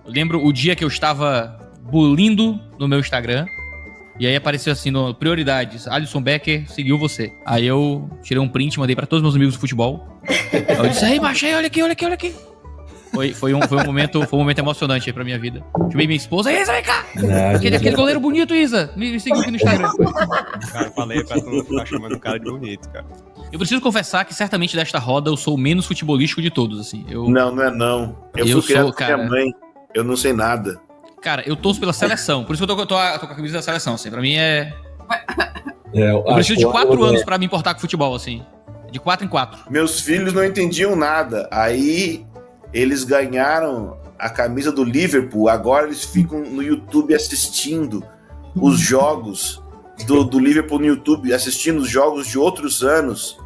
Eu lembro o dia que eu estava bulindo no meu Instagram. E aí apareceu assim, no prioridades, Alisson Becker seguiu você. Aí eu tirei um print, mandei pra todos os meus amigos do futebol. Aí eu disse, macho, olha aqui. Foi um momento emocionante aí pra minha vida. Chamei minha esposa, Isa, vem cá! Aquele goleiro bonito, Isa, me seguiu aqui no Instagram. Cara, falei pra tu não ficar chamando o cara de bonito, cara. Eu preciso confessar que certamente desta roda eu sou o menos futebolístico de todos, assim. Não é não. Eu fui criado com minha mãe, eu não sei nada. Cara, eu torço pela seleção, por isso que eu tô com a camisa da seleção, assim. Pra mim eu preciso de 4 anos pra me importar com futebol, assim. De 4 em 4. Meus filhos não entendiam nada. Aí eles ganharam a camisa do Liverpool. Agora eles ficam no YouTube assistindo os jogos do Liverpool no YouTube, assistindo os jogos de outros anos,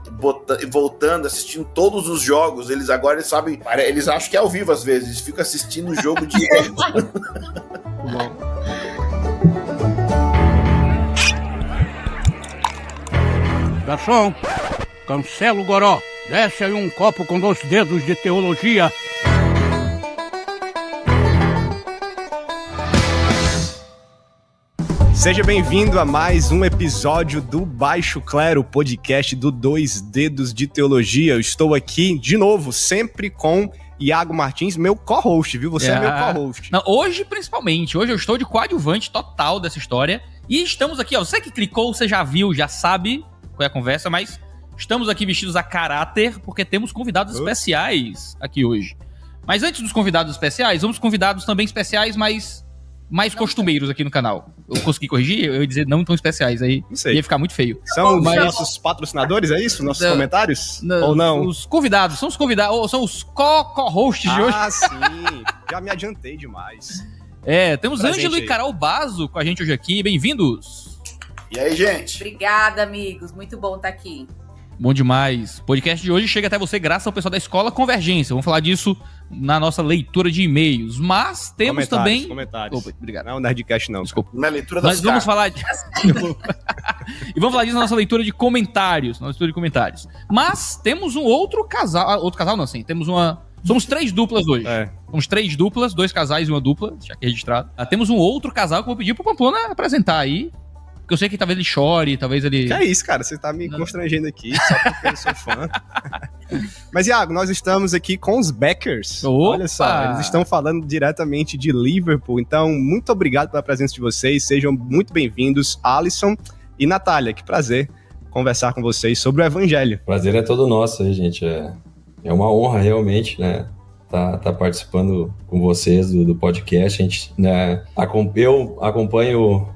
voltando, assistindo todos os jogos. Eles agora sabem, eles acham que é ao vivo às vezes, eles ficam assistindo o jogo de... Bom. Garçom, cancela o goró. Desce aí um copo com 2 dedos de teologia. Seja bem-vindo a mais um episódio do Baixo Clero, podcast do 2 Dedos de Teologia. Eu estou aqui, de novo, sempre com Iago Martins, meu co-host, viu? Você é meu co-host. Não, hoje, principalmente. Hoje eu estou de coadjuvante total dessa história. E estamos aqui, ó. Você que clicou, você já viu, já sabe qual é a conversa, mas estamos aqui vestidos a caráter porque temos convidados especiais aqui hoje. Mas antes dos convidados especiais, vamos convidados também especiais, mas mais costumeiros aqui no canal. Eu consegui corrigir? Eu ia dizer não tão especiais, aí ia ficar muito feio. São os nossos patrocinadores, é isso? Nossos comentários? Ou não? Os convidados, são os convidados, ou são os co-hosts de hoje. Ah, sim. Já me adiantei demais. Temos Ângelo e Carol Basso com a gente hoje aqui. Bem-vindos. E aí, gente? Obrigada, amigos. Muito bom estar aqui. Bom demais. O podcast de hoje chega até você graças ao pessoal da Escola Convergência. Vamos falar disso na nossa leitura de e-mails. Mas temos também... Comentários. Opa, obrigado. Não, Nerdcast não. Desculpa. Na leitura das Nós vamos falar... E vamos falar disso na nossa leitura de comentários. Mas temos um outro casal... Outro casal não, assim. Somos 3 duplas hoje. Somos 3 duplas, 2 casais e uma dupla, já que é registrado. Temos um outro casal que eu vou pedir pro Pamplona apresentar aí. Porque eu sei que talvez ele chore, talvez ele... Que é isso, cara? Você tá me constrangendo aqui, só porque eu sou fã. Mas, Iago, nós estamos aqui com os Beckers. Opa! Olha só, eles estão falando diretamente de Liverpool. Então, muito obrigado pela presença de vocês. Sejam muito bem-vindos, Alisson e Natália. Que prazer conversar com vocês sobre o Evangelho. Prazer é todo nosso aí, gente. É uma honra, realmente, né? Tá participando com vocês do podcast. A gente, né, eu acompanho...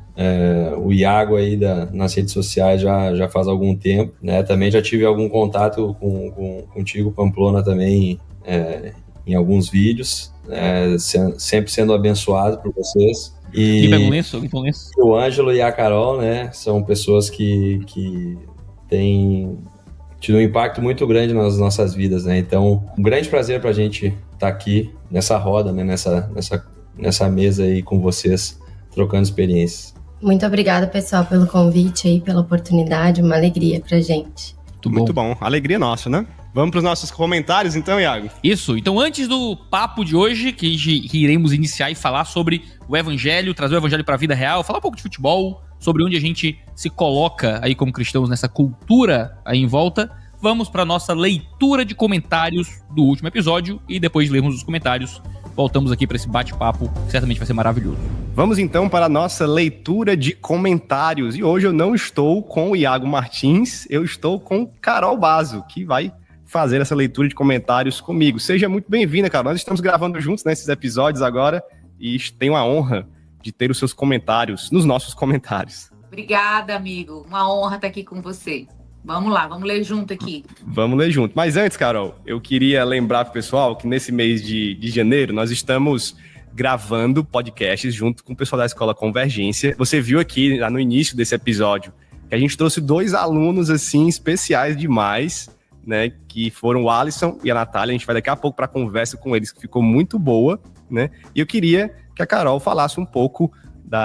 o Iago aí nas redes sociais já faz algum tempo, né? Também já tive algum contato contigo, Pamplona, também em alguns vídeos, sempre sendo abençoado por vocês. E o Ângelo e a Carol, né? São pessoas que têm tido um impacto muito grande nas nossas vidas, né? Então, um grande prazer pra gente estar aqui nessa roda, né? Nessa mesa aí com vocês, trocando experiências. Muito obrigada, pessoal, pelo convite aí, pela oportunidade, uma alegria pra gente. Muito bom. Alegria nossa, né? Vamos para os nossos comentários, então, Iago? Isso. Então, antes do papo de hoje, que iremos iniciar e falar sobre o Evangelho, trazer o Evangelho para a vida real, falar um pouco de futebol, sobre onde a gente se coloca aí como cristãos nessa cultura aí em volta, vamos para nossa leitura de comentários do último episódio e depois de lermos os comentários, voltamos aqui para esse bate-papo, que certamente vai ser maravilhoso. Vamos então para a nossa leitura de comentários. E hoje eu não estou com o Iago Martins, eu estou com Carol Basso, que vai fazer essa leitura de comentários comigo. Seja muito bem-vinda, Carol. Nós estamos gravando juntos nesses episódios agora e tenho a honra de ter os seus comentários nos nossos comentários. Obrigada, amigo. Uma honra estar aqui com você. Vamos lá, vamos ler junto aqui. Vamos ler junto. Mas antes, Carol, eu queria lembrar pro pessoal que nesse mês de janeiro nós estamos gravando podcasts junto com o pessoal da Escola Convergência. Você viu aqui, lá no início desse episódio, que a gente trouxe 2 alunos, assim, especiais demais, né? Que foram o Alisson e a Natália. A gente vai daqui a pouco para a conversa com eles, que ficou muito boa, né? E eu queria que a Carol falasse um pouco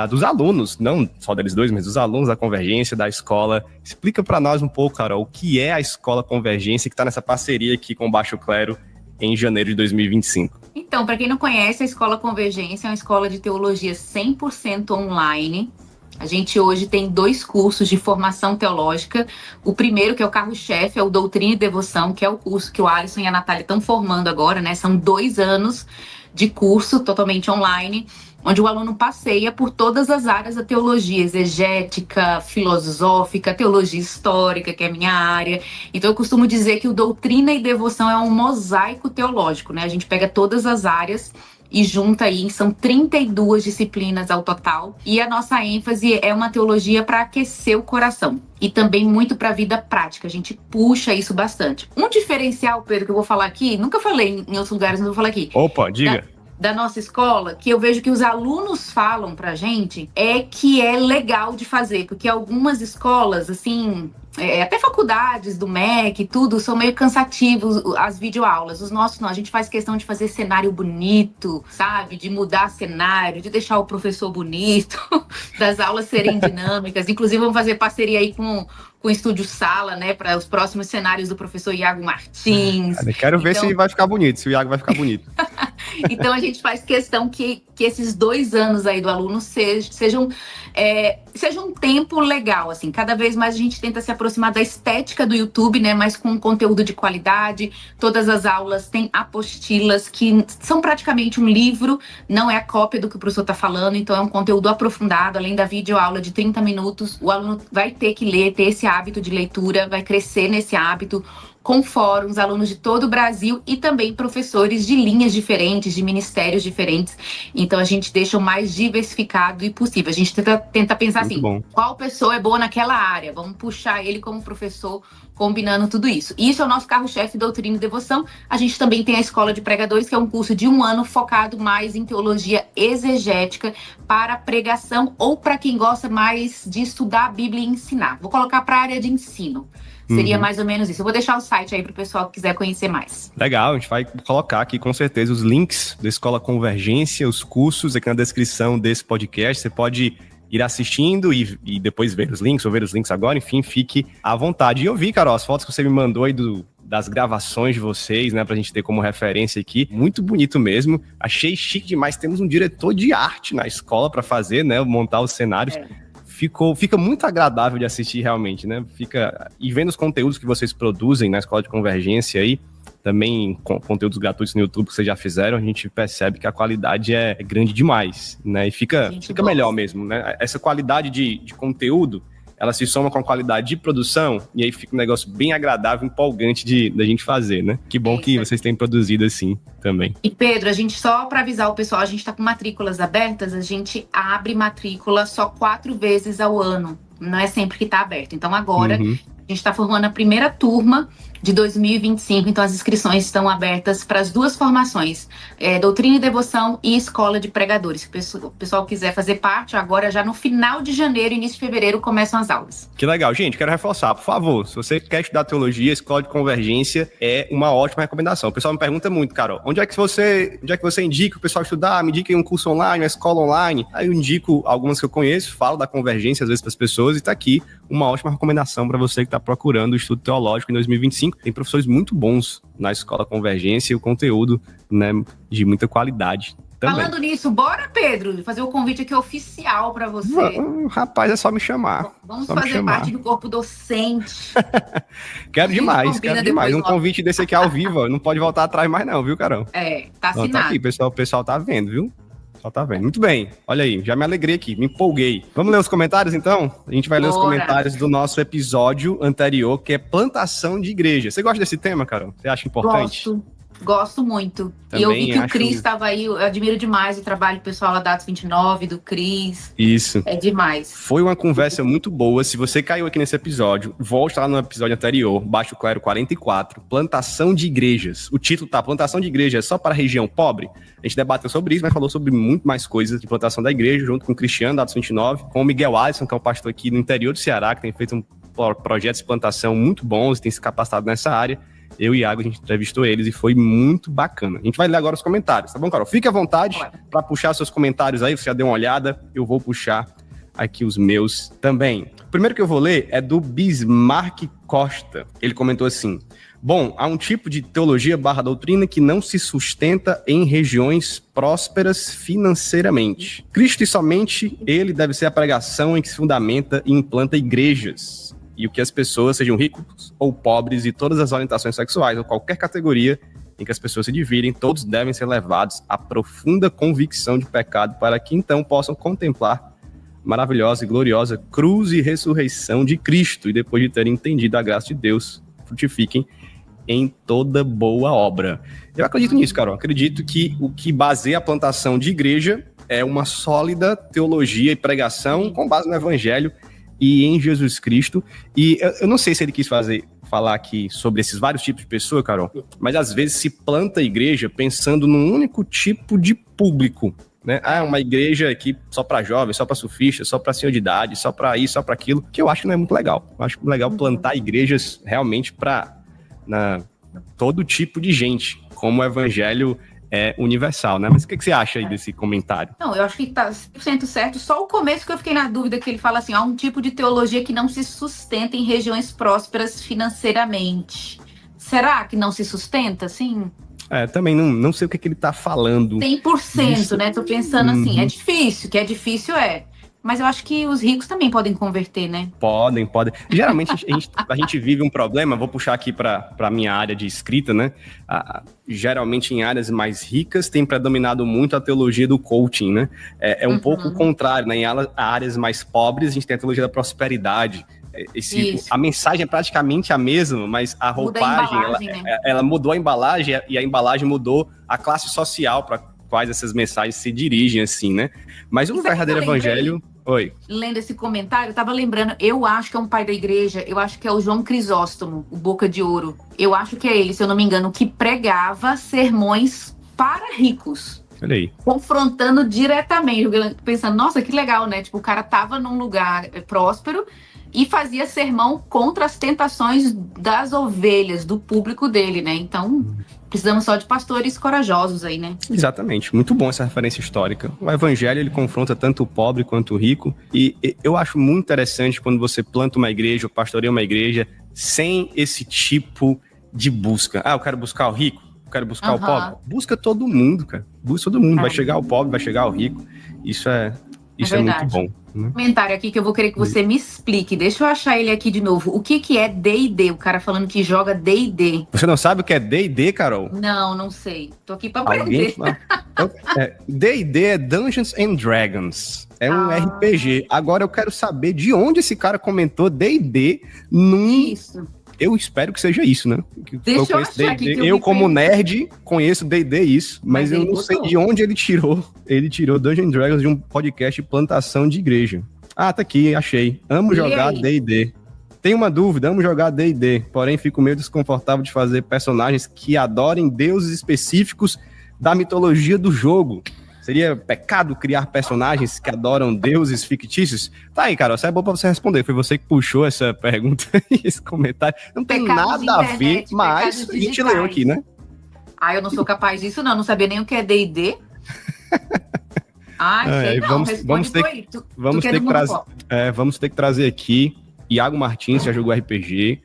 dos alunos, não só deles 2, mas dos alunos da Convergência, da escola. Explica para nós um pouco, Carol, o que é a Escola Convergência, que está nessa parceria aqui com o Baixo Clero em janeiro de 2025? Então, para quem não conhece, a Escola Convergência é uma escola de teologia 100% online. A gente hoje tem 2 cursos de formação teológica. O primeiro, que é o carro-chefe, é o Doutrina e Devoção, que é o curso que o Alisson e a Natália estão formando agora, né? São 2 anos de curso totalmente online, onde o aluno passeia por todas as áreas da teologia, exegética, filosófica, teologia histórica, que é a minha área. Então eu costumo dizer que o Doutrina e Devoção é um mosaico teológico, né? A gente pega todas as áreas e junta aí, são 32 disciplinas ao total. E a nossa ênfase é uma teologia para aquecer o coração. E também muito para a vida prática. A gente puxa isso bastante. Um diferencial, Pedro, que eu vou falar aqui, nunca falei em outros lugares, mas vou falar aqui. Opa, diga. Da nossa escola, que eu vejo que os alunos falam pra gente, é que é legal de fazer, porque algumas escolas, assim, até faculdades do MEC e tudo, são meio cansativos as videoaulas. Os nossos não, a gente faz questão de fazer cenário bonito, sabe? De mudar cenário, de deixar o professor bonito, das aulas serem dinâmicas. Inclusive, vamos fazer parceria aí com o Estúdio Sala, né, para os próximos cenários do professor Iago Martins. Quero ver se vai ficar bonito, se o Iago vai ficar bonito. Então a gente faz questão que esses 2 anos aí do aluno sejam um tempo legal, assim. Cada vez mais a gente tenta se aproximar da estética do YouTube, né, mas com conteúdo de qualidade. Todas as aulas têm apostilas que são praticamente um livro, não é a cópia do que o professor está falando, então é um conteúdo aprofundado, além da videoaula de 30 minutos. O aluno vai ter que ler, ter esse hábito de leitura, vai crescer nesse hábito, com fóruns, alunos de todo o Brasil e também professores de linhas diferentes, de ministérios diferentes. Então a gente deixa o mais diversificado e possível. A gente tenta pensar Muito assim, bom. Qual pessoa é boa naquela área? Vamos puxar ele como professor, combinando tudo isso. Isso é o nosso carro-chefe, Doutrina e Devoção. A gente também tem a Escola de Pregadores, que é um curso de 1 ano focado mais em teologia exegética para pregação ou para quem gosta mais de estudar a Bíblia e ensinar. Vou colocar para a área de ensino. Seria mais ou menos isso. Eu vou deixar o site aí para o pessoal que quiser conhecer mais. Legal, a gente vai colocar aqui com certeza os links da Escola Convergência, os cursos aqui na descrição desse podcast. Você pode ir assistindo e depois ver os links, ou ver os links agora, enfim, fique à vontade. E eu vi, Carol, as fotos que você me mandou aí das gravações de vocês, né, pra gente ter como referência aqui. Muito bonito mesmo. Achei chique demais. Temos um diretor de arte na escola para fazer, né, montar os cenários. Fica muito agradável de assistir realmente, né? E vendo os conteúdos que vocês produzem na Escola de Convergência aí, também com conteúdos gratuitos no YouTube que vocês já fizeram, a gente percebe que a qualidade é grande demais, né? E fica melhor mesmo, né? Essa qualidade de conteúdo, ela se soma com a qualidade de produção e aí fica um negócio bem agradável, empolgante da gente fazer, né? Que bom que vocês têm produzido assim também. E Pedro, a gente só para avisar o pessoal, a gente está com matrículas abertas, a gente abre matrícula só 4 vezes ao ano, não é sempre que está aberto. Então agora a gente está formando a primeira turma de 2025, então as inscrições estão abertas para as 2 formações, Doutrina e Devoção e Escola de Pregadores. Se o pessoal quiser fazer parte, agora já no final de janeiro, início de fevereiro, começam as aulas. Que legal. Gente, quero reforçar, por favor, se você quer estudar teologia, a Escola de Convergência é uma ótima recomendação. O pessoal me pergunta muito, Carol, onde é que você indica o pessoal estudar? Me indica um curso online, uma escola online. Aí eu indico algumas que eu conheço, falo da Convergência às vezes para as pessoas e tá aqui uma ótima recomendação para você que está procurando o estudo teológico em 2025. Tem professores muito bons na Escola Convergência e o conteúdo, né, de muita qualidade também. Falando nisso, bora, Pedro, fazer o convite aqui oficial para você. Rapaz, é só me chamar. Vamos fazer parte do corpo docente. Quero demais. Um convite desse aqui ao vivo, não pode voltar atrás mais não, viu, Carol? Tá assinado. Tá aqui, o pessoal tá vendo, viu? Tá vendo. Muito bem. Olha aí, já me alegrei aqui, me empolguei. Vamos ler os comentários, então? A gente vai ler os comentários do nosso episódio anterior, que é plantação de igreja. Você gosta desse tema, Carol? Você acha importante? Gosto muito. Também e eu vi que o Cris estava aí, eu admiro demais o trabalho do pessoal lá da Atos 29, do Cris. Isso. É demais. Foi uma conversa muito boa. Se você caiu aqui nesse episódio, volte lá no episódio anterior, Baixo Clero 44, Plantação de Igrejas. O título tá Plantação de Igrejas só para a região pobre? A gente debateu sobre isso, mas falou sobre muito mais coisas de plantação da igreja, junto com o Cristiano da Atos 29, com o Miguel Alisson, que é um pastor aqui no interior do Ceará, que tem feito projetos de plantação muito bons e tem se capacitado nessa área. Eu e Iago, a gente entrevistou eles e foi muito bacana. A gente vai ler agora os comentários, tá bom, Carol? Fique à vontade para puxar seus comentários aí, você já deu uma olhada, eu vou puxar aqui os meus também. O primeiro que eu vou ler é do Bismarck Costa. Ele comentou assim: Bom, há um tipo de teologia / doutrina que não se sustenta em regiões prósperas financeiramente. Cristo e somente ele deve ser a pregação em que se fundamenta e implanta igrejas. E o que as pessoas, sejam ricos ou pobres, e todas as orientações sexuais ou qualquer categoria em que as pessoas se dividem, todos devem ser levados à profunda convicção de pecado para que então possam contemplar maravilhosa e gloriosa cruz e ressurreição de Cristo, e depois de terem entendido a graça de Deus, frutifiquem em toda boa obra. Eu acredito nisso, Carol. Acredito que o que baseia a plantação de igreja é uma sólida teologia e pregação com base no Evangelho e em Jesus Cristo. E eu não sei se ele quis falar aqui sobre esses vários tipos de pessoa, Carol, mas às vezes se planta a igreja pensando num único tipo de público, né? Uma igreja aqui só para jovens, só para surfistas, só para senhor de idade, só para isso, só para aquilo, que eu acho que não é muito legal. Eu acho legal plantar igrejas realmente para todo tipo de gente, como o evangelho é universal, né? Mas o que você acha aí desse comentário? Não, eu acho que tá 100% certo. Só o começo que eu fiquei na dúvida, que ele fala assim, há um tipo de teologia que não se sustenta em regiões prósperas financeiramente. Será que não se sustenta, assim? Também não sei o que ele tá falando. 100%, disso. né? Tô pensando assim, é difícil, que é difícil, mas eu acho que os ricos também podem converter, né? Podem. Geralmente a gente vive um problema, vou puxar aqui para a minha área de escrita, né? Geralmente em áreas mais ricas tem predominado muito a teologia do coaching, né? É um pouco o contrário, né? Em áreas mais pobres a gente tem a teologia da prosperidade. A mensagem é praticamente a mesma, mas a roupagem, ela mudou a embalagem e a embalagem mudou a classe social para quais essas mensagens se dirigem, assim, né? Mas o verdadeiro evangelho... Oi. Lendo esse comentário, eu tava lembrando, eu acho que é um pai da igreja, eu acho que é o João Crisóstomo, o Boca de Ouro. Eu acho que é ele, se eu não me engano, que pregava sermões para ricos. Olha aí. Confrontando diretamente, pensando, nossa, que legal, né? Tipo, o cara tava num lugar próspero e fazia sermão contra as tentações das ovelhas, do público dele, né? Então, precisamos só de pastores corajosos aí, né? Exatamente, muito bom essa referência histórica. O evangelho, ele confronta tanto o pobre quanto o rico, e eu acho muito interessante quando você planta uma igreja ou pastoreia uma igreja sem esse tipo de busca. Eu quero buscar o rico, eu quero buscar o pobre. Busca todo mundo, cara. Busca todo mundo. Vai chegar o pobre, vai chegar o rico. Isso é muito bom. Né? Comentário aqui que eu vou querer que você me explique. Deixa eu achar ele aqui de novo. O que é D&D? O cara falando que joga D&D. Você não sabe o que é D&D, Carol? Não sei. Tô aqui pra aprender. D&D é Dungeons and Dragons. É um RPG. Agora eu quero saber de onde esse cara comentou D&D num... Isso. Eu espero que seja isso, né? Deixa eu achar aqui que eu como nerd, conheço D&D isso, mas eu não sei de onde ele tirou. Ele tirou Dungeons & Dragons de um podcast de plantação de igreja. Tá aqui, achei. Amo jogar D&D. Tenho uma dúvida, amo jogar D&D, porém fico meio desconfortável de fazer personagens que adorem deuses específicos da mitologia do jogo. Seria pecado criar personagens que adoram deuses fictícios? Tá aí, Carol, isso é bom pra você responder. Foi você que puxou essa pergunta e esse comentário. Não tem nada a ver, mas a gente leu aqui, né? Eu não sou capaz disso, não. Não sabia nem o que é D&D. Sei não. Vamos ter que trazer aqui Iago Martins, já jogou RPG.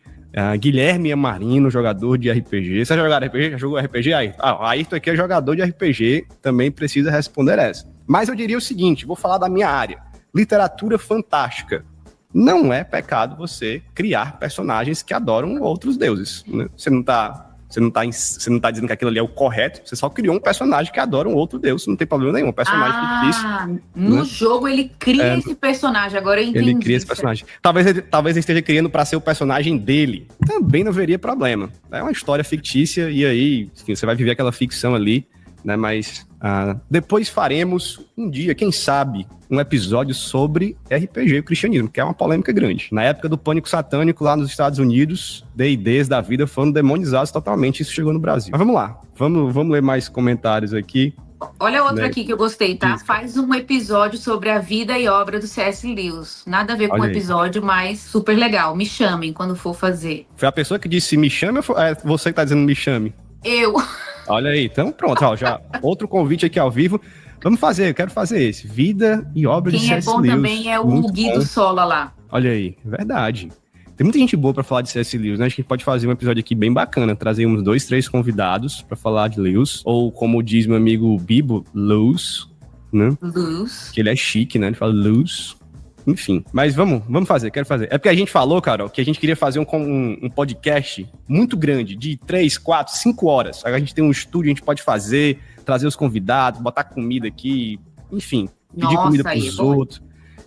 Guilherme Amarino, jogador de RPG. Você já jogou RPG? Já jogou RPG aí? Ayrton aqui é jogador de RPG, também precisa responder essa. Mas eu diria o seguinte, vou falar da minha área. Literatura fantástica. Não é pecado você criar personagens que adoram outros deuses, né? Você não tá dizendo que aquilo ali é o correto, você só criou um personagem que adora um outro deus, não tem problema nenhum, um personagem fictício. No jogo ele cria esse personagem, agora eu entendi. Ele cria esse personagem. Talvez ele esteja criando para ser o personagem dele, também não haveria problema. É uma história fictícia e aí, enfim, você vai viver aquela ficção ali, né? Mas depois faremos um dia, quem sabe, um episódio sobre RPG e o cristianismo, que é uma polêmica grande. Na época do pânico satânico lá nos Estados Unidos, D&Ds da vida foram demonizados totalmente, isso chegou no Brasil. Mas vamos lá, vamos ler mais comentários aqui. Olha outro aqui que eu gostei, tá? Faz um episódio sobre a vida e obra do C.S. Lewis. Nada a ver com o episódio, mas super legal. Me chamem quando for fazer. Foi a pessoa que disse me chame ou é você que tá dizendo me chame? Eu. Olha aí, então pronto, já outro convite aqui ao vivo. Vamos fazer, eu quero fazer esse. Vida e obra de C.S. Lewis. Quem é bom também é o Guido Sola lá. Olha aí, verdade. Tem muita gente boa pra falar de C.S. Lewis, né? Acho que a gente pode fazer um episódio aqui bem bacana, trazer uns 2, 3 convidados pra falar de Lewis, ou como diz meu amigo Bibo, Lewis, né? Luz. Que ele é chique, né? Ele fala Lewis. Enfim, mas vamos fazer, quero fazer. É porque a gente falou, Carol, que a gente queria fazer um podcast muito grande, de 3, 4, 5 horas. Agora a gente tem um estúdio, a gente pode fazer, trazer os convidados, botar comida aqui, enfim, pedir comida pros outros.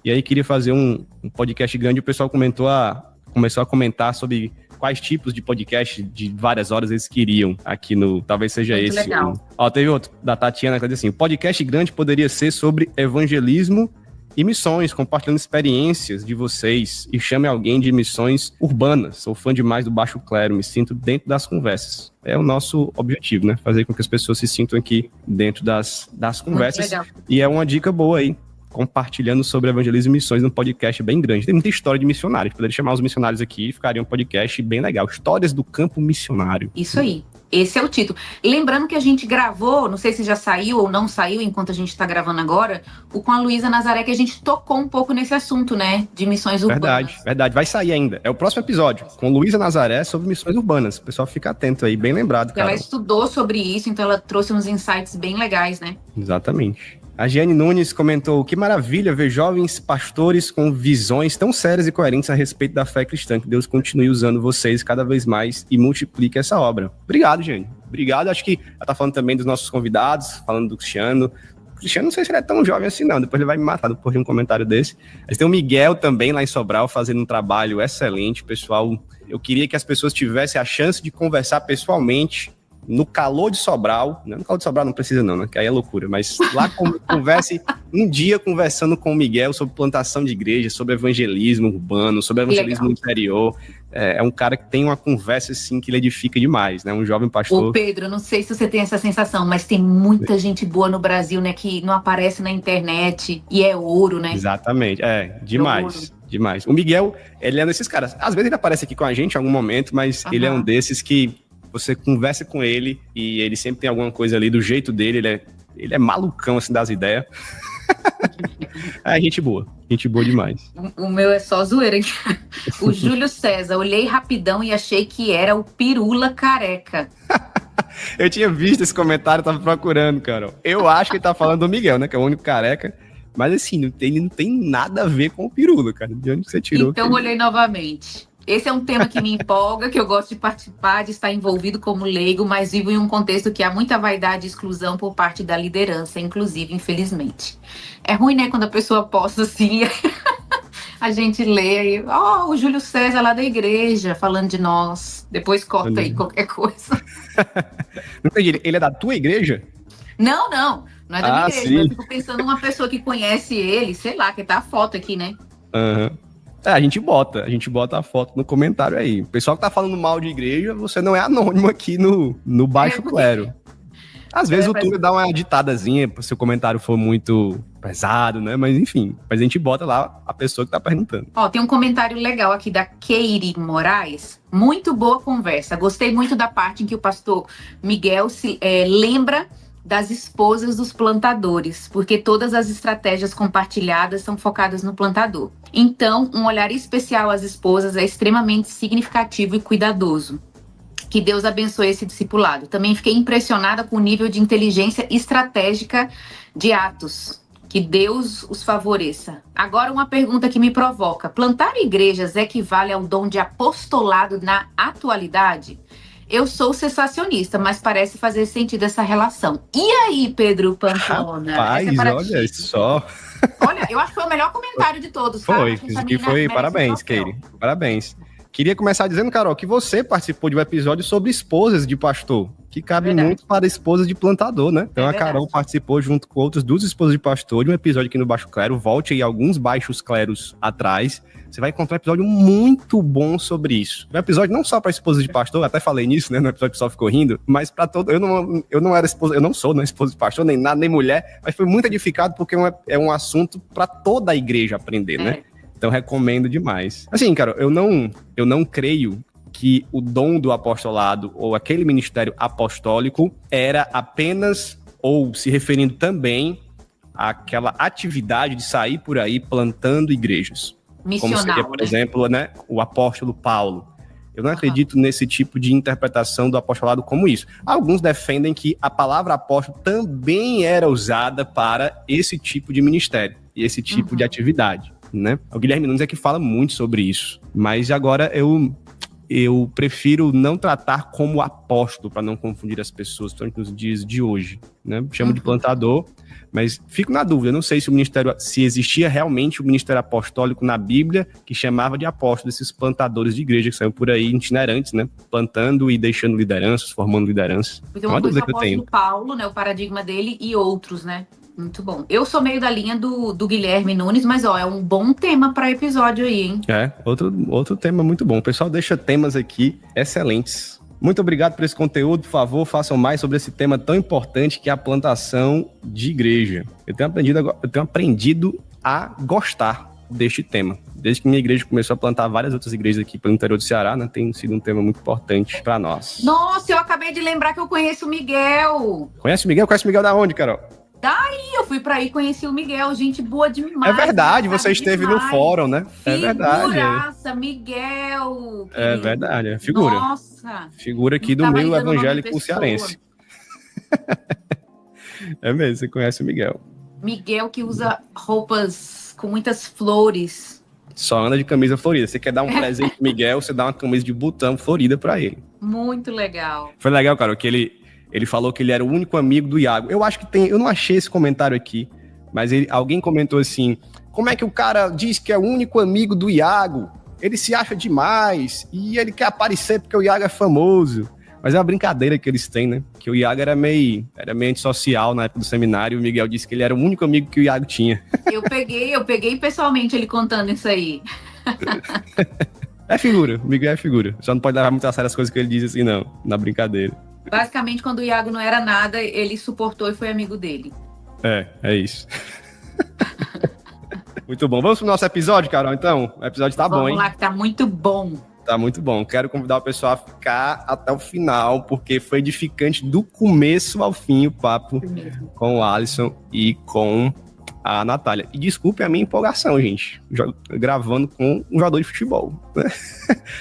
E aí queria fazer um podcast grande, o pessoal começou a comentar sobre quais tipos de podcast de várias horas eles queriam aqui no... Talvez seja muito esse. Legal. Teve outro da Tatiana que disse assim, o podcast grande poderia ser sobre evangelismo e missões, compartilhando experiências de vocês, e chame alguém de missões urbanas. Sou fã demais do Baixo Clero, me sinto dentro das conversas. É o nosso objetivo, né? Fazer com que as pessoas se sintam aqui dentro das conversas. E é uma dica boa aí, compartilhando sobre evangelismo e missões num podcast bem grande. Tem muita história de missionários. Poderia chamar os missionários aqui e ficaria um podcast bem legal. Histórias do campo missionário. Isso aí. Esse é o título. Lembrando que a gente gravou, não sei se já saiu ou não saiu enquanto a gente está gravando agora, com a Luísa Nazaré, que a gente tocou um pouco nesse assunto, né? De missões urbanas. Verdade. Vai sair ainda. É o próximo episódio, com Luísa Nazaré sobre missões urbanas. O pessoal fica atento aí, bem lembrado, cara. Ela estudou sobre isso, então ela trouxe uns insights bem legais, né? Exatamente. A Giane Nunes comentou, que maravilha ver jovens pastores com visões tão sérias e coerentes a respeito da fé cristã. Que Deus continue usando vocês cada vez mais e multiplique essa obra. Obrigado, Giane. Obrigado. Acho que ela tá falando também dos nossos convidados, falando do Cristiano. O Cristiano não sei se ele é tão jovem assim não, depois ele vai me matar depois de um comentário desse. Mas tem o Miguel também lá em Sobral fazendo um trabalho excelente. Pessoal, eu queria que as pessoas tivessem a chance de conversar pessoalmente no calor de Sobral, né? No calor de Sobral não precisa não, né? Que aí é loucura, mas lá converse um dia conversando com o Miguel sobre plantação de igreja, sobre evangelismo urbano, sobre evangelismo interior. É um cara que tem uma conversa assim que ele edifica demais, né? Um jovem pastor. Ô Pedro, não sei se você tem essa sensação, mas tem muita gente boa no Brasil, né? Que não aparece na internet e é ouro, né? Exatamente, demais. Demais. O Miguel, ele é um desses caras. Às vezes ele aparece aqui com a gente em algum momento, mas ele é um desses que você conversa com ele e ele sempre tem alguma coisa ali do jeito dele, ele é malucão assim das ideias. É gente boa demais. O meu é só zoeira. O Júlio César, olhei rapidão e achei que era o Pirula Careca. Eu tinha visto esse comentário, tava procurando, Carol. Eu acho que ele tá falando do Miguel, né, que é o único careca. Mas assim, não tem nada a ver com o Pirula, cara. De onde você tirou? Então olhei novamente. Esse é um tema que me empolga, que eu gosto de participar, de estar envolvido como leigo, mas vivo em um contexto que há muita vaidade e exclusão por parte da liderança, inclusive, infelizmente. É ruim, né, quando a pessoa posta assim, a gente lê aí, o Júlio César lá da igreja, falando de nós, depois corta aí qualquer coisa. Não entendi, ele é da tua igreja? Não é da minha igreja, sim. eu fico pensando numa pessoa que conhece ele, sei lá, que tá a foto aqui, né? A gente bota a foto no comentário aí. O pessoal que tá falando mal de igreja, você não é anônimo aqui no Baixo Clero. Às vezes o Túlio dá uma ditadazinha, se o comentário for muito pesado, né? Mas enfim, a gente bota lá a pessoa que tá perguntando. Tem um comentário legal aqui da Keiri Moraes. Muito boa conversa. Gostei muito da parte em que o pastor Miguel se lembra das esposas dos plantadores, porque todas as estratégias compartilhadas são focadas no plantador. Então, um olhar especial às esposas é extremamente significativo e cuidadoso. Que Deus abençoe esse discipulado. Também fiquei impressionada com o nível de inteligência estratégica de Atos. Que Deus os favoreça. Agora, uma pergunta que me provoca. Plantar igrejas equivale ao dom de apostolado na atualidade? Eu sou sensacionista, mas parece fazer sentido essa relação. E aí, Pedro Pamplona? Rapaz, olha só. Olha, eu acho que foi o melhor comentário de todos. Foi. Parabéns, Keire. Parabéns. Queria começar dizendo, Carol, que você participou de um episódio sobre esposas de pastor, que cabe muito para esposas de plantador, né? Então a Carol participou junto com outras 2 esposas de pastor de um episódio aqui no Baixo Clero. Volte aí alguns baixos cleros atrás. Você vai encontrar um episódio muito bom sobre isso. Um episódio não só para esposa de pastor, eu até falei nisso, né? No episódio que o pessoal ficou rindo, mas para todo. Eu não era esposa, eu não sou esposa de pastor, nem nada, nem mulher, mas foi muito edificado porque é um assunto para toda a igreja aprender, né? Então recomendo demais. Assim, cara, eu não creio que o dom do apostolado ou aquele ministério apostólico era apenas, ou se referindo também àquela atividade de sair por aí plantando igrejas. Missional, como seria, por né? exemplo, né, o apóstolo Paulo. Eu não acredito nesse tipo de interpretação do apostolado como isso. Alguns defendem que a palavra apóstolo também era usada para esse tipo de ministério e esse tipo de atividade, né? O Guilherme Nunes é que fala muito sobre isso, mas agora eu prefiro não tratar como apóstolo para não confundir as pessoas, principalmente nos dias de hoje, né? Chamo de plantador, mas fico na dúvida, não sei se existia realmente o ministério apostólico na Bíblia que chamava de apóstolo esses plantadores de igreja que saem por aí itinerantes, né? Plantando e deixando lideranças, formando lideranças. Então, uma coisa que o apóstolo Paulo, né? O paradigma dele e outros, né? Muito bom. Eu sou meio da linha do Guilherme Nunes, mas ó, é um bom tema para episódio aí, hein? Outro tema muito bom. O pessoal deixa temas aqui excelentes. Muito obrigado por esse conteúdo. Por favor, façam mais sobre esse tema tão importante que é a plantação de igreja. Eu tenho aprendido a gostar deste tema. Desde que minha igreja começou a plantar várias outras igrejas aqui pelo interior do Ceará, né, tem sido um tema muito importante para nós. Nossa, eu acabei de lembrar que eu conheço o Miguel. Conhece o Miguel? Conhece o Miguel da onde, Carol? Daí eu fui pra aí, conheci o Miguel, gente boa demais. É verdade, você esteve no fórum, né? É verdade. Figuraça, Miguel. É verdade, é figura. Nossa. Figura aqui do meio evangélico cearense. É mesmo, você conhece o Miguel. Miguel que usa roupas com muitas flores. Só anda de camisa florida. Você quer dar um presente pro Miguel, você dá uma camisa de botão florida pra ele. Muito legal. Foi legal, cara, que ele falou que ele era o único amigo do Iago. Eu acho que eu não achei esse comentário aqui, mas alguém comentou assim, como é que o cara diz que é o único amigo do Iago? Ele se acha demais e ele quer aparecer porque o Iago é famoso. Mas é uma brincadeira que eles têm, né? Que o Iago era meio antissocial na época do seminário e o Miguel disse que ele era o único amigo que o Iago tinha. Eu peguei pessoalmente ele contando isso aí. É figura, o Miguel é figura. Só não pode levar muito a sério as coisas que ele diz assim, não, na brincadeira. Basicamente, quando o Iago não era nada, ele suportou e foi amigo dele. É isso. Muito bom. Vamos pro nosso episódio, Carol, então? O episódio tá bom, hein? Vamos lá, que tá muito bom. Tá muito bom. Quero convidar o pessoal a ficar até o final, porque foi edificante do começo ao fim o papo com o Alisson e com a Natália. E desculpe a minha empolgação, gente, gravando com um jogador de futebol. Né?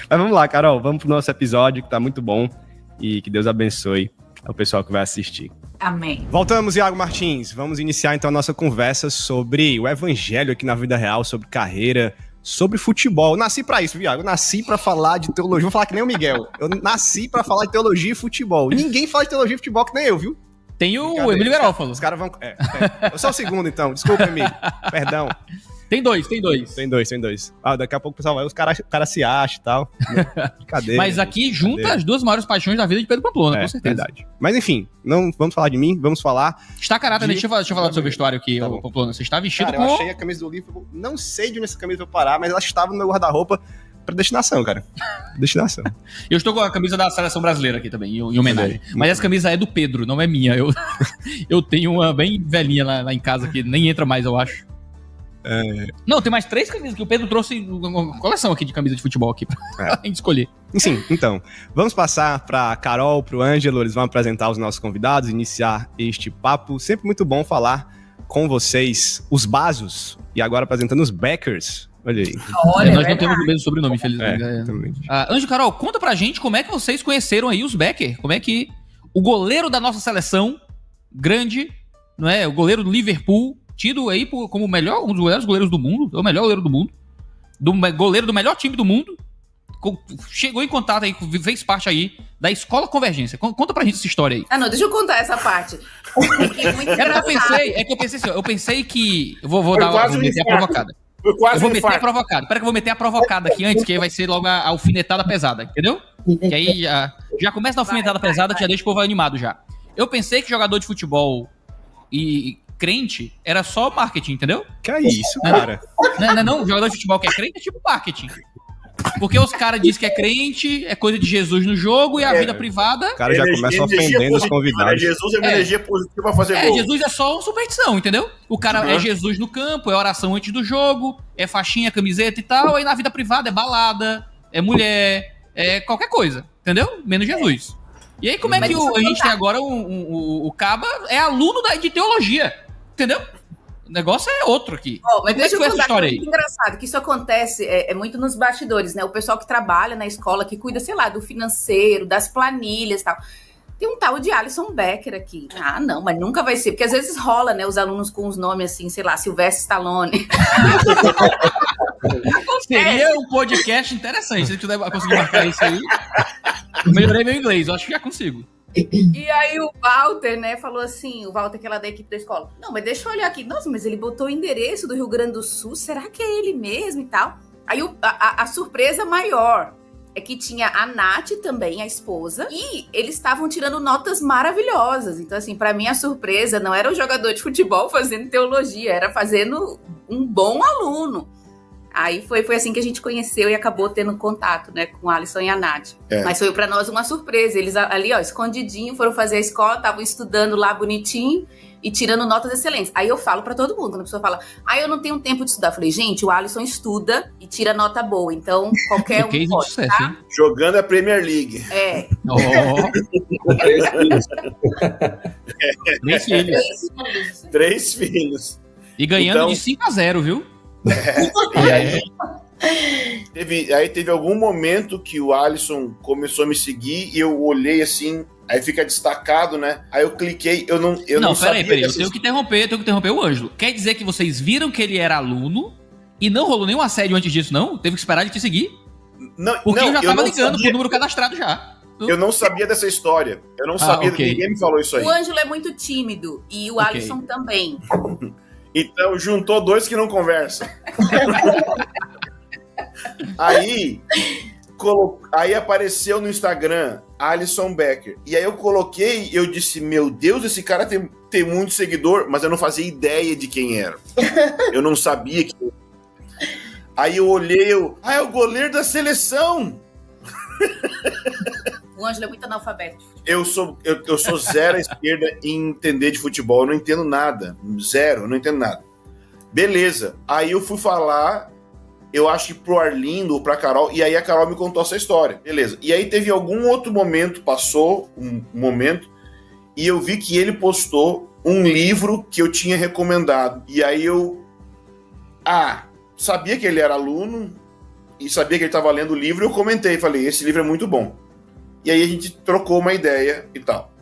Mas vamos lá, Carol, vamos pro nosso episódio, que tá muito bom. E que Deus abençoe ao pessoal que vai assistir. Amém. Voltamos, Iago Martins. Vamos iniciar então a nossa conversa sobre o evangelho aqui na vida real, sobre carreira, sobre futebol. Eu nasci pra isso, Iago. Eu nasci pra falar de teologia. Vou falar que nem o Miguel. Eu nasci pra falar de teologia e futebol. Ninguém fala de teologia e futebol que nem eu, viu? Tem o Emílio Garófalo. Os caras vão... Eu sou o segundo, então. Desculpa, Emílio. Perdão. Tem dois. Tem dois. Daqui a pouco o pessoal vai, o cara se acha e tal. Brincadeira. Mas aqui junta as duas maiores paixões da vida de Pedro Pamplona, com certeza. Verdade. Mas enfim, não vamos falar de mim, vamos falar... Está caráter, deixa eu falar sobre o vestuário aqui, tá Pamplona. Você está vestido cara, eu achei a camisa do Liverpool, não sei de onde essa camisa vai parar, mas ela estava no meu guarda-roupa para destinação, cara. Destinação. Eu estou com a camisa da seleção brasileira aqui também, em homenagem. Mas essa camisa é do Pedro, não é minha. Eu tenho uma bem velhinha lá em casa que nem entra mais, eu acho. Não, tem mais 3 camisas que o Pedro trouxe uma coleção aqui de camisa de futebol aqui pra gente escolher. Sim, então, vamos passar pra Carol, pro Ângelo, eles vão apresentar os nossos convidados, iniciar este papo. Sempre muito bom falar com vocês, os Basos, e agora apresentando os Beckers. Olha aí. Nós não temos o mesmo sobrenome, infelizmente. Ângelo, Carol, conta pra gente como é que vocês conheceram aí os Becker. Como é que o goleiro da nossa seleção, grande, não é? O goleiro do Liverpool, tido aí como um dos melhores goleiros do mundo, é o melhor goleiro do mundo, goleiro do melhor time do mundo, chegou em contato aí, fez parte aí da Escola Convergência. Conta pra gente essa história aí. Não, deixa eu contar essa parte. Eu pensei que... Eu vou meter a provocada. Eu vou meter a provocada. Espera que eu vou meter a provocada aqui antes, que aí vai ser logo a alfinetada pesada, entendeu? Que aí já começa a alfinetada pesada, que já deixa o povo animado já. Eu pensei que jogador de futebol e crente era só marketing, entendeu? Que é isso, cara? Não, jogador de futebol que é crente é tipo marketing. Porque os caras dizem que é crente, é coisa de Jesus no jogo e a vida privada... O cara já começa ofendendo os convidados. Jesus é uma energia positiva pra fazer gol. Jesus é só uma superstição, entendeu? O cara é Jesus no campo, é oração antes do jogo, é faixinha, camiseta e tal, aí na vida privada é balada, é mulher, é qualquer coisa, entendeu? Menos Jesus. E aí como é que a gente tem agora o Caba é aluno de teologia, entendeu? O negócio é outro aqui. Mas deixa eu foi essa contar, história é muito engraçado, que isso acontece muito nos bastidores, né? O pessoal que trabalha na escola, que cuida, sei lá, do financeiro, das planilhas e tal. Tem um tal de Alisson Becker aqui. Ah, não, mas nunca vai ser. Porque às vezes rola, né? Os alunos com os nomes assim, sei lá, Sylvester Stallone. Seria um podcast interessante. Se você conseguir marcar isso aí. Melhorei meu inglês, eu acho que já consigo. E aí o Walter, né, falou assim, o Walter que é lá da equipe da escola. Não, mas deixa eu olhar aqui. Nossa, mas ele botou o endereço do Rio Grande do Sul. Será que é ele mesmo e tal? Aí a surpresa maior é que tinha a Nath também, a esposa, e eles estavam tirando notas maravilhosas. Então, assim, pra mim a surpresa não era o jogador de futebol fazendo teologia, era fazendo um bom aluno. Aí foi assim que a gente conheceu e acabou tendo contato, né, com o Alisson e a Nath. Mas foi pra nós uma surpresa. Eles ali, ó, escondidinho, foram fazer a escola, estavam estudando lá bonitinho e tirando notas excelentes. Aí eu falo pra todo mundo, quando a pessoa fala, eu não tenho tempo de estudar. Eu falei, gente, o Alisson estuda e tira nota boa, então qualquer um pode, sucesso, tá? hein? Jogando a Premier League. Três filhos. 3 filhos. E ganhando Então, de 5-0, viu? E aí teve algum momento que o Alisson começou a me seguir e eu olhei assim, aí fica destacado, né? Aí eu cliquei, eu não sabia. Peraí, eu tenho que interromper o Ângelo. Quer dizer que vocês viram que ele era aluno e não rolou nenhum assédio antes disso, não? Teve que esperar ele te seguir? Porque eu já tava ligando pro número cadastrado já. Eu não sabia dessa história. Eu não sabia, ninguém me falou isso aí. O Ângelo é muito tímido e o Alisson também. Então, juntou 2 que não conversam. Aí apareceu no Instagram Alisson Becker. E aí eu coloquei, eu disse, meu Deus, esse cara tem muito seguidor, mas eu não fazia ideia de quem era. Eu não sabia que... Aí eu olhei, é o goleiro da seleção. O Ângelo é muito analfabeto. Eu sou zero à esquerda em entender de futebol. Eu não entendo nada. Zero, eu não entendo nada. Beleza. Aí eu fui falar, eu acho que pro Arlindo ou pra Carol, e aí a Carol me contou essa história. Beleza. E aí teve algum outro momento, passou um momento, e eu vi que ele postou um livro que eu tinha recomendado. E aí eu... sabia que ele era aluno e sabia que ele estava lendo o livro, e eu comentei, falei, esse livro é muito bom. E aí a gente trocou uma ideia e tal.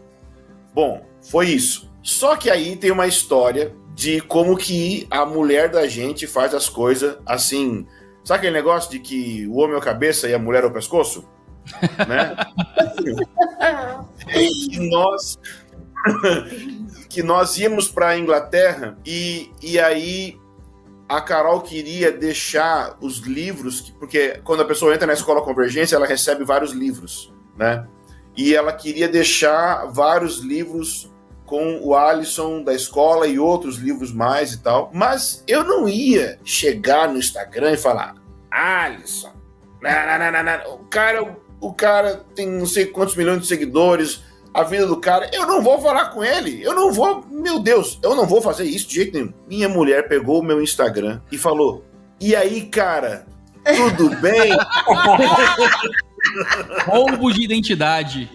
Bom, foi isso. Só que aí tem uma história de como que a mulher da gente faz as coisas assim... Sabe aquele negócio de que o homem é a cabeça e a mulher é o pescoço? Né? que nós íamos para a Inglaterra e aí a Carol queria deixar os livros... Porque quando a pessoa entra na Escola Convergência, ela recebe vários livros, né? E ela queria deixar vários livros com o Alisson da escola e outros livros mais e tal. Mas eu não ia chegar no Instagram e falar, Alisson, o cara tem não sei quantos milhões de seguidores, a vida do cara, eu não vou falar com ele, eu não vou, meu Deus, eu não vou fazer isso de jeito nenhum. Minha mulher pegou o meu Instagram e falou, e aí, cara, tudo bem? Roubo de identidade.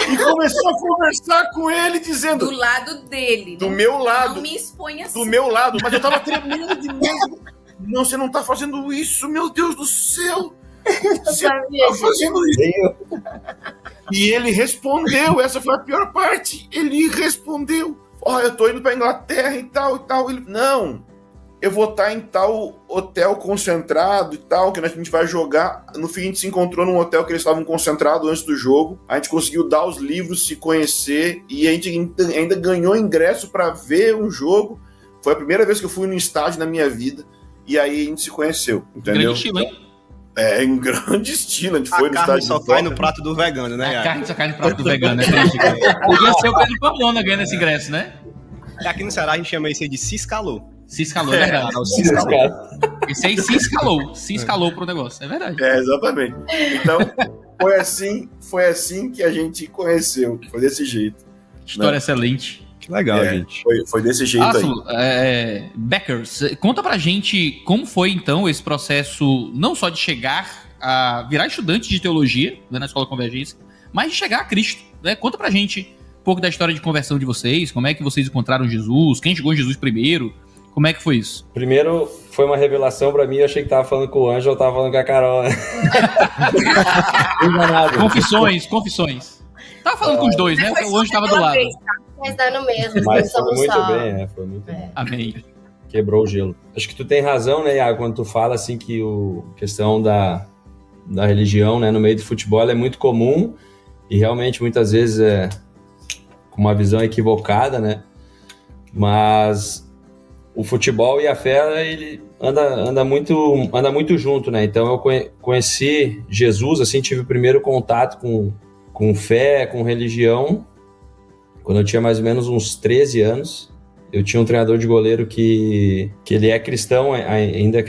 E começou a conversar com ele, dizendo... Do lado dele. Do meu lado. Não me exponha assim. Do meu lado. Mas eu tava tremendo de medo. Não, você não tá fazendo isso, meu Deus do céu. Você tá fazendo isso. E ele respondeu, essa foi a pior parte. Ele respondeu. Eu tô indo pra Inglaterra e tal, e tal. Ele, não, eu vou estar em tal hotel concentrado e tal, que a gente vai jogar. No fim, a gente se encontrou num hotel que eles estavam concentrados antes do jogo. A gente conseguiu dar os livros, se conhecer, e a gente ainda ganhou ingresso para ver um jogo. Foi a primeira vez que eu fui no estádio na minha vida, e aí a gente se conheceu, entendeu? Grande estilo, hein? Em grande estilo. A gente foi no estádio. Só cai no prato do vegano, né? A carne só cai no prato do vegano, né? Podia ser o Pedro Pamplona ganhando esse ingresso, né? Aqui no Ceará a gente chama isso aí de se escalou. Se escalou, é verdade. Se escalou. Esse aí se escalou pro negócio, é verdade. Exatamente. Então, foi assim que a gente conheceu, foi desse jeito. História excelente. Que legal, gente. Foi desse jeito aí. Becker, conta pra gente como foi, então, esse processo, não só de chegar a virar estudante de teologia, né, na Escola Convergência, mas de chegar a Cristo, né? Conta pra gente um pouco da história de conversão de vocês, como é que vocês encontraram Jesus, quem chegou em Jesus primeiro, Como é que foi isso? Primeiro, foi uma revelação pra mim, eu achei que tava falando com o Ângelo, eu tava falando com a Carol, né? Confissões. Tava falando com os dois, né? O anjo tava do lado. Mas dá no mesmo. Mas não foi muito só. bem, foi muito bem. Amém. Quebrou o gelo. Acho que tu tem razão, né, Iago, quando tu fala assim que a questão da religião, né, no meio do futebol ela é muito comum e realmente muitas vezes é com uma visão equivocada, né? Mas o futebol e a fé, ele anda muito junto, né? Então eu conheci Jesus, assim, tive o primeiro contato com fé, com religião, quando eu tinha mais ou menos uns 13 anos. Eu tinha um treinador de goleiro que ele é cristão, ainda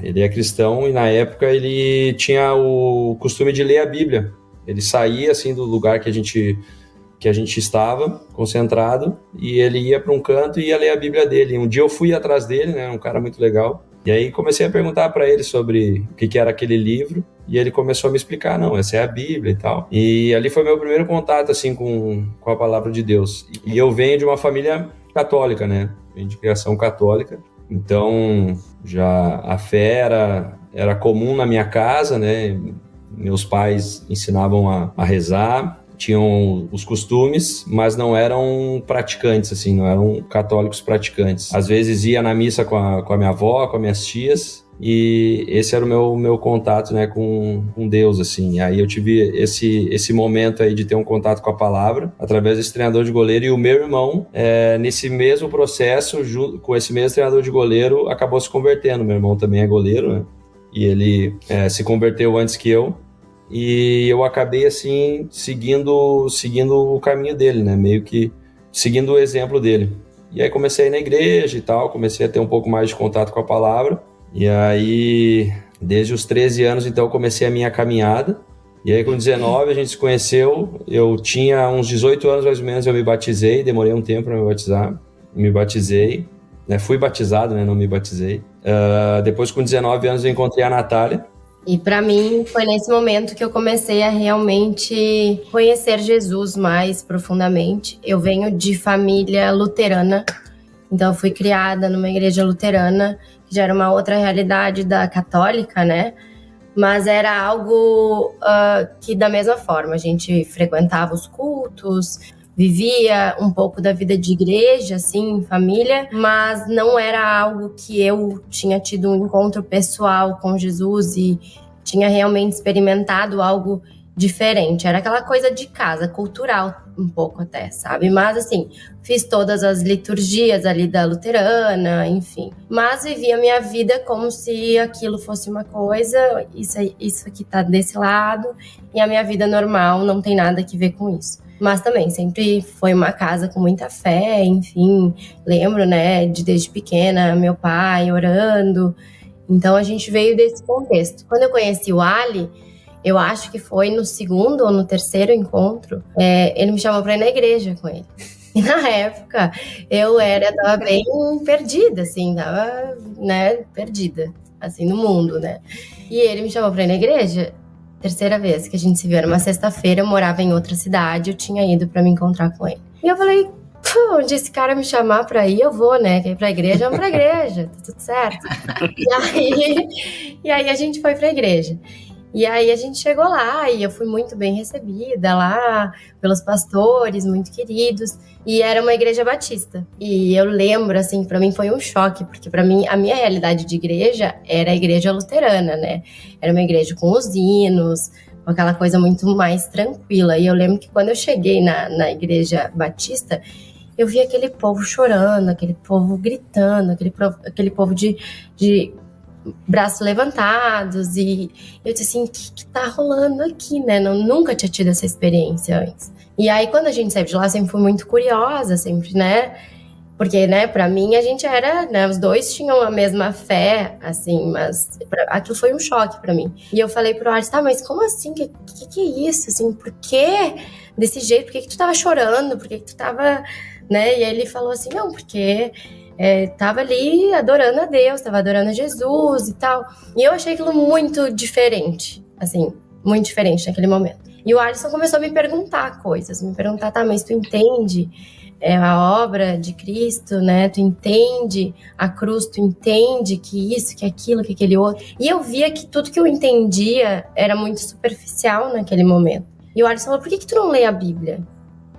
ele é cristão, e na época ele tinha o costume de ler a Bíblia. Ele saía assim do lugar que a gente estava concentrado e ele ia para um canto e ia ler a Bíblia dele. Um dia eu fui atrás dele, né, um cara muito legal, e aí comecei a perguntar para ele sobre o que era aquele livro, e ele começou a me explicar, não, essa é a Bíblia e tal. E ali foi meu primeiro contato assim com a palavra de Deus. E eu venho de uma família católica, né? De criação católica. Então, já a fé era comum na minha casa, né? Meus pais ensinavam a rezar, tinham os costumes, mas não eram praticantes, assim, não eram católicos praticantes. Às vezes ia na missa com a minha avó, com as minhas tias, e esse era o meu contato, né, com Deus, assim. Aí eu tive esse momento aí de ter um contato com a palavra através desse treinador de goleiro, e o meu irmão, nesse mesmo processo, com esse mesmo treinador de goleiro, acabou se convertendo. Meu irmão também é goleiro, né, e ele se converteu antes que eu, e eu acabei, assim, seguindo o caminho dele, né, meio que seguindo o exemplo dele. E aí comecei a ir na igreja e tal, comecei a ter um pouco mais de contato com a palavra. E aí, desde os 13 anos, então, eu comecei a minha caminhada. E aí, com 19, a gente se conheceu. Eu tinha uns 18 anos, mais ou menos, eu me batizei. Demorei um tempo para me batizar. Me batizei. Né? Fui batizado, né? Não me batizei. Depois, com 19 anos, eu encontrei a Natália. E para mim, foi nesse momento que eu comecei a realmente conhecer Jesus mais profundamente. Eu venho de família luterana. Então, eu fui criada numa igreja luterana, que já era uma outra realidade da católica, né? Mas era algo que, da mesma forma, a gente frequentava os cultos, vivia um pouco da vida de igreja, assim, em família, mas não era algo que eu tinha tido um encontro pessoal com Jesus e tinha realmente experimentado algo diferente. Era aquela coisa de casa, cultural um pouco até, sabe? Mas assim, fiz todas as liturgias ali da luterana, enfim. Mas vivi a minha vida como se aquilo fosse uma coisa, isso aqui tá desse lado, e a minha vida normal não tem nada a ver com isso. Mas também sempre foi uma casa com muita fé, enfim. Lembro, né, desde pequena, meu pai orando. Então a gente veio desse contexto. Quando eu conheci o Ali, eu acho que foi no segundo ou no terceiro encontro, ele me chamou pra ir na igreja com ele. E na época, eu tava bem perdida, assim, tava, né, perdida, assim, no mundo, né. E ele me chamou pra ir na igreja, terceira vez que a gente se viu, era uma sexta-feira, eu morava em outra cidade, eu tinha ido pra me encontrar com ele. E eu falei, onde esse cara me chamar pra ir, eu vou, né, quer ir pra igreja, vamos pra igreja, tá tudo certo. E aí a gente foi pra igreja. E aí a gente chegou lá e eu fui muito bem recebida lá pelos pastores, muito queridos, e era uma igreja batista. E eu lembro, assim, pra mim foi um choque, porque pra mim, a minha realidade de igreja era a igreja luterana, né? Era uma igreja com os hinos, com aquela coisa muito mais tranquila. E eu lembro que quando eu cheguei na igreja batista, eu vi aquele povo chorando, aquele povo gritando, aquele povo de braços levantados, e eu disse assim, o que tá rolando aqui, né? Nunca tinha tido essa experiência antes. E aí, quando a gente saiu de lá, eu sempre fui muito curiosa, sempre, né? Porque, né, pra mim, a gente era, né, os dois tinham a mesma fé, assim, mas aquilo foi um choque pra mim. E eu falei pro Ars, tá, mas como assim? Que é isso? Assim, por que desse jeito? Por que tu tava chorando? Por que tu tava, né? E aí ele falou assim, não, porque tava ali adorando a Deus, tava adorando a Jesus e tal. E eu achei aquilo muito diferente, assim, muito diferente naquele momento. E o Alisson começou a me perguntar coisas, tá, mas tu entende a obra de Cristo, né? Tu entende a cruz, tu entende que isso, que aquilo, que aquele outro. E eu via que tudo que eu entendia era muito superficial naquele momento. E o Alisson falou, por que tu não lê a Bíblia?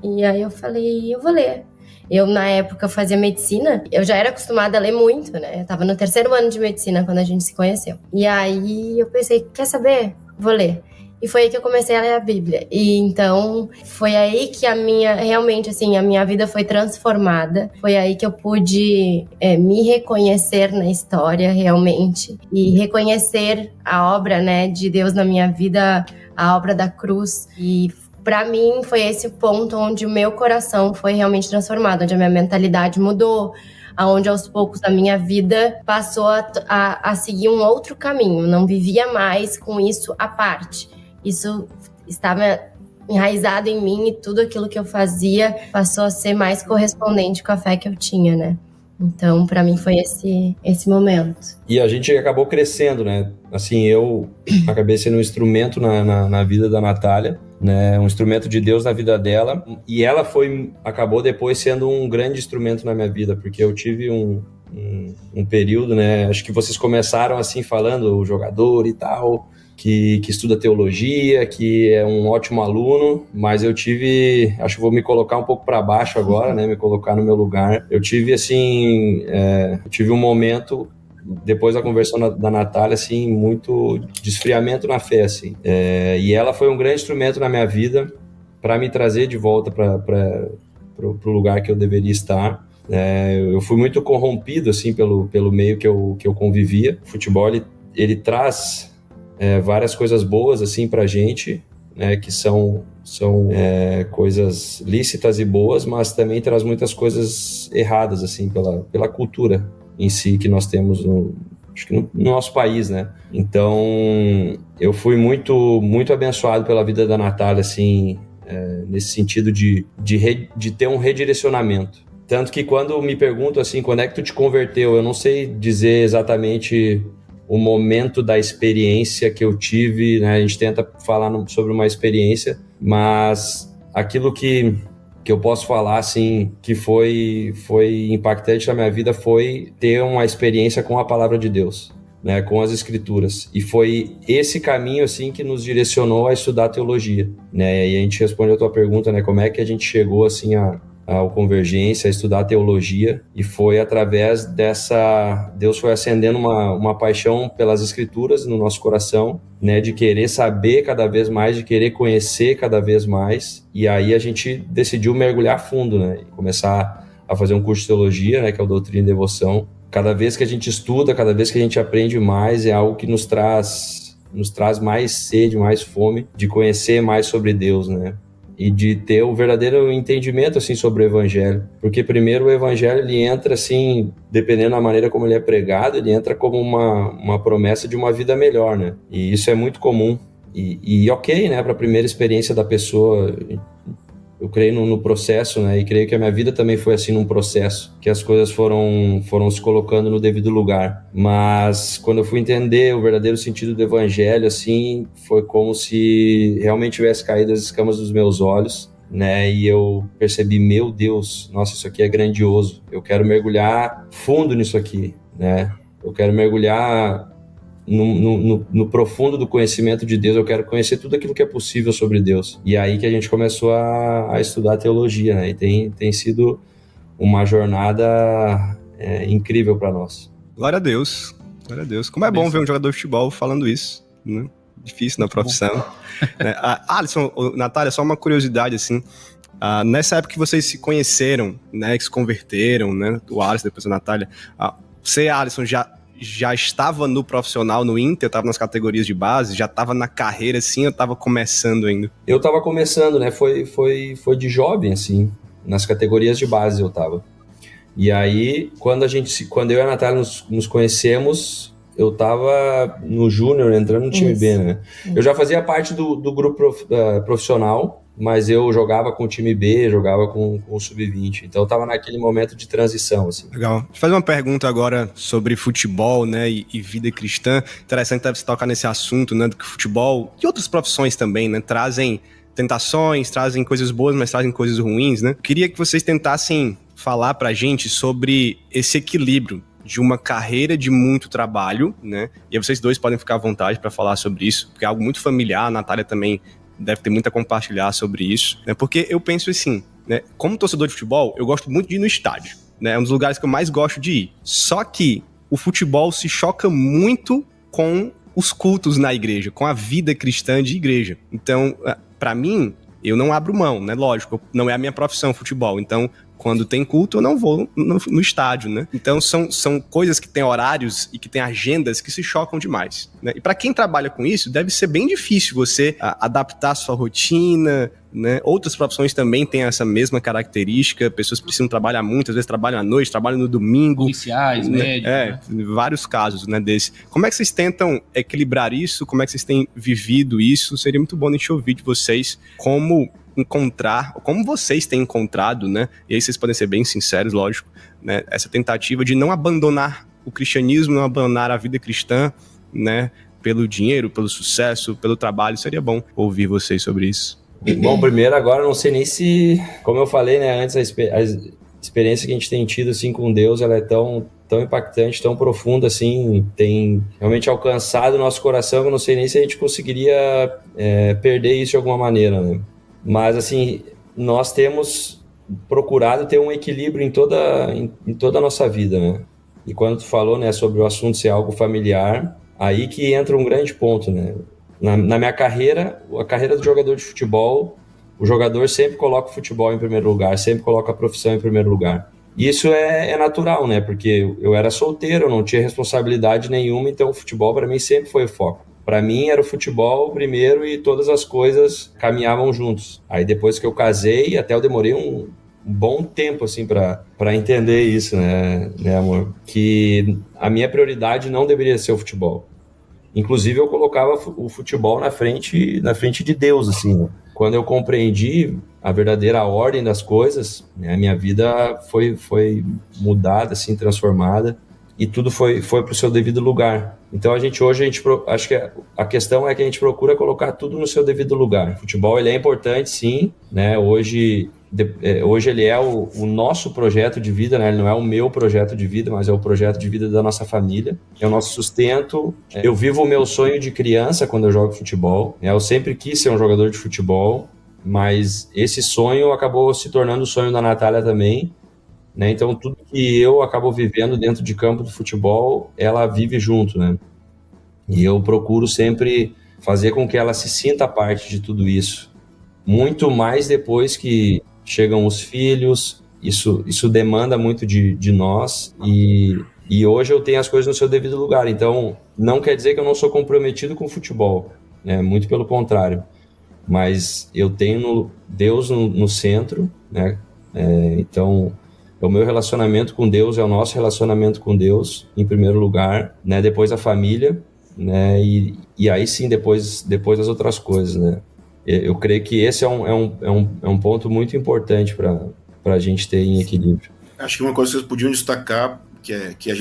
E aí eu falei, eu vou ler. Eu, na época, fazia medicina, eu já era acostumada a ler muito, né? Eu tava no 3º ano de medicina quando a gente se conheceu. E aí eu pensei, quer saber? Vou ler. E foi aí que eu comecei a ler a Bíblia. E então, foi aí que realmente, assim, a minha vida foi transformada. Foi aí que eu pude me reconhecer na história, realmente. E reconhecer a obra, né, de Deus na minha vida, a obra da cruz. E para mim, foi esse ponto onde o meu coração foi realmente transformado, onde a minha mentalidade mudou, onde aos poucos a minha vida passou a seguir um outro caminho. Não vivia mais com isso à parte. Isso estava enraizado em mim e tudo aquilo que eu fazia passou a ser mais correspondente com a fé que eu tinha, né? Então, para mim foi esse momento. E a gente acabou crescendo, né? Assim, eu acabei sendo um instrumento na vida da Natália, né? Um instrumento de Deus na vida dela. E ela acabou depois sendo um grande instrumento na minha vida, porque eu tive um período, né? Acho que vocês começaram assim falando, o jogador e tal, que estuda teologia, que é um ótimo aluno, mas eu tive, acho que vou me colocar um pouco para baixo agora, né, me colocar no meu lugar. Eu tive, assim, um momento, depois da conversão da Natália, assim, muito de esfriamento na fé, assim. E ela foi um grande instrumento na minha vida para me trazer de volta para o lugar que eu deveria estar. Eu fui muito corrompido, assim, pelo meio que eu convivia. O futebol, ele traz várias coisas boas assim pra gente, né, que são coisas lícitas e boas, mas também traz muitas coisas erradas assim pela cultura em si que nós temos acho que no nosso país, né? Então eu fui muito muito abençoado pela vida da Natália, assim, nesse sentido de ter um redirecionamento. Tanto que quando me perguntam assim, quando é que tu te converteu, eu não sei dizer exatamente o momento da experiência que eu tive, né? A gente tenta falar sobre uma experiência, mas aquilo que eu posso falar, assim, que foi impactante na minha vida foi ter uma experiência com a palavra de Deus, né? Com as escrituras. E foi esse caminho, assim, que nos direcionou a estudar teologia, né? E a gente responde a tua pergunta, né? Como é que a gente chegou, assim, ao Convergência, a estudar teologia, e foi através Deus foi acendendo uma paixão pelas escrituras no nosso coração, né, de querer saber cada vez mais, de querer conhecer cada vez mais, e aí a gente decidiu mergulhar fundo, né, e começar a fazer um curso de teologia, né, que é o Doutrina e Devoção. Cada vez que a gente estuda, cada vez que a gente aprende mais, é algo que nos traz mais sede, mais fome de conhecer mais sobre Deus, né? E de ter o verdadeiro entendimento, assim, sobre o Evangelho. Porque primeiro o Evangelho, ele entra, assim, dependendo da maneira como ele é pregado, ele entra como uma promessa de uma vida melhor, né? E isso é muito comum. E ok, né, para a primeira experiência da pessoa, eu creio no processo, né, e creio que a minha vida também foi assim, num processo, que as coisas foram se colocando no devido lugar. Mas quando eu fui entender o verdadeiro sentido do Evangelho, assim, foi como se realmente tivesse caído as escamas dos meus olhos, né, e eu percebi, meu Deus, nossa, isso aqui é grandioso, eu quero mergulhar fundo nisso aqui, né, eu quero mergulhar no profundo do conhecimento de Deus, eu quero conhecer tudo aquilo que é possível sobre Deus. E aí que a gente começou a estudar teologia, né? E tem sido uma jornada incrível para nós. Glória a Deus, glória a Deus. Como é bom ver um jogador de futebol falando isso, né? Difícil na profissão. Alisson, Natália, só uma curiosidade, assim, nessa época que vocês se conheceram, né, que se converteram, né, o Alisson, depois a Natália, você, Alisson, já estava no profissional, no Inter, estava nas categorias de base, já estava na carreira, assim, ou estava começando ainda? Eu estava começando, né, foi de jovem, assim, nas categorias de base eu estava. E aí, quando eu e a Natália nos conhecemos, eu estava no Júnior, entrando no time B, né? Eu já fazia parte do grupo profissional, mas eu jogava com o time B, jogava com o Sub-20. Então eu tava naquele momento de transição, assim. Legal. Deixa eu fazer uma pergunta agora sobre futebol, né, e vida cristã. Interessante você tocar nesse assunto, né, do que o futebol e outras profissões também, né, trazem tentações, trazem coisas boas, mas trazem coisas ruins, né? Queria que vocês tentassem falar pra gente sobre esse equilíbrio de uma carreira de muito trabalho, né? E aí vocês dois podem ficar à vontade para falar sobre isso, porque é algo muito familiar, a Natália também deve ter muito a compartilhar sobre isso, né? Porque eu penso assim, né? Como torcedor de futebol, eu gosto muito de ir no estádio, né? É um dos lugares que eu mais gosto de ir. Só que o futebol se choca muito com os cultos na igreja, com a vida cristã de igreja. Então, pra mim, eu não abro mão, né? Lógico, não é a minha profissão futebol, então quando tem culto, eu não vou no estádio, né? Então, são coisas que têm horários e que têm agendas que se chocam demais, né? E para quem trabalha com isso, deve ser bem difícil você adaptar a sua rotina, né? Outras profissões também têm essa mesma característica, pessoas precisam trabalhar muito, às vezes trabalham à noite, trabalham no domingo. Policiais, médicos. Vários casos, né, desse. Como é que vocês tentam equilibrar isso? Como é que vocês têm vivido isso? Seria muito bom a gente ouvir de vocês como vocês têm encontrado, né? E aí vocês podem ser bem sinceros, lógico, né? Essa tentativa de não abandonar o cristianismo, não abandonar a vida cristã, né? Pelo dinheiro, pelo sucesso, pelo trabalho. Seria bom ouvir vocês sobre isso. Bom, primeiro agora não sei nem se, como eu falei, né, antes, a experiência que a gente tem tido assim com Deus, ela é tão impactante, tão profunda assim, tem realmente alcançado o nosso coração, que eu não sei nem se a gente conseguiria perder isso de alguma maneira, né? Mas, assim, nós temos procurado ter um equilíbrio em toda a nossa vida, né? E quando tu falou, né, sobre o assunto ser algo familiar, aí que entra um grande ponto, né? Na minha carreira, a carreira do jogador de futebol, o jogador sempre coloca o futebol em primeiro lugar, sempre coloca a profissão em primeiro lugar. E isso é natural, né? Porque eu era solteiro, eu não tinha responsabilidade nenhuma, então o futebol para mim sempre foi o foco. Para mim era o futebol primeiro e todas as coisas caminhavam juntos. Aí depois que eu casei, até eu demorei um bom tempo assim para entender isso, né, amor? Que a minha prioridade não deveria ser o futebol. Inclusive eu colocava o futebol na frente de Deus, assim, né? Quando eu compreendi a verdadeira ordem das coisas, né, a minha vida foi mudada, assim, transformada. E tudo foi para o seu devido lugar. Então acho que a questão é que a gente procura colocar tudo no seu devido lugar. O futebol ele é importante, sim, né? Hoje ele é o nosso projeto de vida, né? Ele não é o meu projeto de vida, mas é o projeto de vida da nossa família. É o nosso sustento. Eu vivo o meu sonho de criança quando eu jogo futebol. Eu sempre quis ser um jogador de futebol, mas esse sonho acabou se tornando o sonho da Natália também. Né? Então, tudo que eu acabo vivendo dentro de campo do futebol, ela vive junto, né? E eu procuro sempre fazer com que ela se sinta parte de tudo isso. Muito mais depois que chegam os filhos, isso demanda muito de nós. E hoje eu tenho as coisas no seu devido lugar. Então, não quer dizer que eu não sou comprometido com o futebol, né? Muito pelo contrário. Mas eu tenho Deus no centro, né? Então... o meu relacionamento com Deus é o nosso relacionamento com Deus, em primeiro lugar, né? Depois a família, né? E aí sim, depois as outras coisas, né? Eu creio que esse é um ponto muito importante para a gente ter em equilíbrio. Acho que uma coisa que vocês podiam destacar, que a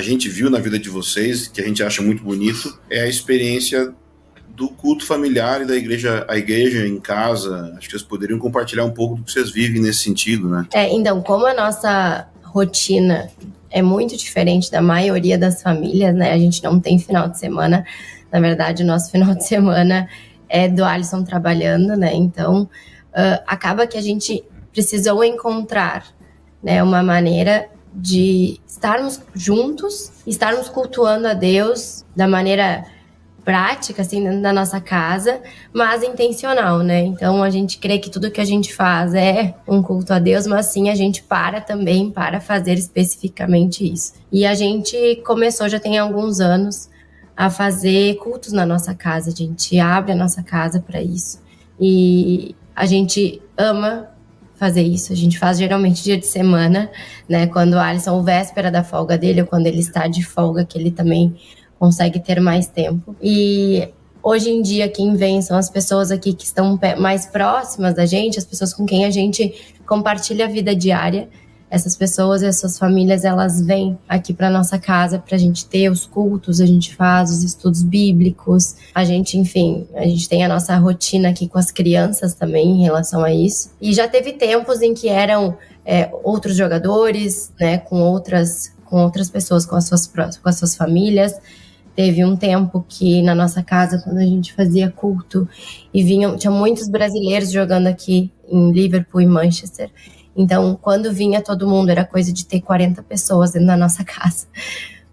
gente viu na vida de vocês, que a gente acha muito bonito, é a experiência do culto familiar e a igreja em casa. Acho que vocês poderiam compartilhar um pouco do que vocês vivem nesse sentido, né? Então, como a nossa rotina é muito diferente da maioria das famílias, né? A gente não tem final de semana. Na verdade, o nosso final de semana é do Alisson trabalhando, né? Então, acaba que a gente precisou encontrar, né, uma maneira de estarmos juntos, estarmos cultuando a Deus da maneira prática, assim, dentro da nossa casa, mas intencional, né? Então, a gente crê que tudo que a gente faz é um culto a Deus, mas sim, a gente também para fazer especificamente isso. E a gente começou, já tem alguns anos, a fazer cultos na nossa casa. A gente abre a nossa casa para isso. E a gente ama fazer isso. A gente faz geralmente dia de semana, né? Quando o Alisson, véspera da folga dele, ou quando ele está de folga, que ele também consegue ter mais tempo. E Hoje em dia, quem vem são as pessoas aqui que estão mais próximas da gente, as pessoas com quem a gente compartilha a vida diária. Essas pessoas e as suas famílias, elas vêm aqui para nossa casa pra gente ter os cultos, a gente faz os estudos bíblicos, a gente tem a nossa rotina aqui com as crianças também em relação a isso. E já teve tempos em que eram outros jogadores, né, com outras pessoas, com as suas famílias. Teve um tempo que na nossa casa, quando a gente fazia culto, tinha muitos brasileiros jogando aqui em Liverpool e Manchester. Então, quando vinha todo mundo, era coisa de ter 40 pessoas dentro da nossa casa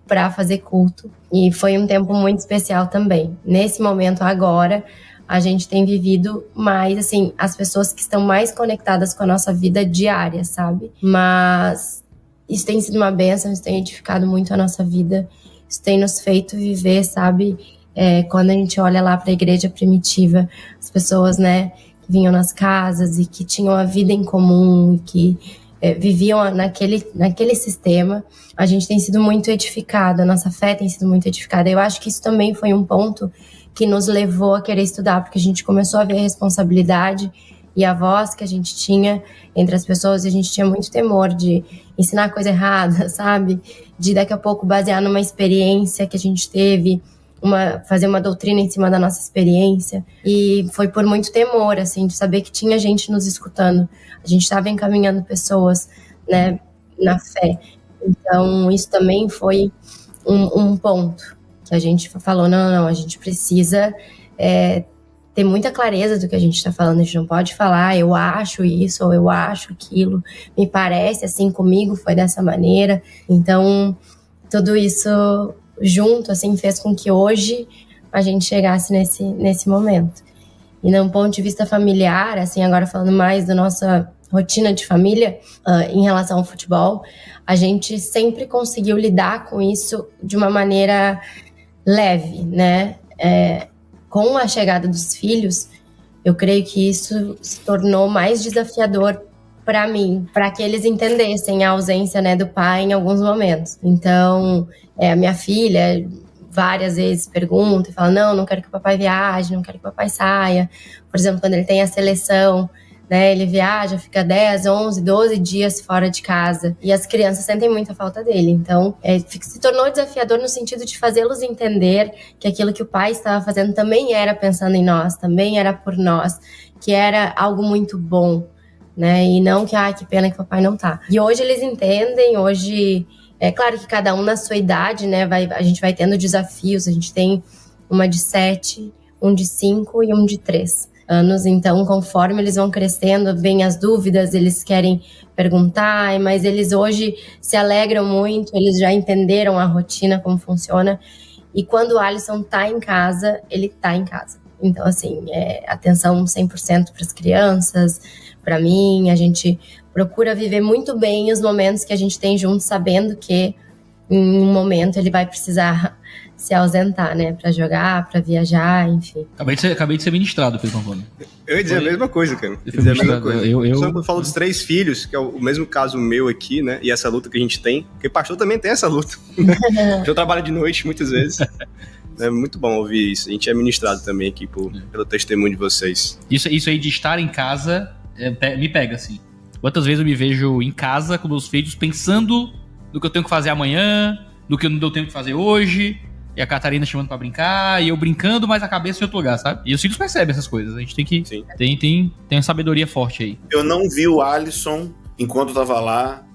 para fazer culto. E foi um tempo muito especial também. Nesse momento agora, a gente tem vivido mais, assim, as pessoas que estão mais conectadas com a nossa vida diária, sabe? Mas isso tem sido uma bênção, isso tem edificado muito a nossa vida. Isso tem nos feito viver, sabe? Quando a gente olha lá para a igreja primitiva, as pessoas, né, que vinham nas casas e que tinham a vida em comum, que viviam naquele sistema, a gente tem sido muito edificado, a nossa fé tem sido muito edificada. Eu acho que isso também foi um ponto que nos levou a querer estudar, porque a gente começou a ver a responsabilidade e a voz que a gente tinha entre as pessoas, e a gente tinha muito temor de ensinar coisa errada, sabe? De daqui a pouco basear numa experiência que a gente teve, fazer uma doutrina em cima da nossa experiência. E foi por muito temor, assim, de saber que tinha gente nos escutando. A gente estava encaminhando pessoas, né, na fé. Então, isso também foi um ponto que a gente falou, não, a gente precisa ter muita clareza do que a gente está falando. A gente não pode falar, eu acho isso, ou eu acho aquilo, me parece assim, comigo foi dessa maneira. Então, tudo isso junto, assim, fez com que hoje a gente chegasse nesse momento. E num ponto de vista familiar, assim, agora falando mais da nossa rotina de família, em relação ao futebol, a gente sempre conseguiu lidar com isso de uma maneira leve, né? Com a chegada dos filhos, eu creio que isso se tornou mais desafiador para mim, para que eles entendessem a ausência, né, do pai em alguns momentos. Então, a minha filha várias vezes pergunta e fala, não quero que o papai viaje, não quero que o papai saia. Por exemplo, quando ele tem a seleção, né, ele viaja, fica 10, 11, 12 dias fora de casa. E as crianças sentem muita falta dele. Então, se tornou desafiador no sentido de fazê-los entender que aquilo que o pai estava fazendo também era pensando em nós, também era por nós, que era algo muito bom, né? E não que pena que o papai não tá. E hoje eles entendem, hoje... É claro que cada um na sua idade, né, a gente vai tendo desafios. A gente tem uma de 7, um de 5 e um de 3 anos. Então, conforme eles vão crescendo, vêm as dúvidas, eles querem perguntar, mas eles hoje se alegram muito, eles já entenderam a rotina, como funciona. E quando o Alisson tá em casa, ele tá em casa. Então, assim, atenção 100% para as crianças, para mim. A gente procura viver muito bem os momentos que a gente tem juntos, sabendo que em um momento ele vai precisar se ausentar, né, para jogar, para viajar, enfim. Acabei de ser ministrado, Pedro Antônio. Eu ia dizer a mesma coisa, cara. Só que falo dos 3 filhos, que é o mesmo caso meu aqui, né, e essa luta que a gente tem, porque pastor também tem essa luta. Eu trabalho de noite muitas vezes. É muito bom ouvir isso. A gente é ministrado também aqui pelo testemunho de vocês. Isso aí de estar em casa me pega, assim. Quantas vezes eu me vejo em casa com meus filhos pensando no que eu tenho que fazer amanhã, no que eu não deu tempo de fazer hoje, e a Catarina chamando pra brincar, e eu brincando, mas a cabeça em outro lugar, sabe? E os filhos percebem essas coisas. A gente tem que... Sim. Tem uma sabedoria forte aí. Eu não vi o Alisson, enquanto eu tava lá,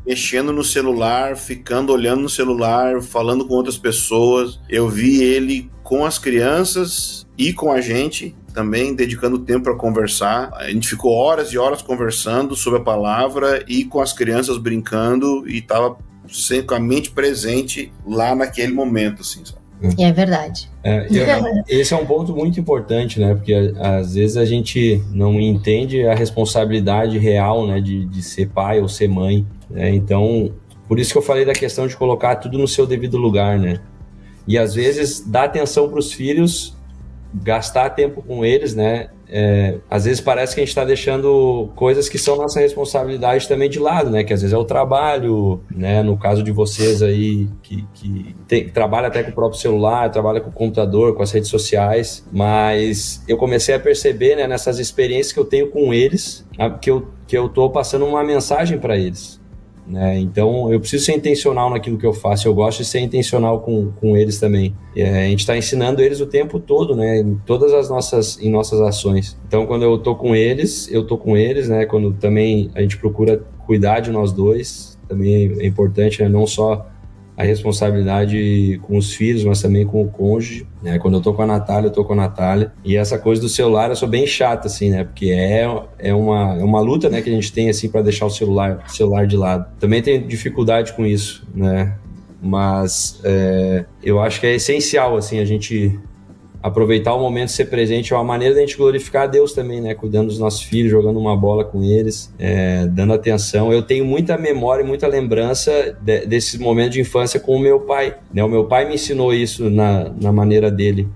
mexendo no celular, ficando olhando no celular, falando com outras pessoas. Eu vi ele com as crianças e com a gente também, dedicando tempo para conversar. A gente ficou horas e horas conversando sobre a palavra e com as crianças brincando, e tava sempre com a mente presente lá naquele momento, assim, sabe? É verdade. Esse é um ponto muito importante, né? Porque às vezes a gente não entende a responsabilidade real, né, de ser pai ou ser mãe, né? Então, por isso que eu falei da questão de colocar tudo no seu devido lugar, né? E às vezes dar atenção para os filhos, gastar tempo com eles, né? às vezes parece que a gente está deixando coisas que são nossa responsabilidade também de lado, né? Que às vezes é o trabalho, né? No caso de vocês aí, que trabalha até com o próprio celular, trabalha com o computador, com as redes sociais, mas eu comecei a perceber, né, nessas experiências que eu tenho com eles, que eu tô passando uma mensagem para eles. Né? Então eu preciso ser intencional naquilo que eu faço, eu gosto de ser intencional com eles também. A gente está ensinando eles o tempo todo, né? Em todas as nossas ações. Então quando eu tô com eles, né? Quando também a gente procura cuidar de nós dois, também é importante, né? Não só a responsabilidade com os filhos, mas também com o cônjuge, né? Quando eu tô com a Natália, eu tô com a Natália. E essa coisa do celular, eu sou bem chato, assim, né? Porque é uma luta, né, que a gente tem, assim, para deixar o celular de lado. Também tenho dificuldade com isso, né? Mas eu acho que é essencial, assim, a gente aproveitar o momento, ser presente, é uma maneira da gente glorificar a Deus também, né? Cuidando dos nossos filhos, jogando uma bola com eles, dando atenção. Eu tenho muita memória e muita lembrança desses momentos de infância com o meu pai, né? O meu pai me ensinou isso na maneira dele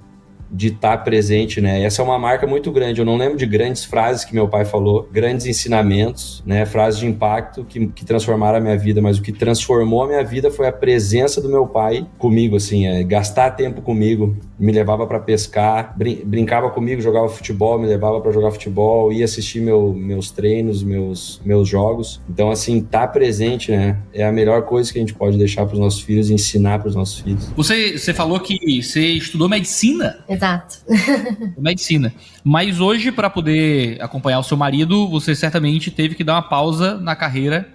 de estar presente, né? Essa é uma marca muito grande. Eu não lembro de grandes frases que meu pai falou, grandes ensinamentos, né? Frases de impacto que transformaram a minha vida, mas o que transformou a minha vida foi a presença do meu pai comigo, assim, gastar tempo comigo, me levava para pescar, brincava comigo, jogava futebol, me levava para jogar futebol, ia assistir meus treinos, meus jogos. Então, assim, estar presente, né? É a melhor coisa que a gente pode deixar para os nossos filhos e ensinar para os nossos filhos. Você falou que você estudou medicina? Exato. Medicina. Mas hoje, para poder acompanhar o seu marido, você certamente teve que dar uma pausa na carreira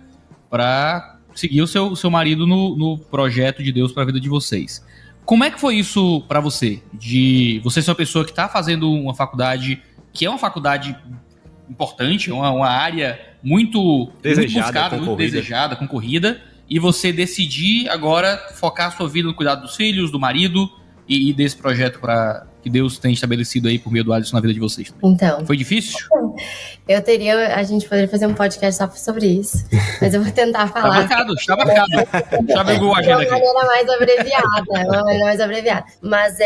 para seguir o seu marido no projeto de Deus para a vida de vocês. Como é que foi isso para você? De você ser uma pessoa que está fazendo uma faculdade, que é uma faculdade importante, uma área muito buscada, muito desejada, concorrida, e você decidir agora focar a sua vida no cuidado dos filhos, do marido e desse projeto que Deus tem estabelecido aí por meio do Alisson na vida de vocês também. Então, foi difícil? A gente poderia fazer um podcast só sobre isso, mas eu vou tentar falar. Está marcado. Já pegou a agenda aqui. De uma maneira mais abreviada. Mas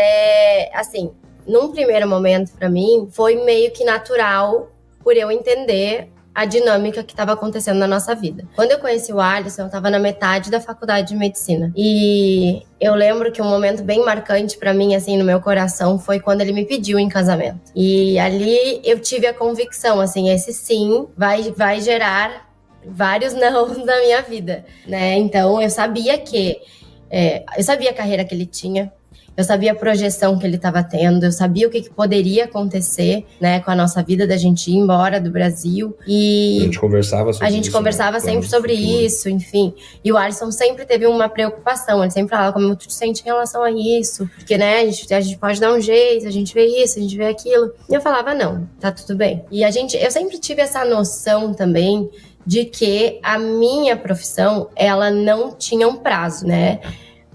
assim, num primeiro momento pra mim, foi meio que natural por eu entender a dinâmica que estava acontecendo na nossa vida. Quando eu conheci o Alisson, eu estava na metade da faculdade de medicina. E eu lembro que um momento bem marcante para mim, assim, no meu coração, foi quando ele me pediu em casamento. E ali eu tive a convicção, assim, esse sim vai gerar vários não na minha vida, né? Então eu sabia a carreira que ele tinha, eu sabia a projeção que ele estava tendo, eu sabia o que poderia acontecer, né, com a nossa vida, da gente ir embora do Brasil. E a gente conversava sempre sobre isso, enfim. E o Alisson sempre teve uma preocupação, ele sempre falava como tu te sente em relação a isso, porque, né, a gente pode dar um jeito, a gente vê isso, a gente vê aquilo. E eu falava, não, tá tudo bem. E eu sempre tive essa noção também de que a minha profissão, ela não tinha um prazo, né?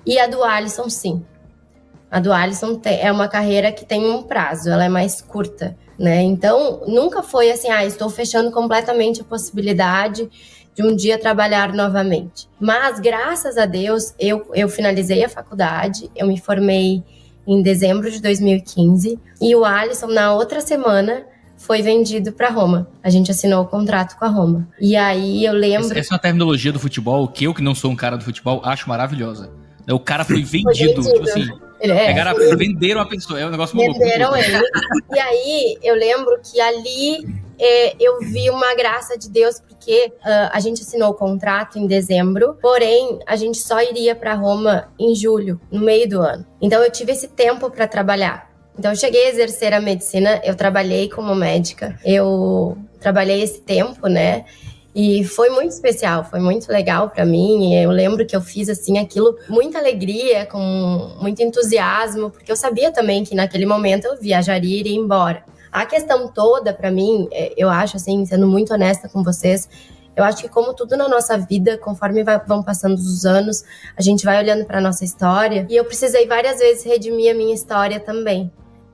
E a do Alisson, sim. A do Alisson é uma carreira que tem um prazo, ela é mais curta, né? Então, nunca foi assim, estou fechando completamente a possibilidade de um dia trabalhar novamente. Mas, graças a Deus, eu finalizei a faculdade, eu me formei em dezembro de 2015, e o Alisson, na outra semana, foi vendido para Roma. A gente assinou o contrato com a Roma. E aí, eu lembro... Essa é uma terminologia do futebol que eu, que não sou um cara do futebol, acho maravilhosa. O cara foi vendido. Tipo assim... Venderam a pessoa, é um negócio muito louco. Venderam ele. E aí, eu lembro que ali eu vi uma graça de Deus, porque a gente assinou o contrato em dezembro, porém, a gente só iria para Roma em julho, no meio do ano. Então, eu tive esse tempo para trabalhar. Então, eu cheguei a exercer a medicina, eu trabalhei como médica, eu trabalhei esse tempo, né? E foi muito especial, foi muito legal pra mim. Eu lembro que eu fiz, assim, aquilo com muita alegria, com muito entusiasmo, porque eu sabia também que naquele momento eu viajaria e iria embora. A questão toda, pra mim, eu acho, assim, sendo muito honesta com vocês, eu acho que como tudo na nossa vida, conforme vão passando os anos, a gente vai olhando pra nossa história. E eu precisei várias vezes redimir a minha história também,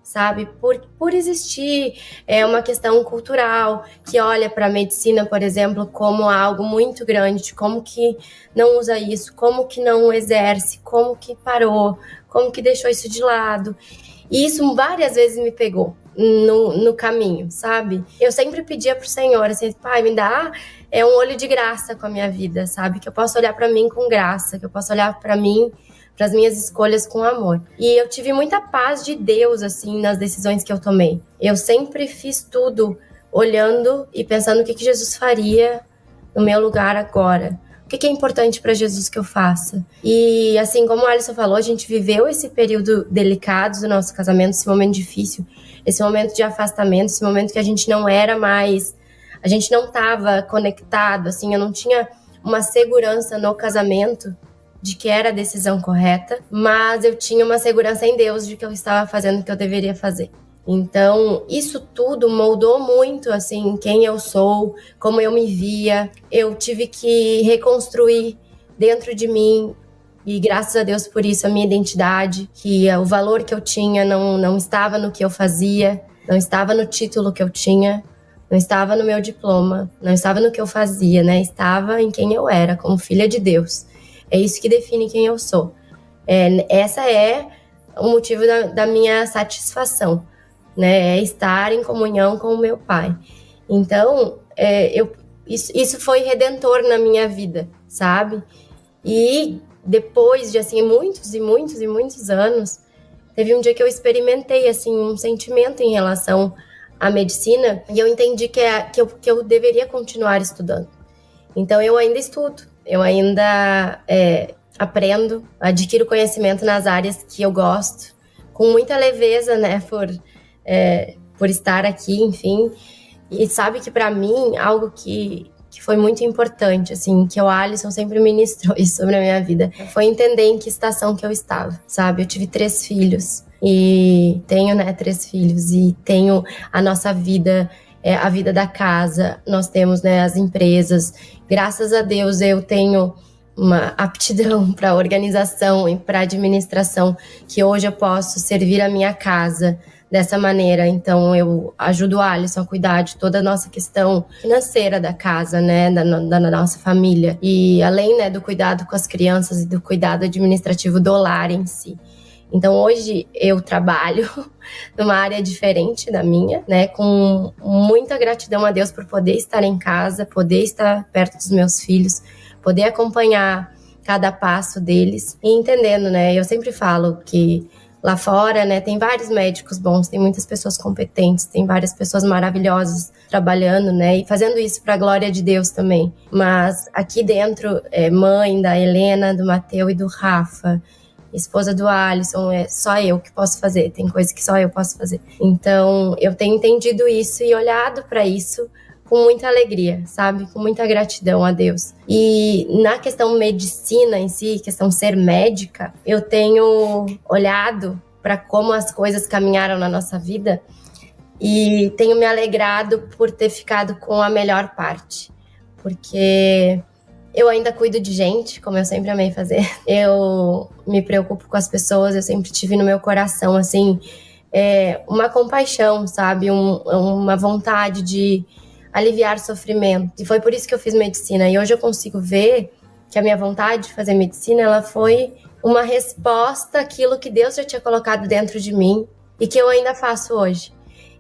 sabe? Por existir, é uma questão cultural, que olha para a medicina, por exemplo, como algo muito grande, como que não usa isso, como que não exerce, como que parou, como que deixou isso de lado. E isso várias vezes me pegou no caminho, sabe? Eu sempre pedia pro Senhor, assim, Pai, me dá um olho de graça com a minha vida, sabe? Que eu possa olhar para mim com graça, que eu possa olhar para mim, para as minhas escolhas com amor. E eu tive muita paz de Deus, assim, nas decisões que eu tomei. Eu sempre fiz tudo olhando e pensando o que Jesus faria no meu lugar agora. O que é importante para Jesus que eu faça? E assim como a Alisson falou, a gente viveu esse período delicado do nosso casamento, esse momento difícil, esse momento de afastamento, esse momento que a gente não era mais, a gente não estava conectado, assim, eu não tinha uma segurança no casamento de que era a decisão correta, mas eu tinha uma segurança em Deus de que eu estava fazendo o que eu deveria fazer. Então, isso tudo moldou muito, assim, quem eu sou, como eu me via. Eu tive que reconstruir dentro de mim, e graças a Deus por isso, a minha identidade, que o valor que eu tinha não estava no que eu fazia, não estava no título que eu tinha, não estava no meu diploma, não estava no que eu fazia, né? Estava em quem eu era, como filha de Deus. É isso que define quem eu sou. Essa é o motivo da minha satisfação, né? É estar em comunhão com o meu Pai. Então, isso foi redentor na minha vida, sabe? E depois de, assim, muitos e muitos e muitos anos, teve um dia que eu experimentei, assim, um sentimento em relação à medicina, e eu entendi que eu deveria continuar estudando. Então, eu ainda estudo, eu ainda aprendo, adquiro conhecimento nas áreas que eu gosto, com muita leveza, né, por estar aqui, enfim. E sabe que para mim, algo que foi muito importante, assim, que o Alisson sempre ministrou isso sobre a minha vida, foi entender em que estação que eu estava, sabe? Eu tive 3 filhos e tenho, né, 3 filhos e tenho a nossa vida, a vida da casa, nós temos, né, as empresas. Graças a Deus eu tenho uma aptidão para organização e para administração, que hoje eu posso servir a minha casa dessa maneira. Então eu ajudo o Alisson a cuidar de toda a nossa questão financeira da casa, né, da nossa família. E além, né, do cuidado com as crianças e do cuidado administrativo do lar em si. Então hoje eu trabalho numa área diferente da minha, né, com muita gratidão a Deus por poder estar em casa, poder estar perto dos meus filhos, poder acompanhar cada passo deles e entendendo, né, eu sempre falo que lá fora, né, tem vários médicos bons, tem muitas pessoas competentes, tem várias pessoas maravilhosas trabalhando, né, e fazendo isso para a glória de Deus também. Mas aqui dentro, mãe da Helena, do Mateu e do Rafa, esposa do Alisson, é só eu que posso fazer, tem coisas que só eu posso fazer. Então, eu tenho entendido isso e olhado para isso com muita alegria, sabe? Com muita gratidão a Deus. E na questão medicina em si, questão ser médica, eu tenho olhado para como as coisas caminharam na nossa vida e tenho me alegrado por ter ficado com a melhor parte. Porque eu ainda cuido de gente, como eu sempre amei fazer. Eu me preocupo com as pessoas, eu sempre tive no meu coração, assim, uma compaixão, sabe? Uma vontade de aliviar sofrimento. E foi por isso que eu fiz medicina. E hoje eu consigo ver que a minha vontade de fazer medicina, ela foi uma resposta àquilo que Deus já tinha colocado dentro de mim e que eu ainda faço hoje.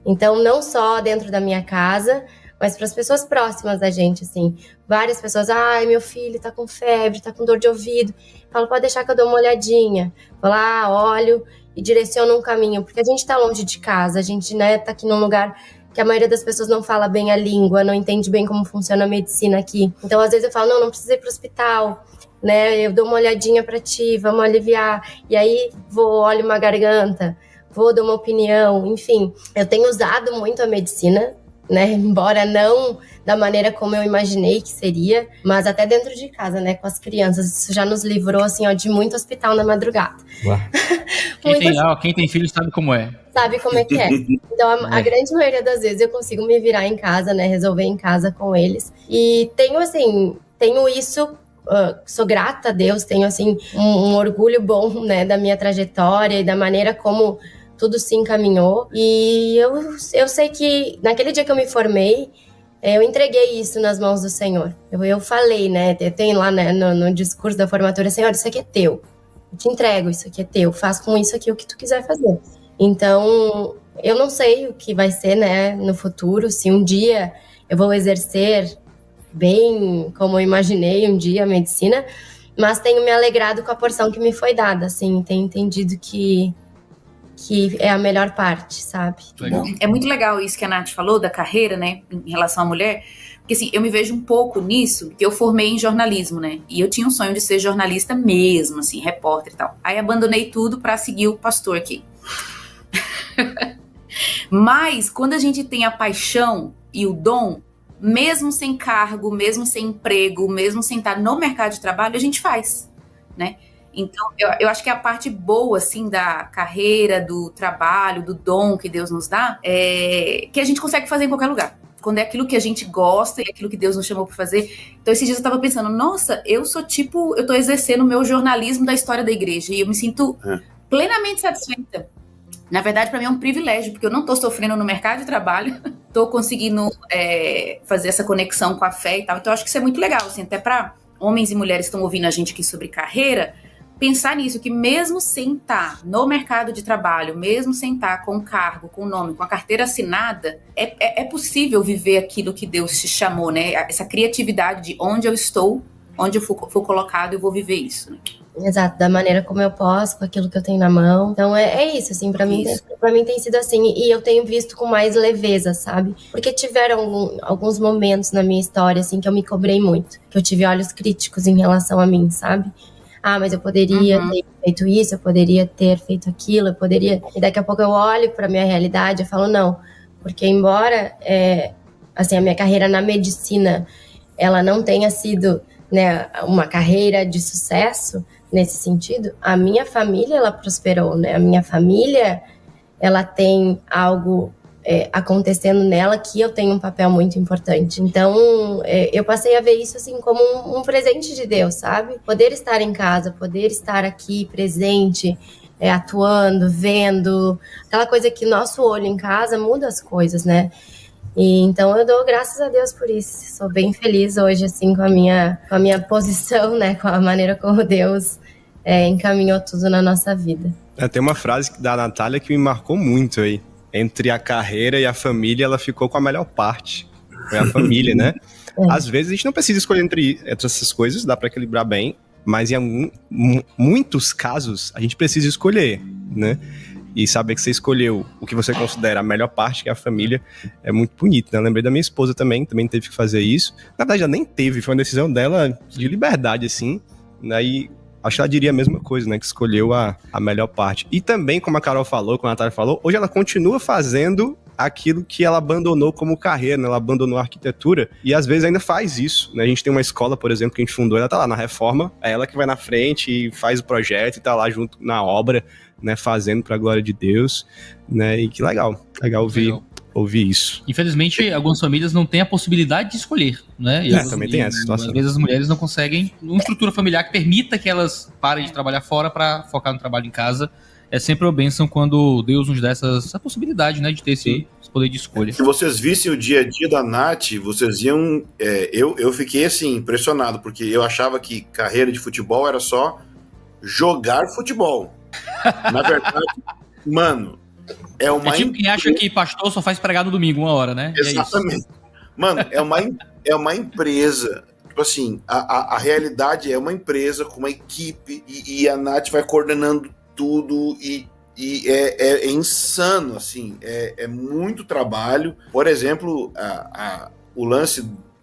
Então, não só dentro da minha casa, mas para as pessoas próximas da gente, assim. Várias pessoas, meu filho tá com febre, tá com dor de ouvido. Falo, pode deixar que eu dou uma olhadinha. Vou lá, olho e direciono um caminho. Porque a gente tá longe de casa, a gente, né, tá aqui num lugar que a maioria das pessoas não fala bem a língua, não entende bem como funciona a medicina aqui. Então, às vezes eu falo, não precisa ir pro hospital, né? Eu dou uma olhadinha pra ti, vamos aliviar. E aí, olho uma garganta, dar uma opinião, enfim. Eu tenho usado muito a medicina, né? Embora não da maneira como eu imaginei que seria, mas até dentro de casa, né? Com as crianças. Isso já nos livrou, assim, de muito hospital na madrugada. Quem tem filho sabe como é. Sabe como é que é. Então, a grande maioria das vezes eu consigo me virar em casa, né? Resolver em casa com eles. E tenho isso, sou grata a Deus, tenho, assim, um orgulho bom, né? Da minha trajetória e da maneira como tudo se encaminhou. E eu sei que naquele dia que eu me formei, eu entreguei isso nas mãos do Senhor. Eu falei, né? Tem lá, né, no discurso da formatura, Senhor, isso aqui é teu. Eu te entrego, isso aqui é teu. Faz com isso aqui o que tu quiser fazer. Então, eu não sei o que vai ser, né, no futuro. Se um dia eu vou exercer bem como eu imaginei um dia a medicina, mas tenho me alegrado com a porção que me foi dada, assim. Tenho entendido que é a melhor parte, sabe? Legal. É muito legal isso que a Nath falou da carreira, né, em relação à mulher, porque assim, eu me vejo um pouco nisso, porque eu formei em jornalismo, né, e eu tinha um sonho de ser jornalista mesmo, assim, repórter e tal. Aí abandonei tudo para seguir o pastor aqui. Mas quando a gente tem a paixão e o dom, mesmo sem cargo, mesmo sem emprego, mesmo sem estar no mercado de trabalho, a gente faz, né? Então, eu acho que a parte boa, assim, da carreira, do trabalho, do dom que Deus nos dá, é que a gente consegue fazer em qualquer lugar. Quando é aquilo que a gente gosta e aquilo que Deus nos chamou para fazer. Então, esses dias eu tava pensando, nossa, eu tô exercendo o meu jornalismo da história da igreja e eu me sinto plenamente satisfeita. Na verdade, para mim é um privilégio, porque eu não tô sofrendo no mercado de trabalho, tô conseguindo fazer essa conexão com a fé e tal. Então, eu acho que isso é muito legal, assim, até para homens e mulheres que estão ouvindo a gente aqui sobre carreira, pensar nisso, que mesmo sem estar no mercado de trabalho, mesmo sem estar com cargo, com nome, com a carteira assinada, é possível viver aquilo que Deus te chamou, né? Essa criatividade de onde eu estou, onde eu for colocado, eu vou viver isso, né? Exato, da maneira como eu posso, com aquilo que eu tenho na mão. Então é isso, assim, pra mim tem sido assim, e eu tenho visto com mais leveza, sabe? Porque tiveram alguns momentos na minha história, assim, que eu me cobrei muito, que eu tive olhos críticos em relação a mim, sabe? Ah, mas eu poderia ter feito isso, eu poderia ter feito aquilo, eu poderia... E daqui a pouco eu olho pra minha realidade e falo, não, porque embora, assim, a minha carreira na medicina, ela não tenha sido, né, uma carreira de sucesso, nesse sentido, a minha família, ela prosperou, né? A minha família, ela tem algo acontecendo nela que eu tenho um papel muito importante. Então, eu passei a ver isso assim como um presente de Deus, sabe? Poder estar em casa, poder estar aqui presente, atuando, vendo, aquela coisa que nosso olho em casa muda as coisas, né? E, então eu dou graças a Deus por isso. Sou bem feliz hoje, assim, com a minha posição, né? Com a maneira como Deus encaminhou tudo na nossa vida. Tem uma frase da Natália que me marcou muito aí. Entre a carreira e a família, ela ficou com a melhor parte. Foi a família, né? Às vezes a gente não precisa escolher entre essas coisas, dá pra equilibrar bem, mas em muitos casos a gente precisa escolher, né? E saber que você escolheu o que você considera a melhor parte, que é a família, é muito bonito, né? Eu lembrei da minha esposa também teve que fazer isso. Na verdade, ela nem teve, foi uma decisão dela de liberdade, assim. Aí acho que ela diria a mesma coisa, né? Que escolheu a melhor parte. E também, como a Carol falou, como a Natália falou, hoje ela continua fazendo aquilo que ela abandonou como carreira, né? Ela abandonou a arquitetura e às vezes ainda faz isso, né? A gente tem uma escola, por exemplo, que a gente fundou, ela tá lá na reforma, é ela que vai na frente e faz o projeto e tá lá junto na obra, né? Fazendo pra glória de Deus, né? E que legal ouvir isso. Infelizmente, algumas famílias não têm a possibilidade de escolher, né? Também tem essa situação. Às vezes as mulheres não conseguem uma estrutura familiar que permita que elas parem de trabalhar fora para focar no trabalho em casa. É sempre uma bênção quando Deus nos dá essa possibilidade, né, de ter esse poder de escolha. Se vocês vissem o dia a dia da Nath, vocês iam... eu fiquei, assim, impressionado, porque eu achava que carreira de futebol era só jogar futebol. Na verdade, mano, é uma... É tipo quem acha que pastor só faz pregar no domingo, 1 hora, né? Exatamente. Mano, é uma empresa... Tipo assim, a realidade é uma empresa com uma equipe e a Nath vai coordenando tudo e é insano, assim, é muito trabalho. Por exemplo,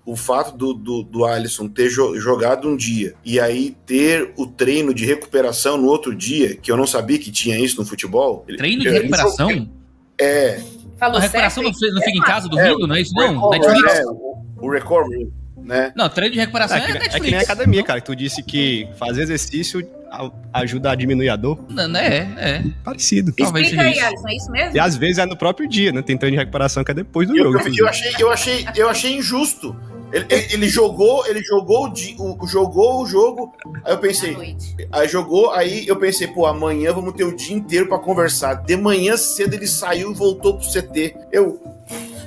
o fato do Alisson ter jogado um dia e aí ter o treino de recuperação no outro dia, que eu não sabia que tinha isso no futebol. Treino de recuperação? Falou a recuperação certo, não fica em casa dormindo, não é isso não? Netflix? O recovery, né? Não, treino de recuperação é Netflix. É que nem academia, cara, que tu disse que fazer exercício ajuda a diminuir a dor. Não, é. Parecido. Explica aí, Alisson, é isso mesmo? E às vezes é no próprio dia, né? Tem treino de recuperação que é depois do jogo. Eu achei injusto. Ele jogou o jogo, aí eu pensei, aí eu pensei, pô, amanhã vamos ter o dia inteiro pra conversar. De manhã cedo ele saiu e voltou pro CT.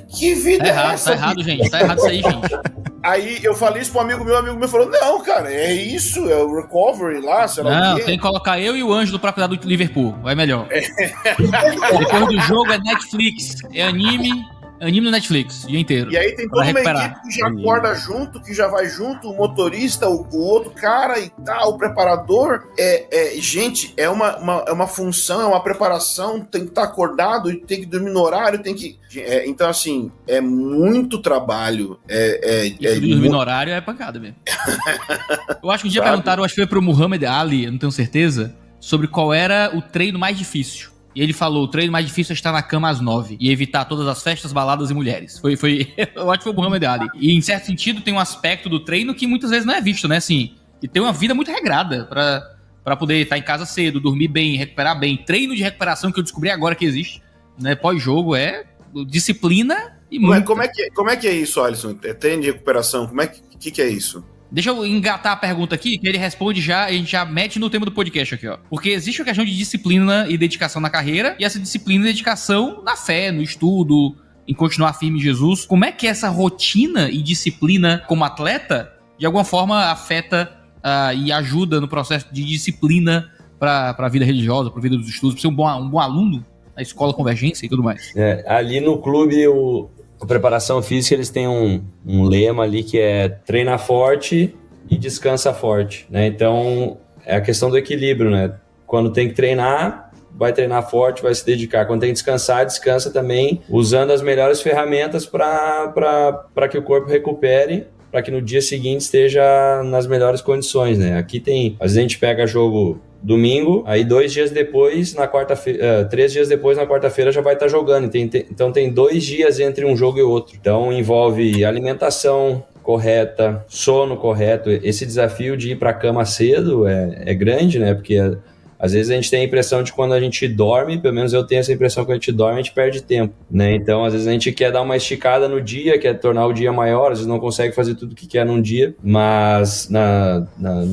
Que vida é essa? Tá errado, gente. Tá errado isso aí, gente. Aí eu falei isso pro amigo meu falou, não, cara, é isso, é o recovery lá, sei lá o quê. Tem que colocar eu e o Ângelo pra cuidar do Liverpool, vai melhor. Depois do jogo é Netflix, é anime no Netflix, o dia inteiro. E aí tem toda uma equipe que já acorda junto, que já vai junto, o motorista, o outro cara e tal, o preparador. Gente, é uma função, é uma preparação, tem que estar acordado, tem que dormir no horário, tem que... então, assim, é muito trabalho. Dormir no horário é pancada mesmo. Eu acho que um dia perguntaram, acho que foi pro Muhammad Ali, eu não tenho certeza, sobre qual era o treino mais difícil. E ele falou, o treino mais difícil é estar na cama às 9 e evitar todas as festas, baladas e mulheres. Eu acho que foi o Muhammad Ali. E em certo sentido tem um aspecto do treino que muitas vezes não é visto, né? Assim, e tem uma vida muito regrada pra poder estar em casa cedo, dormir bem, recuperar bem. Treino de recuperação que eu descobri agora que existe, né? Pós-jogo é disciplina e muito. Como é que é isso, Alisson? É treino de recuperação? Que é isso? Deixa eu engatar a pergunta aqui, que ele responde já, a gente já mete no tema do podcast aqui, ó. Porque existe a questão de disciplina e dedicação na carreira, e essa disciplina e dedicação na fé, no estudo, em continuar firme em Jesus. Como é que essa rotina e disciplina como atleta, de alguma forma, afeta e ajuda no processo de disciplina para a vida religiosa, para a vida dos estudos, para ser um bom aluno na escola Convergência e tudo mais? Ali no clube, a preparação física, eles têm um lema ali que é treina forte e descansa forte, né? Então, é a questão do equilíbrio, né? Quando tem que treinar, vai treinar forte, vai se dedicar. Quando tem que descansar, descansa também, usando as melhores ferramentas para que o corpo recupere, para que no dia seguinte esteja nas melhores condições, né? Aqui tem... Às vezes a gente pega jogo domingo, aí 2 dias depois, na quarta-feira, 3 dias depois, na quarta-feira, já vai estar jogando. Então tem 2 dias entre um jogo e outro. Então envolve alimentação correta, sono correto. Esse desafio de ir para a cama cedo é grande, né? Porque às vezes a gente tem a impressão de quando a gente dorme, pelo menos eu tenho essa impressão que quando a gente dorme, a gente perde tempo, né? Então, às vezes a gente quer dar uma esticada no dia, quer tornar o dia maior, às vezes não consegue fazer tudo o que quer num dia, mas na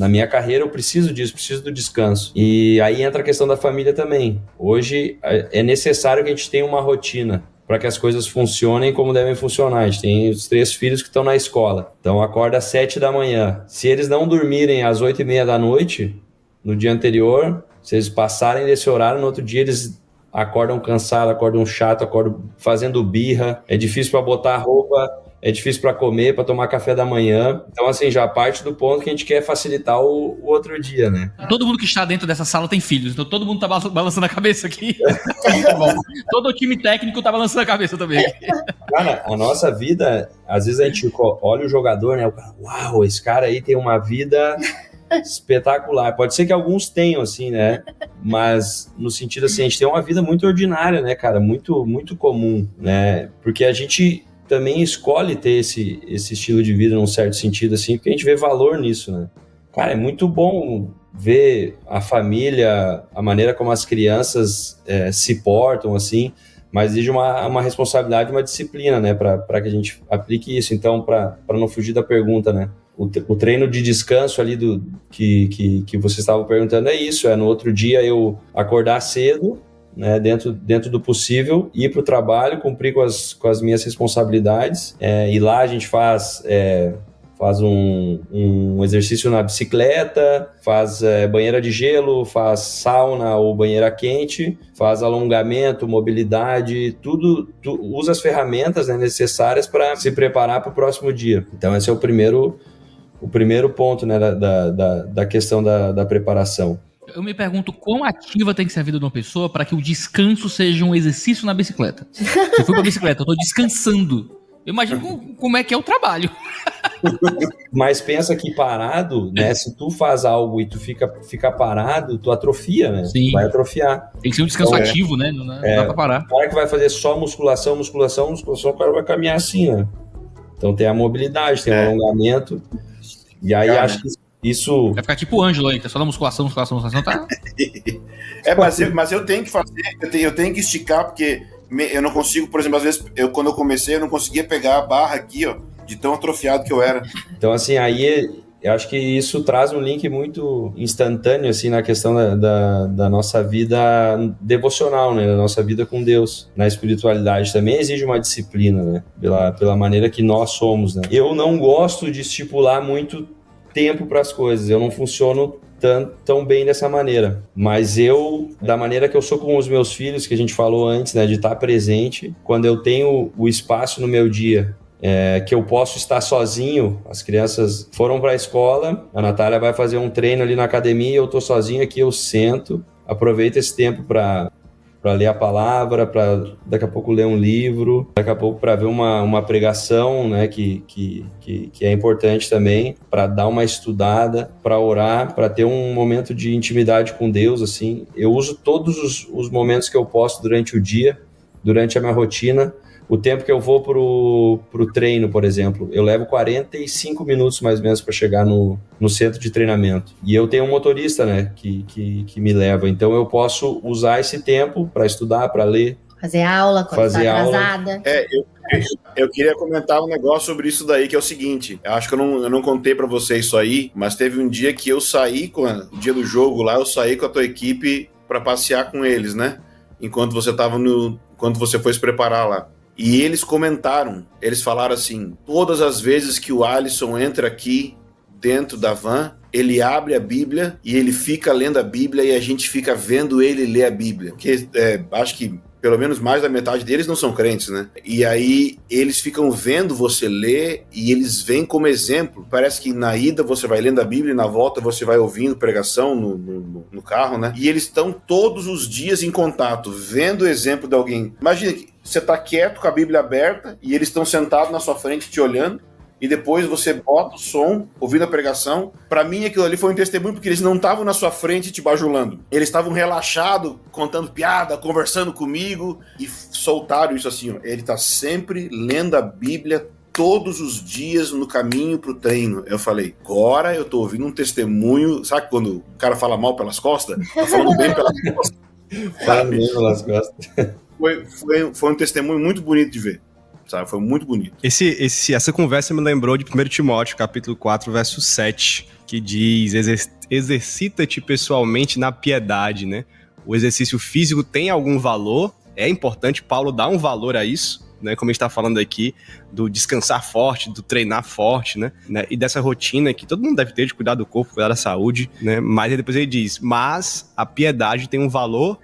minha carreira eu preciso disso, preciso do descanso. E aí entra a questão da família também. Hoje é necessário que a gente tenha uma rotina para que as coisas funcionem como devem funcionar. A gente tem os 3 filhos que estão na escola, então acorda às 7 da manhã. Se eles não dormirem às 8h30 da noite, no dia anterior... Se eles passarem desse horário, no outro dia eles acordam cansados, acordam chato, acordam fazendo birra. É difícil para botar roupa, é difícil para comer, para tomar café da manhã. Então, assim, já parte do ponto que a gente quer facilitar o outro dia, né? Todo mundo que está dentro dessa sala tem filhos, então todo mundo tá balançando a cabeça aqui. Bom, todo o time técnico tá balançando a cabeça também. Cara, a nossa vida, às vezes a gente olha o jogador, né? O cara, uau, esse cara aí tem uma vida... espetacular. Pode ser que alguns tenham, assim, né? Mas no sentido assim, a gente tem uma vida muito ordinária, né, cara? Muito, muito comum, né? Porque a gente também escolhe ter esse estilo de vida num certo sentido, assim, porque a gente vê valor nisso, né? Cara, é muito bom ver a família, a maneira como as crianças se portam, assim, mas exige uma responsabilidade, uma disciplina, né? Para que a gente aplique isso. Então, para não fugir da pergunta, né? O treino de descanso ali que vocês estavam perguntando é isso, no outro dia eu acordar cedo, né, dentro do possível, ir para o trabalho, cumprir com as minhas responsabilidades, e lá a gente faz um exercício na bicicleta, faz banheira de gelo, faz sauna ou banheira quente, faz alongamento, mobilidade, tudo, usa as ferramentas, né, necessárias para se preparar para o próximo dia. Então esse é o primeiro ponto, né, da questão da preparação. Eu me pergunto quão ativa tem que ser a vida de uma pessoa para que o descanso seja um exercício na bicicleta. Eu fui pra bicicleta, eu tô descansando. Eu imagino como é que é o trabalho. Mas pensa que parado, né? Se tu faz algo e tu fica parado, tu atrofia, né? Sim. Vai atrofiar. Tem que ser um descanso ativo, né? Não dá pra parar. O cara que vai fazer só musculação, o cara vai caminhar assim, né? Então tem a mobilidade, tem o alongamento. E aí acho que isso... Vai ficar tipo o Ângelo aí, que é só na musculação, tá... mas eu tenho que fazer, eu tenho que esticar, porque eu não consigo, por exemplo, às vezes, quando eu comecei, eu não conseguia pegar a barra aqui, ó. de tão atrofiado que eu era. Então, assim, aí eu acho que isso traz um link muito instantâneo, assim, na questão da nossa vida devocional, né? Da nossa vida com Deus. Na espiritualidade também exige uma disciplina, né? Pela maneira que nós somos, né? Eu não gosto de estipular muito tempo para as coisas. Eu não funciono tão bem dessa maneira. Mas eu, da maneira que eu sou com os meus filhos, que a gente falou antes, né? De estar presente, quando eu tenho o espaço no meu dia, que eu posso estar sozinho, as crianças foram para a escola, a Natália vai fazer um treino ali na academia, eu tô sozinho aqui, eu sento, aproveito esse tempo para ler a palavra, para daqui a pouco ler um livro, daqui a pouco para ver uma pregação, né, que é importante também, para dar uma estudada, para orar, para ter um momento de intimidade com Deus, assim. Eu uso todos os momentos que eu posso durante o dia, durante a minha rotina. O tempo que eu vou pro treino, por exemplo, eu levo 45 minutos mais ou menos para chegar no centro de treinamento. E eu tenho um motorista, né, que me leva. Então eu posso usar esse tempo para estudar, para ler. Fazer aula quando tá atrasada. Eu queria comentar um negócio sobre isso daí, que é o seguinte. Eu acho que eu não contei pra vocês isso aí, mas teve um dia que eu saí, o dia do jogo lá, eu saí com a tua equipe pra passear com eles, né? Enquanto você foi se preparar lá. E eles comentaram, eles falaram assim, todas as vezes que o Alisson entra aqui dentro da van, ele abre a Bíblia e ele fica lendo a Bíblia e a gente fica vendo ele ler a Bíblia. Porque acho que pelo menos mais da metade deles não são crentes, né? E aí eles ficam vendo você ler e eles vêm como exemplo. Parece que na ida você vai lendo a Bíblia e na volta você vai ouvindo pregação no carro, né? E eles estão todos os dias em contato, vendo o exemplo de alguém. Imagina que você tá quieto com a Bíblia aberta e eles estão sentados na sua frente te olhando. E depois você bota o som, ouvindo a pregação. Pra mim, aquilo ali foi um testemunho, porque eles não estavam na sua frente te bajulando. Eles estavam relaxados, contando piada, conversando comigo, e soltaram isso assim, ó. Ele tá sempre lendo a Bíblia todos os dias no caminho pro treino. Eu falei, agora eu tô ouvindo um testemunho. Sabe quando o cara fala mal pelas costas? Tá falando bem pelas costas. Fala bem pelas costas. Foi um testemunho muito bonito de ver. Sabe? Foi muito bonito. Essa conversa me lembrou de 1 Timóteo, capítulo 4, verso 7, que diz, exercita-te pessoalmente na piedade, né? O exercício físico tem algum valor, é importante, Paulo dá um valor a isso, né? Como a gente tá falando aqui, do descansar forte, do treinar forte, né? E dessa rotina que todo mundo deve ter de cuidar do corpo, cuidar da saúde, né? Mas aí depois ele diz, mas a piedade tem um valor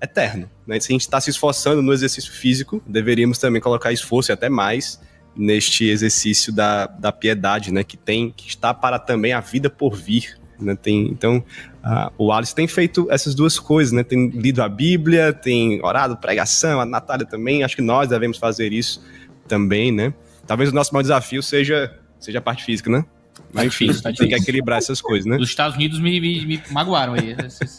eterno, né? Se a gente está se esforçando no exercício físico, deveríamos também colocar esforço e até mais neste exercício da piedade, né? Que está para também a vida por vir, né? Então, o Alisson tem feito essas duas coisas, né? Tem lido a Bíblia, tem orado, pregação, a Natália também, acho que nós devemos fazer isso também, né? Talvez o nosso maior desafio seja a parte física, né? Mas enfim, tem que equilibrar essas coisas, né? Os Estados Unidos me magoaram aí.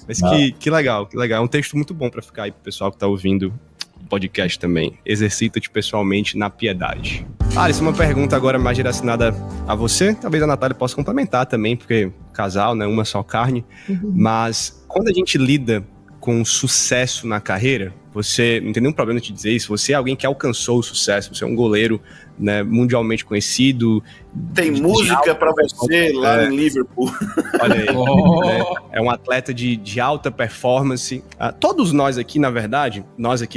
Mas que legal, que legal. É um texto muito bom pra ficar aí pro pessoal que tá ouvindo o podcast também. Exercita-te pessoalmente na piedade. Alisson, uma pergunta agora mais direcionada a você. Talvez a Natália possa complementar também, porque casal, né? Uma só carne. Mas quando a gente lida com sucesso na carreira, você não tem nenhum problema de te dizer isso, você é alguém que alcançou o sucesso, você é um goleiro, né, mundialmente conhecido. Tem música pra você lá em Liverpool. Olha aí, é um atleta de alta performance. Todos nós aqui, na verdade,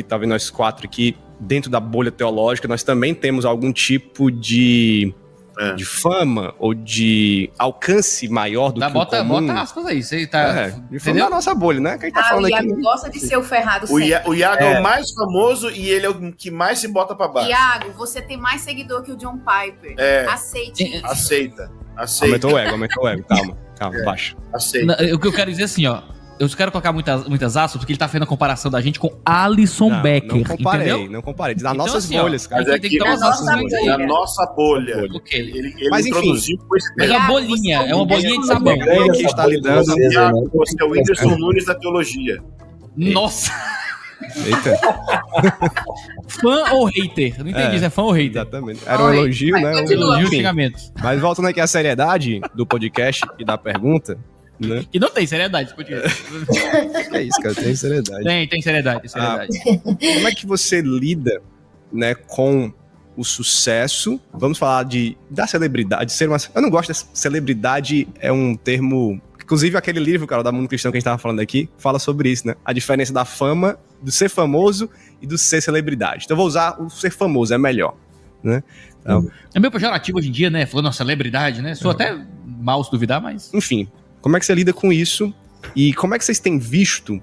talvez nós quatro aqui, dentro da bolha teológica, nós também temos algum tipo de fama ou de alcance maior do que o comum. Bota aspas aí, você tá... de fama da nossa bolha, né? Que a gente tá falando o Iago aqui. gosta de ser o ferrado O sempre. Iago é o mais famoso e ele é o que mais se bota pra baixo. Iago, você tem mais seguidor que o John Piper. Aceite. Aceita. Aumentou o ego, calma, baixa. Aceita. O que eu quero dizer assim, ó, eu quero colocar muitas aspas, porque ele tá fazendo a comparação da gente com Alisson Becker, entendeu? Não comparei. Das Então, nossas assim, bolhas, cara. Mas tem que dar umas aspas aí. Na nossa bolha. Ok. Ele Mas, enfim, introduziu com esse Mas é uma bolinha, é uma bolinha de sabão. Que está lidando. Você é o Whindersson Nunes da teologia. Nossa! Eita. Fã ou hater? Eu não entendi se é fã ou hater. Exatamente. Era um elogio, né? Elogio, Enfim. xingamento. Mas voltando aqui à seriedade do podcast e da pergunta, né? E não tem seriedade, pode ver. É isso, cara, tem seriedade. Tem seriedade, tem seriedade. Como é que você lida, né, com o sucesso, vamos falar da celebridade, ser uma... Eu não gosto de celebridade, é um termo... Inclusive aquele livro, cara, da Mundo Cristão que a gente tava falando aqui, fala sobre isso, né? A diferença da fama, do ser famoso e do ser celebridade. Então eu vou usar o ser famoso, é melhor, né? Então, é meio pejorativo hoje em dia, né? Falando celebridade, né? Sou até mal se duvidar, mas... Enfim, como é que você lida com isso? E como é que vocês têm visto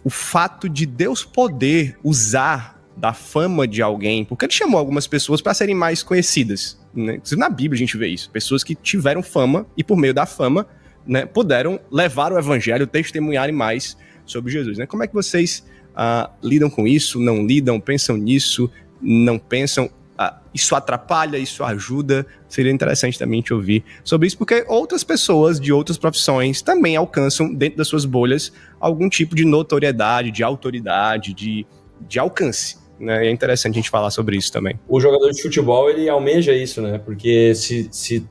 o fato de Deus poder usar da fama de alguém, porque ele chamou algumas pessoas para serem mais conhecidas, né? Inclusive na Bíblia a gente vê isso, pessoas que tiveram fama e por meio da fama, né, puderam levar o evangelho, testemunharem mais sobre Jesus, né? Como é que vocês lidam com isso, não lidam, pensam nisso, não pensam, isso atrapalha, isso ajuda? Seria interessante também te ouvir sobre isso, porque outras pessoas de outras profissões também alcançam dentro das suas bolhas algum tipo de notoriedade, de autoridade, de alcance. Né? É interessante a gente falar sobre isso também. O jogador de futebol, ele almeja isso, né? Porque se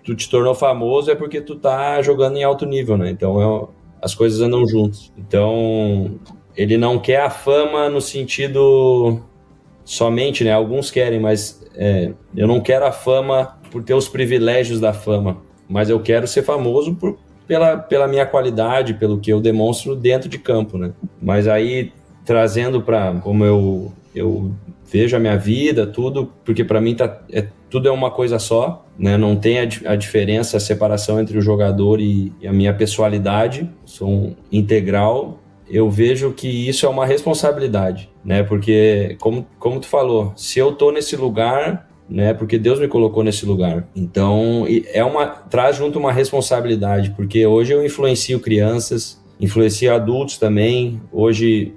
tu te tornou famoso é porque tu tá jogando em alto nível, né? Então as coisas andam juntos. Então ele não quer a fama no sentido somente, né? Alguns querem, mas eu não quero a fama por ter os privilégios da fama, mas eu quero ser famoso pela minha qualidade, pelo que eu demonstro dentro de campo, né? Mas aí trazendo para como eu vejo a minha vida, tudo, porque para mim tudo é uma coisa só, né? Não tem a diferença, a separação entre o jogador e a minha pessoalidade, sou um integral. Eu vejo que isso é uma responsabilidade, né? Porque, como tu falou, se eu tô nesse lugar, né? Porque Deus me colocou nesse lugar. Então, traz junto uma responsabilidade, porque hoje eu influencio crianças, influencio adultos também. Hoje,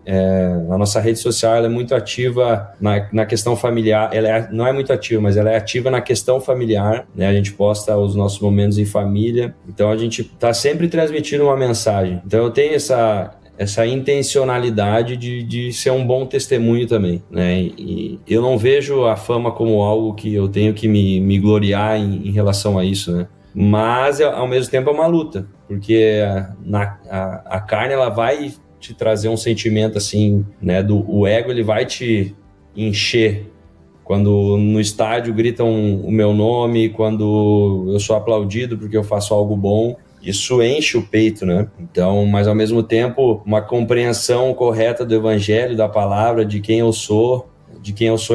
a nossa rede social ela é muito ativa na questão familiar. Ela não é muito ativa, mas ela é ativa na questão familiar, né? A gente posta os nossos momentos em família. Então, a gente está sempre transmitindo uma mensagem. Então, eu tenho essa intencionalidade de ser um bom testemunho também, né? E eu não vejo a fama como algo que eu tenho que me gloriar em relação a isso, né? Mas, ao mesmo tempo, é uma luta, porque a carne ela vai te trazer um sentimento assim, né? O ego ele vai te encher. Quando no estádio gritam o meu nome, quando eu sou aplaudido porque eu faço algo bom, isso enche o peito, né? Então, mas ao mesmo tempo, uma compreensão correta do evangelho, da palavra, de quem eu sou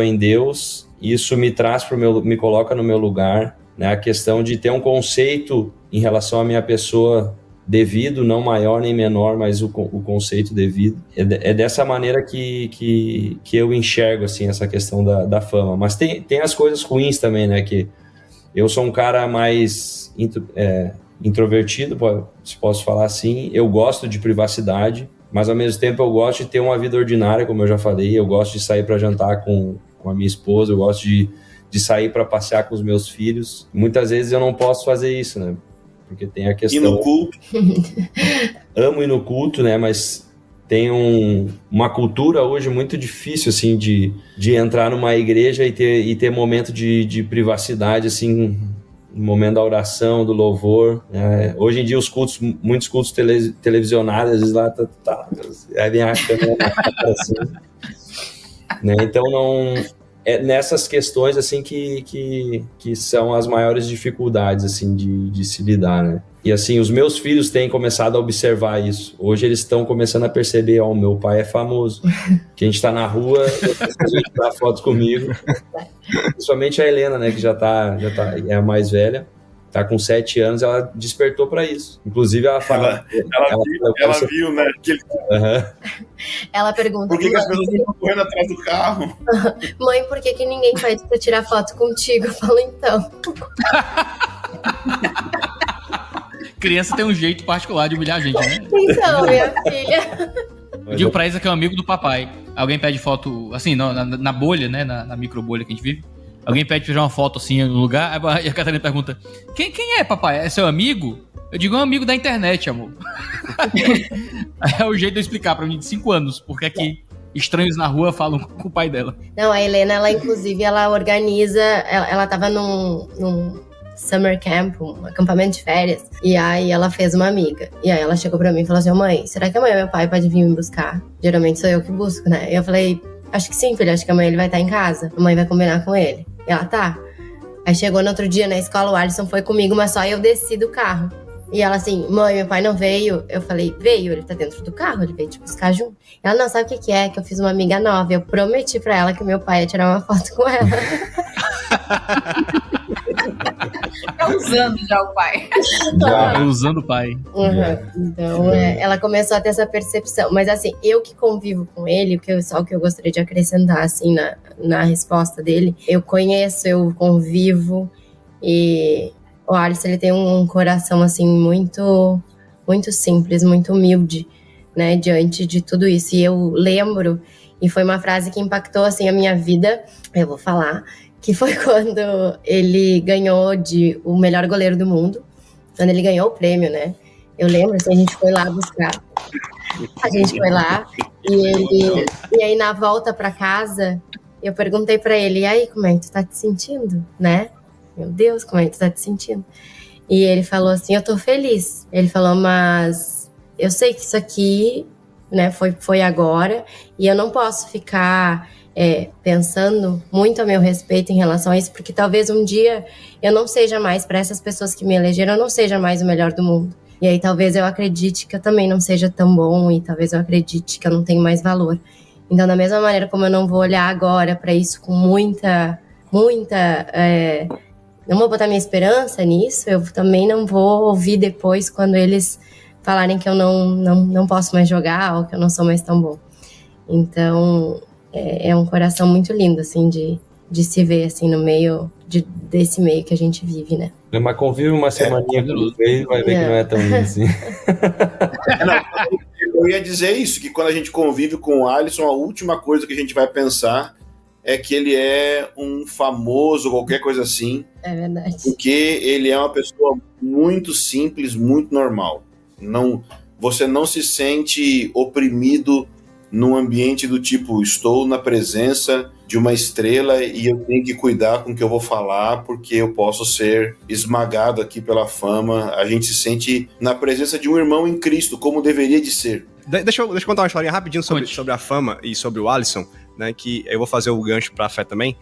em Deus, isso me coloca no meu lugar, né? A questão de ter um conceito em relação à minha pessoa devido, não maior nem menor, mas o conceito devido. É dessa maneira que eu enxergo, assim, essa questão da fama. Mas tem as coisas ruins também, né? Que eu sou um cara mais introvertido, se posso falar assim. Eu gosto de privacidade, mas ao mesmo tempo eu gosto de ter uma vida ordinária, como eu já falei. Eu gosto de sair para jantar com a minha esposa, eu gosto de sair para passear com os meus filhos. Muitas vezes eu não posso fazer isso, né? Porque tem a questão... Ir no culto. Amo ir no culto, né? Mas tem uma cultura hoje muito difícil, assim, de entrar numa igreja e ter momento de privacidade, assim, no momento da oração, do louvor. Né? Hoje em dia, muitos cultos televisionados, às vezes lá aí vem a câmera na cara, assim. Né? Então, não... É nessas questões, assim, que são as maiores dificuldades, assim, de se lidar, né? E, assim, os meus filhos têm começado a observar isso. Hoje eles estão começando a perceber, o meu pai é famoso. Que a gente tá na rua, ele tirar fotos comigo. Principalmente a Helena, né, que já é a mais velha. Tá com 7 anos, ela despertou pra isso. Inclusive, ela fala... Ela viu, né? Ela pergunta... Por que as pessoas estão correndo atrás do carro? Mãe, por que ninguém pede pra tirar foto contigo? Eu falo, então. Criança tem um jeito particular de humilhar a gente, né? Então, minha filha... Eu digo pra Isa que é um amigo do papai. Alguém pede foto, assim, na bolha, né? Na micro bolha que a gente vive. Alguém pede pra tirar uma foto assim no lugar, e a Catarina pergunta: quem é, papai? É seu amigo? Eu digo, é um amigo da internet, amor. É o jeito de eu explicar pra mim de 5 anos, porque é que estranhos na rua falam com o pai dela. Não, a Helena, ela inclusive, ela organiza, ela tava num summer camp, um acampamento de férias, e aí ela fez uma amiga. E aí ela chegou pra mim e falou assim: mãe, será que amanhã meu pai pode vir me buscar? Geralmente sou eu que busco, né? E eu falei: acho que sim, filho, acho que amanhã ele vai estar em casa. A mãe vai combinar com ele. Ela, tá. Aí chegou no outro dia na escola, o Alisson foi comigo, mas só eu desci do carro. E ela assim, mãe, meu pai não veio. Eu falei, veio, ele tá dentro do carro, ele veio te buscar junto. Ela, não, sabe o que é? Que eu fiz uma amiga nova. Eu prometi pra ela que meu pai ia tirar uma foto com ela. Tá usando já o pai. Tá usando o pai. Então, ela começou a ter essa percepção. Mas assim, eu que convivo com ele, só o que eu gostaria de acrescentar, assim, na resposta dele, eu conheço, eu convivo, e o Alisson, ele tem um coração, assim, muito, muito simples, muito humilde, né, diante de tudo isso. E eu lembro, e foi uma frase que impactou, assim, a minha vida, eu vou falar, que foi quando ele ganhou de o melhor goleiro do mundo, quando ele ganhou o prêmio, né? Eu lembro, assim, a gente foi lá buscar. A gente foi lá e aí na volta pra casa, eu perguntei pra ele, e aí, como é que tu tá te sentindo, né? Meu Deus, como é que tu tá te sentindo? E ele falou assim, eu tô feliz. Ele falou, mas eu sei que isso aqui, né, foi agora, e eu não posso ficar pensando muito a meu respeito em relação a isso, porque talvez um dia eu não seja mais, para essas pessoas que me elegeram, eu não seja mais o melhor do mundo. E aí talvez eu acredite que eu também não seja tão bom, e talvez eu acredite que eu não tenho mais valor. Então, da mesma maneira como eu não vou olhar agora para isso com muita, não vou botar minha esperança nisso, eu também não vou ouvir depois quando eles falarem que eu não posso mais jogar ou que eu não sou mais tão bom. Então, é um coração muito lindo, assim, de se ver, assim, no meio desse meio que a gente vive, né? Mas convive uma semaninha com ele, vai ver que não é tão lindo assim. Eu ia dizer isso, que quando a gente convive com o Alisson, a última coisa que a gente vai pensar é que ele é um famoso, qualquer coisa assim. É verdade. Porque ele é uma pessoa muito simples, muito normal. Você não se sente oprimido num ambiente do tipo, estou na presença de uma estrela e eu tenho que cuidar com o que eu vou falar porque eu posso ser esmagado aqui pela fama. A gente se sente na presença de um irmão em Cristo, como deveria de ser. Deixa eu contar uma historinha rapidinho sobre a fama e sobre o Alisson, né, que eu vou fazer o gancho pra fé também.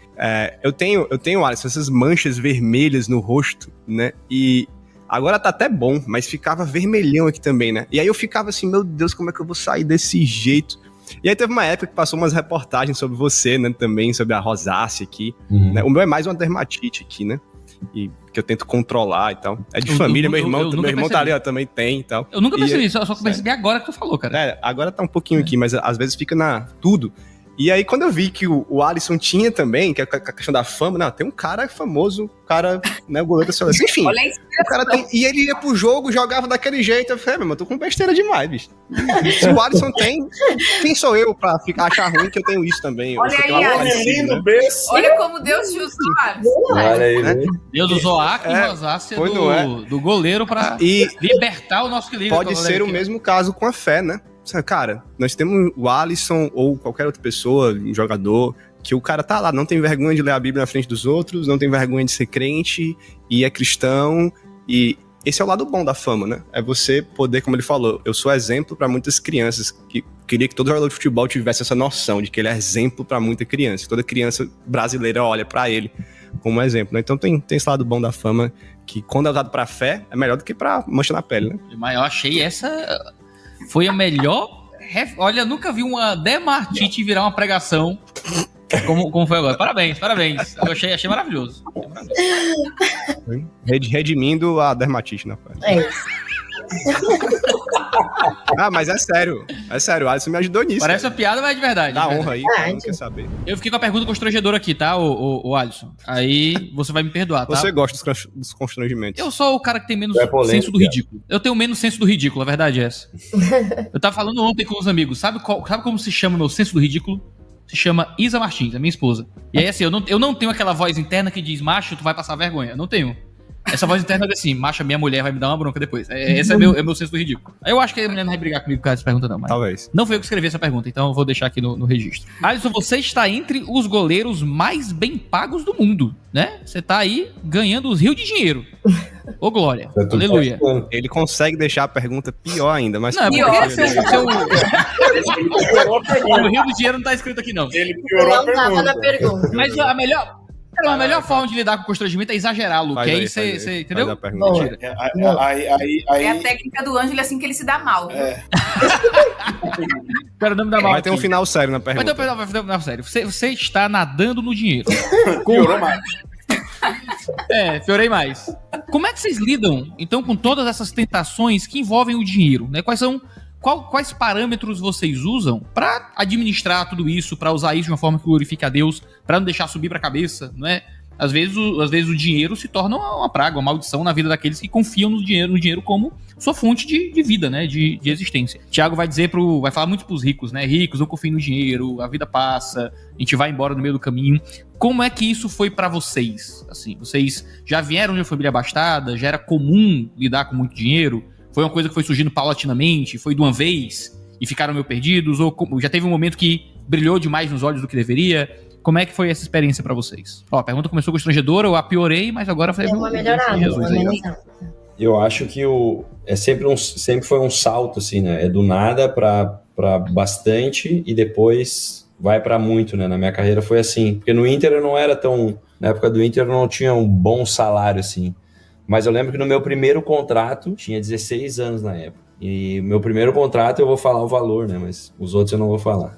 Eu tenho, Alisson, essas manchas vermelhas no rosto, né, e agora tá até bom, mas ficava vermelhão aqui também, né, e aí eu ficava assim, meu Deus, como é que eu vou sair desse jeito? E aí teve uma época que passou umas reportagens sobre você, né, também, sobre a rosácea aqui, né, o meu é mais uma dermatite aqui, né, e que eu tento controlar e tal. É de família, meu irmão tá ali, ó, também tem e tal. Eu nunca percebi isso, eu só percebi agora que tu falou, cara. Agora tá um pouquinho aqui, mas às vezes fica tudo. E aí, quando eu vi que o Alisson tinha também, que é a questão da fama, não, tem um cara famoso, né, o goleiro da seleção. Enfim, o cara tem, e ele ia pro jogo, jogava daquele jeito. Eu falei, meu, eu tô com besteira demais, bicho. Se o Alisson tem, quem sou eu pra achar ruim que eu tenho isso também? Olha aí, Alisson. né? Olha como Deus te usou, Alisson. Olha aí, né? Deus usou a Arca e rosácea do goleiro pra libertar o nosso querido. Pode ser o mesmo caso com a fé, né? Cara, nós temos o Alisson ou qualquer outra pessoa, um jogador, que o cara tá lá, não tem vergonha de ler a Bíblia na frente dos outros, não tem vergonha de ser crente e é cristão, e esse é o lado bom da fama, né? É você poder, como ele falou, eu sou exemplo para muitas crianças, que queria que todo jogador de futebol tivesse essa noção de que ele é exemplo para muita criança, que toda criança brasileira olha para ele como exemplo, né? Então tem esse lado bom da fama, que quando é usado pra fé, é melhor do que pra mancha na pele, né? Mas eu achei essa... Foi a melhor... Olha, nunca vi uma dermatite virar uma pregação como foi agora. Parabéns. Eu achei maravilhoso. Redimindo a dermatite na pele. Mas é sério, o Alisson me ajudou nisso. Parece uma piada, mas é de verdade. Dá honra aí, não quer saber. Eu fiquei com a pergunta constrangedora aqui, tá, o Alisson? Aí você vai me perdoar, tá? Você gosta dos constrangimentos. Eu sou o cara que tem menos senso do ridículo. Eu tenho menos senso do ridículo, a verdade é essa. Eu tava falando ontem com os amigos, sabe como se chama meu senso do ridículo? Se chama Isa Martins, a minha esposa. E aí assim, eu não tenho aquela voz interna que diz, macho, tu vai passar vergonha. Eu não tenho. Essa voz interna é assim, macho, minha mulher vai me dar uma bronca depois. Esse é meu senso do ridículo. Eu acho que a mulher não vai brigar comigo por causa dessa pergunta, não. Mas talvez. Não foi eu que escrevi essa pergunta, então eu vou deixar aqui no registro. Alisson, você está entre os goleiros mais bem pagos do mundo, né? Você tá aí ganhando os rios de dinheiro. Ô, Glória. Aleluia. Ele consegue deixar a pergunta pior ainda, mas... Não, pior. O rio do dinheiro não tá escrito aqui, não. Ele piorou a pergunta. Na pergunta. Mas a melhor... Cara, a melhor forma de lidar com constrangimento é exagerar, Lu. Que aí você entendeu? Faz a pergunta. Mentira. É a técnica do Ângelo assim que ele se dá mal. Viu? Cara, não me dá mal. Vai ter um final sério na pergunta. Vai ter um final sério. Você está nadando no dinheiro. Piorou mais. Piorei mais. Como é que vocês lidam, então, com todas essas tentações que envolvem o dinheiro, né? Quais parâmetros vocês usam para administrar tudo isso, para usar isso de uma forma que glorifique a Deus, para não deixar subir para a cabeça, não é? Às vezes o dinheiro se torna uma praga, uma maldição na vida daqueles que confiam no dinheiro como sua fonte de vida, né? De existência. Tiago vai falar muito pros ricos, né? Ricos, não confiem no dinheiro, a vida passa, a gente vai embora no meio do caminho. Como é que isso foi pra vocês? Assim, vocês já vieram de uma família abastada? Já era comum lidar com muito dinheiro? Foi uma coisa que foi surgindo paulatinamente? Foi de uma vez e ficaram meio perdidos? Ou já teve um momento que brilhou demais nos olhos do que deveria? Como é que foi essa experiência pra vocês? Ó, a pergunta começou constrangedora, eu a piorei, mas agora foi... Deu uma melhorada, Eu acho que sempre foi um salto, assim, né? É do nada pra bastante e depois vai pra muito, né? Na minha carreira foi assim. Porque no Inter eu não era tão... Na época do Inter eu não tinha um bom salário, assim. Mas eu lembro que no meu primeiro contrato, tinha 16 anos na época. E meu primeiro contrato eu vou falar o valor, né? Mas os outros eu não vou falar.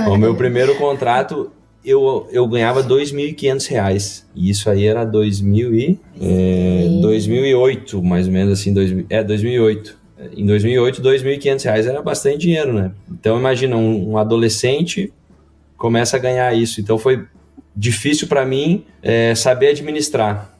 O meu primeiro contrato... Eu ganhava R$2.500, e isso aí era 2008, mais ou menos assim, 2008. Em 2008, R$2.500 era bastante dinheiro, né? Então imagina, um adolescente começa a ganhar isso, então foi difícil para mim saber administrar.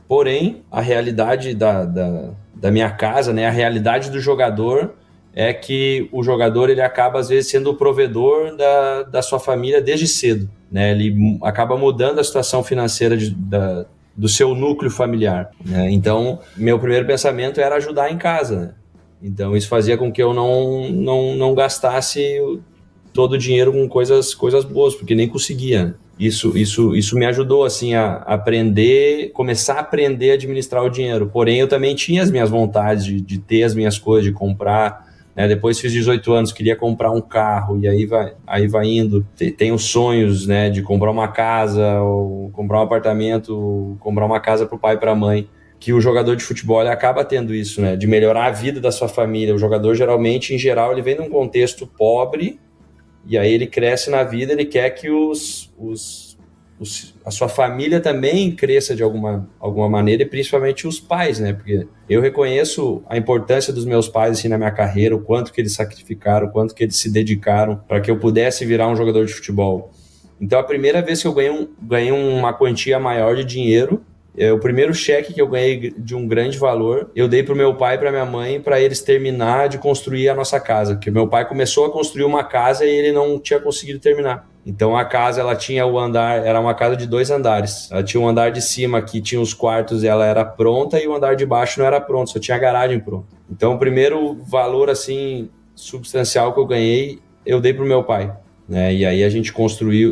Porém, a realidade da minha casa, né, a realidade do jogador é que o jogador ele acaba às vezes sendo o provedor da sua família desde cedo. Né, ele acaba mudando a situação financeira do seu núcleo familiar. Né? Então, meu primeiro pensamento era ajudar em casa. Né? Então, isso fazia com que eu não gastasse todo o dinheiro com coisas boas, porque nem conseguia. Né? Isso me ajudou assim, a começar a aprender a administrar o dinheiro. Porém, eu também tinha as minhas vontades de ter as minhas coisas, de comprar. Né, depois fiz 18 anos, queria comprar um carro, e aí vai indo. Tenho sonhos, né, de comprar uma casa, ou comprar um apartamento, comprar uma casa para o pai e para a mãe. Que o jogador de futebol ele acaba tendo isso, né, de melhorar a vida da sua família. O jogador geralmente, em geral, ele vem num contexto pobre, e aí ele cresce na vida, ele quer que a sua família também cresça de alguma maneira, e principalmente os pais, né? Porque eu reconheço a importância dos meus pais assim, na minha carreira, o quanto que eles sacrificaram, o quanto que eles se dedicaram para que eu pudesse virar um jogador de futebol. Então, a primeira vez que eu ganhei uma quantia maior de dinheiro, o primeiro cheque que eu ganhei de um grande valor, eu dei pro meu pai e pra minha mãe para eles terminar de construir a nossa casa, porque meu pai começou a construir uma casa e ele não tinha conseguido terminar. Então a casa, ela tinha o andar, era uma casa de 2 andares. Ela tinha um andar de cima que tinha os quartos e ela era pronta, e o andar de baixo não era pronto, só tinha a garagem pronta. Então o primeiro valor assim substancial que eu ganhei, eu dei pro meu pai. Né? E aí a gente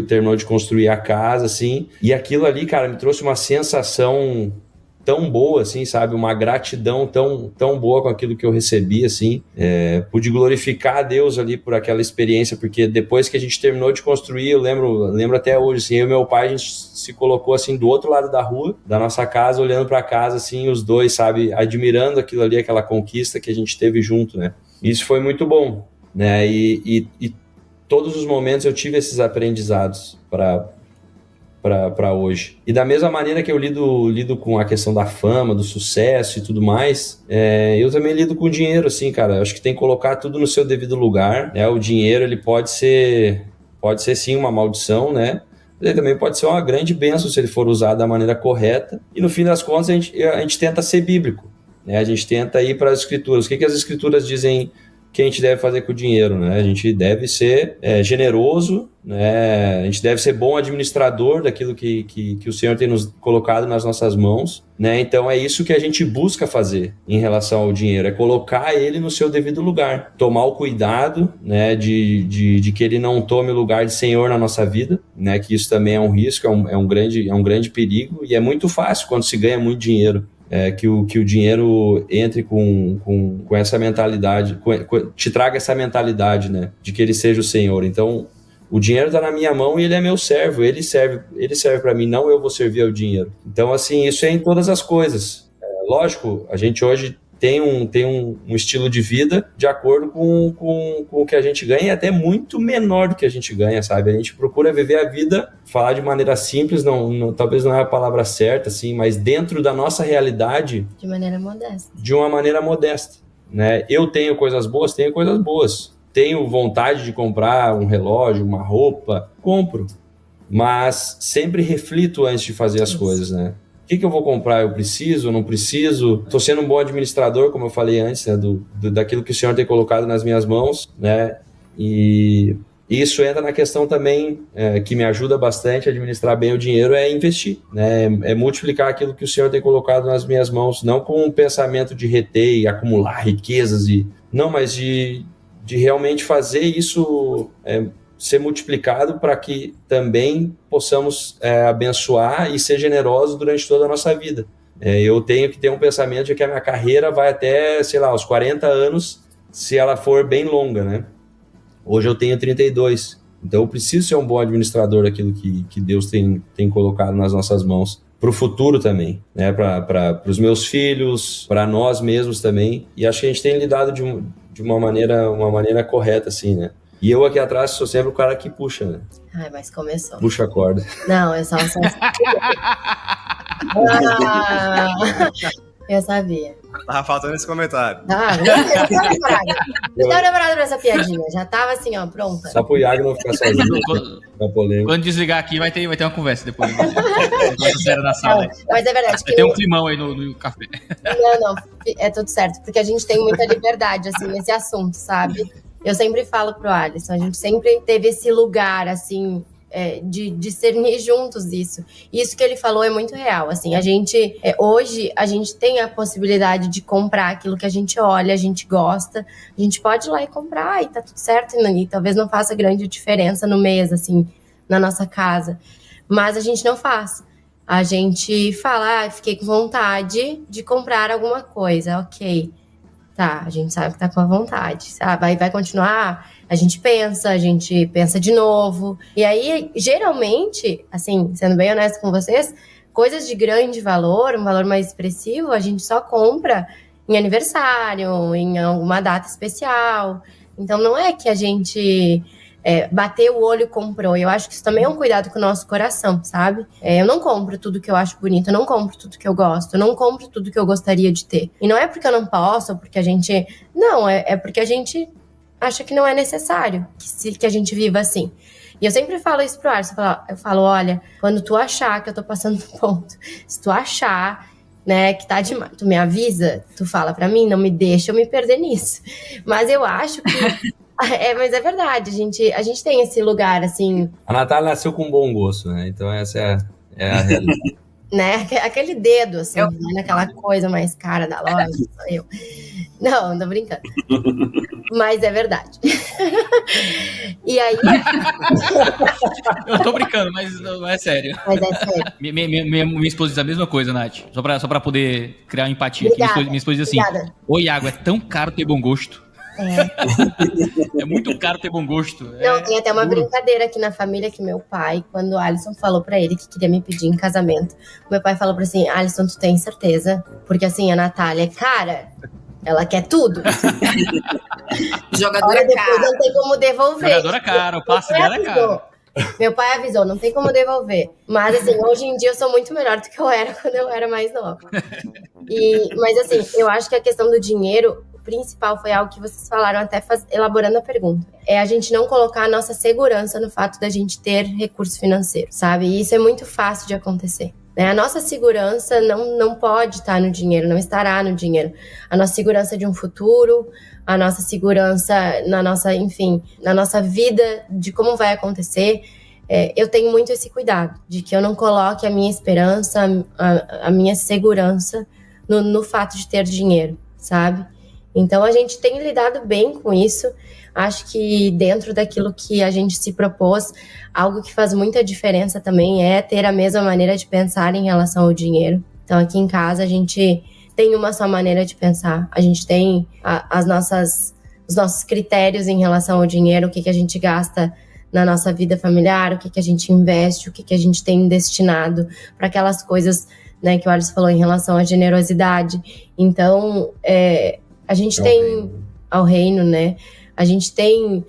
terminou de construir a casa, assim, e aquilo ali, cara, me trouxe uma sensação tão boa, assim, sabe, uma gratidão tão boa com aquilo que eu recebi, assim, pude glorificar a Deus ali por aquela experiência, porque depois que a gente terminou de construir, eu lembro até hoje, assim, eu e meu pai, a gente se colocou, assim, do outro lado da rua, da nossa casa, olhando pra casa, assim, os dois, sabe, admirando aquilo ali, aquela conquista que a gente teve junto, né, isso foi muito bom, né, e todos os momentos eu tive esses aprendizados para hoje. E da mesma maneira que eu lido com a questão da fama, do sucesso e tudo mais, eu também lido com o dinheiro, assim, cara. Eu acho que tem que colocar tudo no seu devido lugar, né? O dinheiro, ele pode ser sim uma maldição, né? Mas ele também pode ser uma grande bênção se ele for usado da maneira correta. E no fim das contas, a gente tenta ser bíblico, né? A gente tenta ir para as escrituras. O que as escrituras dizem que a gente deve fazer com o dinheiro, né? A gente deve ser generoso, né? A gente deve ser bom administrador daquilo que o Senhor tem nos colocado nas nossas mãos, né? Então é isso que a gente busca fazer em relação ao dinheiro, é colocar ele no seu devido lugar, tomar o cuidado, né, de que ele não tome o lugar de Senhor na nossa vida, né? Que isso também é um risco, é um grande perigo, e é muito fácil quando se ganha muito dinheiro. Que o dinheiro entre com essa mentalidade, te traga essa mentalidade, né, de que ele seja o Senhor. Então, O dinheiro está na minha mão e ele é meu servo, ele serve para mim, não eu vou servir ao dinheiro. Então, assim, isso é em todas as coisas. Lógico, a gente hoje tem um estilo de vida de acordo com o que a gente ganha, e até muito menor do que a gente ganha, sabe? A gente procura viver a vida, falar de maneira simples, talvez não é a palavra certa, assim, mas dentro da nossa realidade. De maneira modesta. De uma maneira modesta, né? Eu tenho coisas boas. Tenho vontade de comprar um relógio, uma roupa, compro. Mas sempre reflito antes de fazer as coisas, né? O que eu vou comprar? Eu preciso, não preciso? Estou sendo um bom administrador, como eu falei antes, né? Daquilo que o Senhor tem colocado nas minhas mãos, né? E isso entra na questão também que me ajuda bastante a administrar bem o dinheiro, é investir, né? É multiplicar aquilo que o Senhor tem colocado nas minhas mãos, não com um pensamento de reter e acumular riquezas, mas de realmente fazer isso ser multiplicado para que também possamos abençoar e ser generosos durante toda a nossa vida. Eu tenho que ter um pensamento de que a minha carreira vai até, sei lá, os 40 anos, se ela for bem longa, né? Hoje eu tenho 32, então eu preciso ser um bom administrador daquilo que Deus tem colocado nas nossas mãos, para o futuro também, né? Para os meus filhos, para nós mesmos também, e acho que a gente tem lidado de uma maneira correta, assim, né? E eu aqui atrás sou sempre o cara que puxa, né? Ai, mas começou. Puxa a corda. Não, eu só eu sabia. Tava faltando esse comentário. Eu tava preparado pra essa piadinha. Já tava assim, ó, pronta. Só pro Iago não ficar sozinho. Quando desligar aqui, vai ter uma conversa depois. Sério na sala. Mas é verdade. Tem um climão aí no café. Não, é tudo certo. Porque a gente tem muita liberdade, assim, nesse assunto, sabe? Eu sempre falo pro Alisson, a gente sempre teve esse lugar, assim, de discernir juntos isso. Isso que ele falou é muito real, assim, a gente, hoje, a gente tem a possibilidade de comprar aquilo que a gente olha, a gente gosta, a gente pode ir lá e comprar e tá tudo certo, e talvez não faça grande diferença no mês, assim, na nossa casa, mas a gente não faz. A gente fala, fiquei com vontade de comprar alguma coisa, ok. Tá, a gente sabe que tá com vontade, sabe? Vai continuar, a gente pensa de novo. E aí, geralmente, assim, sendo bem honesto com vocês, coisas de grande valor, um valor mais expressivo, a gente só compra em aniversário, em alguma data especial. Então, não é que a gente bateu o olho e comprou. Eu acho que isso também é um cuidado com o nosso coração, sabe? Eu não compro tudo que eu acho bonito, eu não compro tudo que eu gosto, eu não compro tudo que eu gostaria de ter. E não é porque eu não posso, ou porque a gente... Não, é porque a gente acha que não é necessário que a gente viva assim. E eu sempre falo isso pro Alisson, eu falo, olha, quando tu achar que eu tô passando do ponto, se tu achar, né, que tá demais, tu me avisa, tu fala pra mim, não me deixa eu me perder nisso. Mas eu acho que... mas é verdade, a gente tem esse lugar, assim... A Natália nasceu com bom gosto, né? Então essa é a realidade. Né? Aquele dedo, assim, naquela coisa mais cara da loja, sou eu. Não tô brincando. Mas é verdade. E aí... Eu tô brincando, mas é sério. Mas é sério. Minha esposa diz a mesma coisa, Nath. Só pra poder criar empatia. Obrigada. Minha esposa diz assim, ô Iago, é tão caro ter bom gosto. É muito caro ter bom gosto. Não, tem até uma brincadeira aqui na família que meu pai, quando o Alisson falou pra ele que queria me pedir em casamento, meu pai falou pra assim, Alisson, tu tem certeza? Porque assim, a Natália é cara, ela quer tudo. Jogadora depois cara. Não tem como devolver. Jogadora cara, o passe dela é caro. Meu pai avisou, não tem como devolver. Mas assim, hoje em dia eu sou muito melhor do que eu era quando eu era mais nova. Mas assim, eu acho que a questão do dinheiro principal foi algo que vocês falaram até elaborando a pergunta. É a gente não colocar a nossa segurança no fato da gente ter recurso financeiro, sabe? E isso é muito fácil de acontecer. Né? A nossa segurança não pode estar no dinheiro, não estará no dinheiro. A nossa segurança de um futuro, a nossa segurança na nossa vida, de como vai acontecer. Eu tenho muito esse cuidado, de que eu não coloque a minha esperança, a minha segurança no fato de ter dinheiro, sabe? Então, a gente tem lidado bem com isso. Acho que dentro daquilo que a gente se propôs, algo que faz muita diferença também é ter a mesma maneira de pensar em relação ao dinheiro. Então, aqui em casa, a gente tem uma só maneira de pensar. A gente tem os nossos critérios em relação ao dinheiro, o que a gente gasta na nossa vida familiar, o que a gente investe, o que a gente tem destinado para aquelas coisas, né, que o Alisson falou em relação à generosidade. Então, a gente tem ao reino, né? A gente tem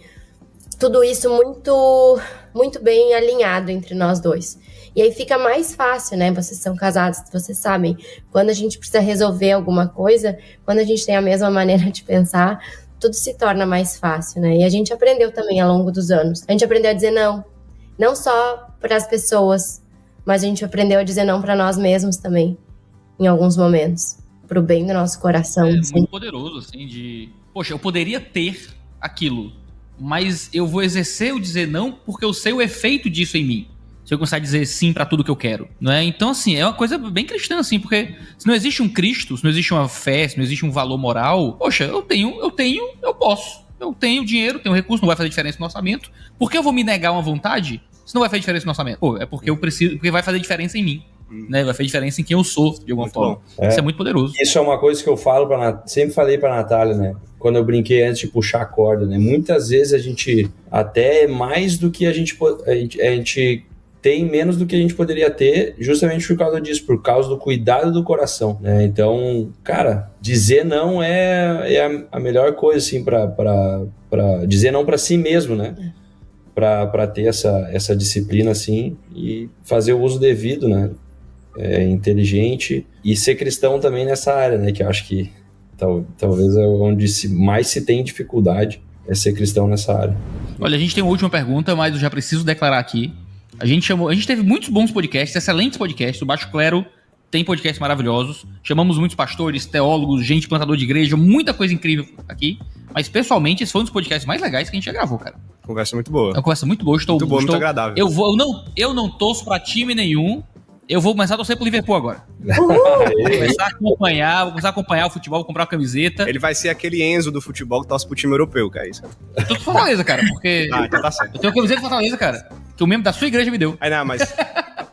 tudo isso muito, muito bem alinhado entre nós dois. E aí fica mais fácil, né? Vocês são casados, vocês sabem. Quando a gente precisa resolver alguma coisa, quando a gente tem a mesma maneira de pensar, tudo se torna mais fácil, né? E a gente aprendeu também ao longo dos anos. A gente aprendeu a dizer não. Não só para as pessoas, mas a gente aprendeu a dizer não para nós mesmos também, em alguns momentos. Pro bem do nosso coração. É assim. muito poderoso, assim, de... Poxa, eu poderia ter aquilo, mas eu vou exercer o dizer não porque eu sei o efeito disso em mim. Se eu começar a dizer sim pra tudo que eu quero, não é? Então, assim, é uma coisa bem cristã, assim, porque se não existe um Cristo, se não existe uma fé, se não existe um valor moral, poxa, eu posso. Eu tenho dinheiro, tenho recurso, não vai fazer diferença no orçamento. Por que eu vou me negar uma vontade se não vai fazer diferença no orçamento? Pô, é porque eu preciso, porque vai fazer diferença em mim, né? Vai fazer diferença em quem eu sou, de alguma forma. Isso é muito poderoso. Isso é uma coisa que eu falo sempre falei pra Natália, né? Quando eu brinquei antes de puxar a corda, né? Muitas vezes a gente até mais do que a gente tem menos do que a gente poderia ter justamente por causa disso, por causa do cuidado do coração, né? Então, cara, dizer não é a melhor coisa, assim, pra dizer não pra si mesmo, né? Pra ter essa disciplina, assim, e fazer o uso devido, né? Inteligente e ser cristão também nessa área, né? Que eu acho que talvez é onde mais se tem dificuldade, é ser cristão nessa área. Olha, a gente tem uma última pergunta, mas eu já preciso declarar aqui. A gente teve muitos bons podcasts, excelentes podcasts. O Baixo Clero tem podcasts maravilhosos. Chamamos muitos pastores, teólogos, gente plantador de igreja, muita coisa incrível aqui. Mas, pessoalmente, esse foi um dos podcasts mais legais que a gente já gravou, cara. Conversa muito boa. É uma conversa muito boa. Muito agradável. Eu não torço pra time nenhum. Eu vou começar a torcer pro Liverpool agora. Vou começar a acompanhar o futebol, vou comprar uma camiseta. Ele vai ser aquele Enzo do futebol que torce pro time europeu, que é isso. Eu tô de Fortaleza, cara, porque... Então tá certo. Eu tenho uma camiseta de Fortaleza, cara, que o membro da sua igreja me deu. Aí não, mas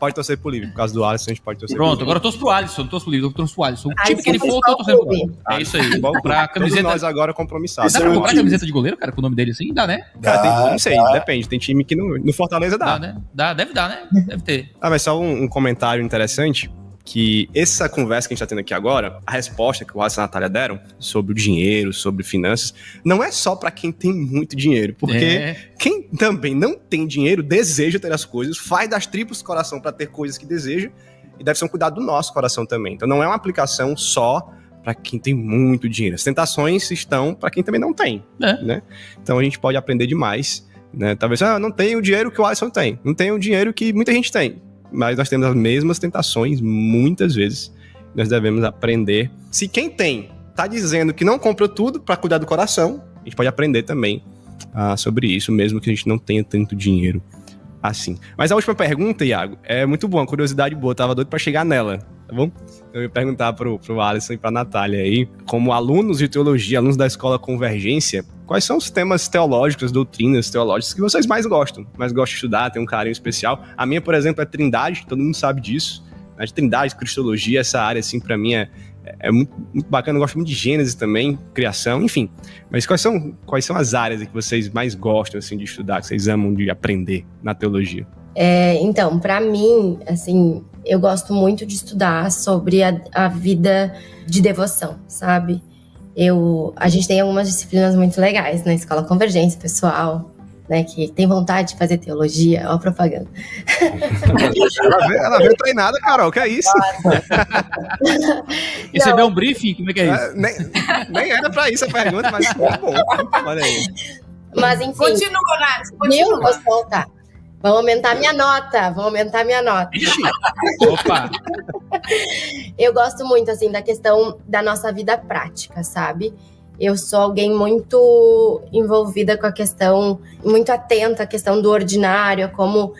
pode torcer pro Liverpool. Por causa do Alisson, a gente pode torcer Pronto, pro Liverpool. agora eu torço pro Alisson, não torço pro Liverpool, eu torço pro Alisson. O time Alisson que ele for, eu tô torcendo pro Alisson. É isso aí. Comprar camiseta... Todos nós agora compromissados. Dá pra comprar camiseta de goleiro, cara, com o nome dele assim? Dá, né? Cara, não sei, depende. Tem time que no Fortaleza dá. Dá, né? Deve dar, né? Deve ter. Mas só um comentário interessante, que essa conversa que a gente tá tendo aqui agora, a resposta que o Alisson e a Natália deram sobre o dinheiro, sobre finanças, não é só pra quem tem muito dinheiro, porque quem também não tem dinheiro deseja ter as coisas, faz das tripas do coração pra ter coisas que deseja, e deve ser um cuidado do nosso coração também. Então não é uma aplicação só pra quem tem muito dinheiro. As tentações estão pra quem também não tem, né? Então a gente pode aprender demais, né? Talvez, não tenho o dinheiro que o Alisson tem, não tenho o dinheiro que muita gente tem. Mas nós temos as mesmas tentações, muitas vezes. Nós devemos aprender. Se quem tem tá dizendo que não comprou tudo para cuidar do coração, a gente pode aprender também sobre isso, mesmo que a gente não tenha tanto dinheiro assim. Mas a última pergunta, Iago, é muito boa, uma curiosidade boa, tava doido para chegar nela, tá bom? Eu ia perguntar pro Alisson e pra Natália aí, como alunos de teologia, alunos da Escola Convergência, quais são os temas teológicos, doutrinas teológicas que vocês mais gostam de estudar, tem um carinho especial? A minha, por exemplo, é Trindade, todo mundo sabe disso. A Trindade, Cristologia, essa área, assim, pra mim é muito, muito bacana. Eu gosto muito de Gênesis também, criação, enfim. Mas quais são as áreas que vocês mais gostam, assim, de estudar, que vocês amam de aprender na teologia? Então, pra mim, assim, eu gosto muito de estudar sobre a vida de devoção, sabe? A gente tem algumas disciplinas muito legais na Escola Convergência, pessoal, né, que tem vontade de fazer teologia, ó a propaganda. Ela veio treinada, Carol, que é isso? E você deu um briefing? Como é que é isso? Nem era pra isso a pergunta, mas muito bom. Olha aí. Mas enfim. Continua, Nath, Eu vou soltar. Vamos aumentar minha nota. Ixi. Opa! Eu gosto muito, assim, da questão da nossa vida prática, sabe? Eu sou alguém muito envolvida com a questão, muito atenta à questão do ordinário, como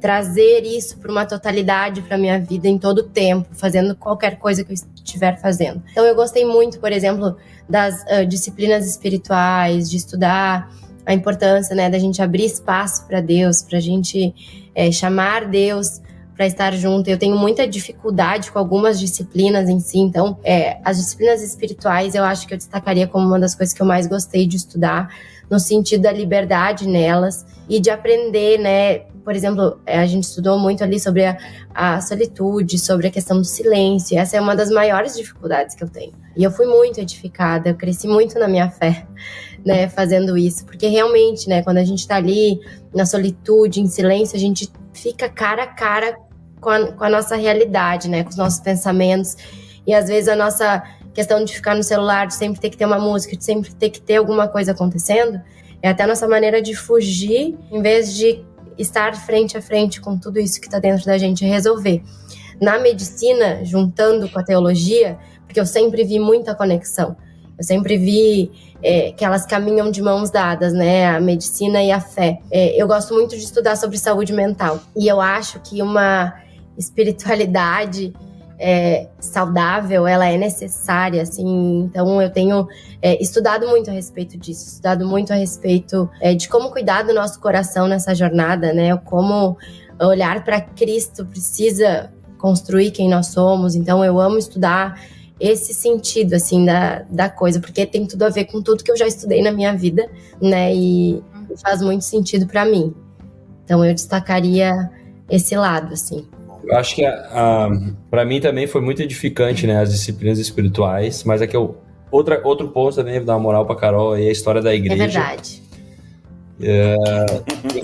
trazer isso para uma totalidade para minha vida em todo o tempo, fazendo qualquer coisa que eu estiver fazendo. Então eu gostei muito, por exemplo, das disciplinas espirituais, de estudar a importância, né, da gente abrir espaço para Deus, para a gente chamar Deus para estar junto. Eu tenho muita dificuldade com algumas disciplinas em si, então as disciplinas espirituais eu acho que eu destacaria como uma das coisas que eu mais gostei de estudar. no sentido da liberdade nelas e de aprender, né? Por exemplo, a gente estudou muito ali sobre a solitude, sobre a questão do silêncio. Essa é uma das maiores dificuldades que eu tenho. E eu fui muito edificada, eu cresci muito na minha fé, né, fazendo isso. Porque realmente, né, quando a gente tá ali na solitude, em silêncio, a gente fica cara a cara com a nossa realidade, né, com os nossos pensamentos. E às vezes a nossa questão de ficar no celular, de sempre ter que ter uma música, de sempre ter que ter alguma coisa acontecendo, é até a nossa maneira de fugir, em vez de estar frente a frente com tudo isso que está dentro da gente e resolver. Na medicina, juntando com a teologia, porque eu sempre vi muita conexão, eu sempre vi que elas caminham de mãos dadas, né, a medicina e a fé. Eu gosto muito de estudar sobre saúde mental, e eu acho que uma espiritualidade saudável, ela é necessária, assim. Então eu tenho estudado muito a respeito disso, estudado muito a respeito de como cuidar do nosso coração nessa jornada, né, como olhar para Cristo precisa construir quem nós somos. Então eu amo estudar esse sentido, assim, da coisa, porque tem tudo a ver com tudo que eu já estudei na minha vida, né, e faz muito sentido para mim. Então eu destacaria esse lado, assim. Eu acho que para mim também foi muito edificante, né, as disciplinas espirituais, mas é que outro ponto também, vou dar uma moral pra Carol, é a história da igreja. É verdade.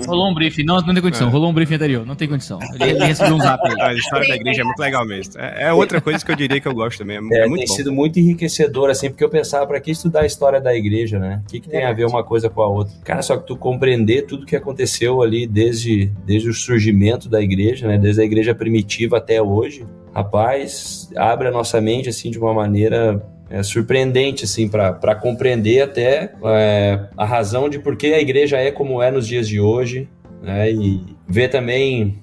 Rolou um briefing, não tem condição. Rolou um briefing anterior, não tem condição. Ele recebeu um zap aí. A história da igreja é muito legal mesmo. É outra coisa que eu diria que eu gosto também. É muito tem bom. sido muito enriquecedor, assim, porque eu pensava, pra que estudar a história da igreja, né? O que tem a ver uma coisa com a outra? Cara, só que tu compreender tudo que aconteceu ali desde o surgimento da igreja, né? Desde a igreja primitiva até hoje, rapaz, abre a nossa mente, assim, de uma maneira surpreendente, assim, para compreender até a razão de por que a igreja é como é nos dias de hoje, né? E ver também,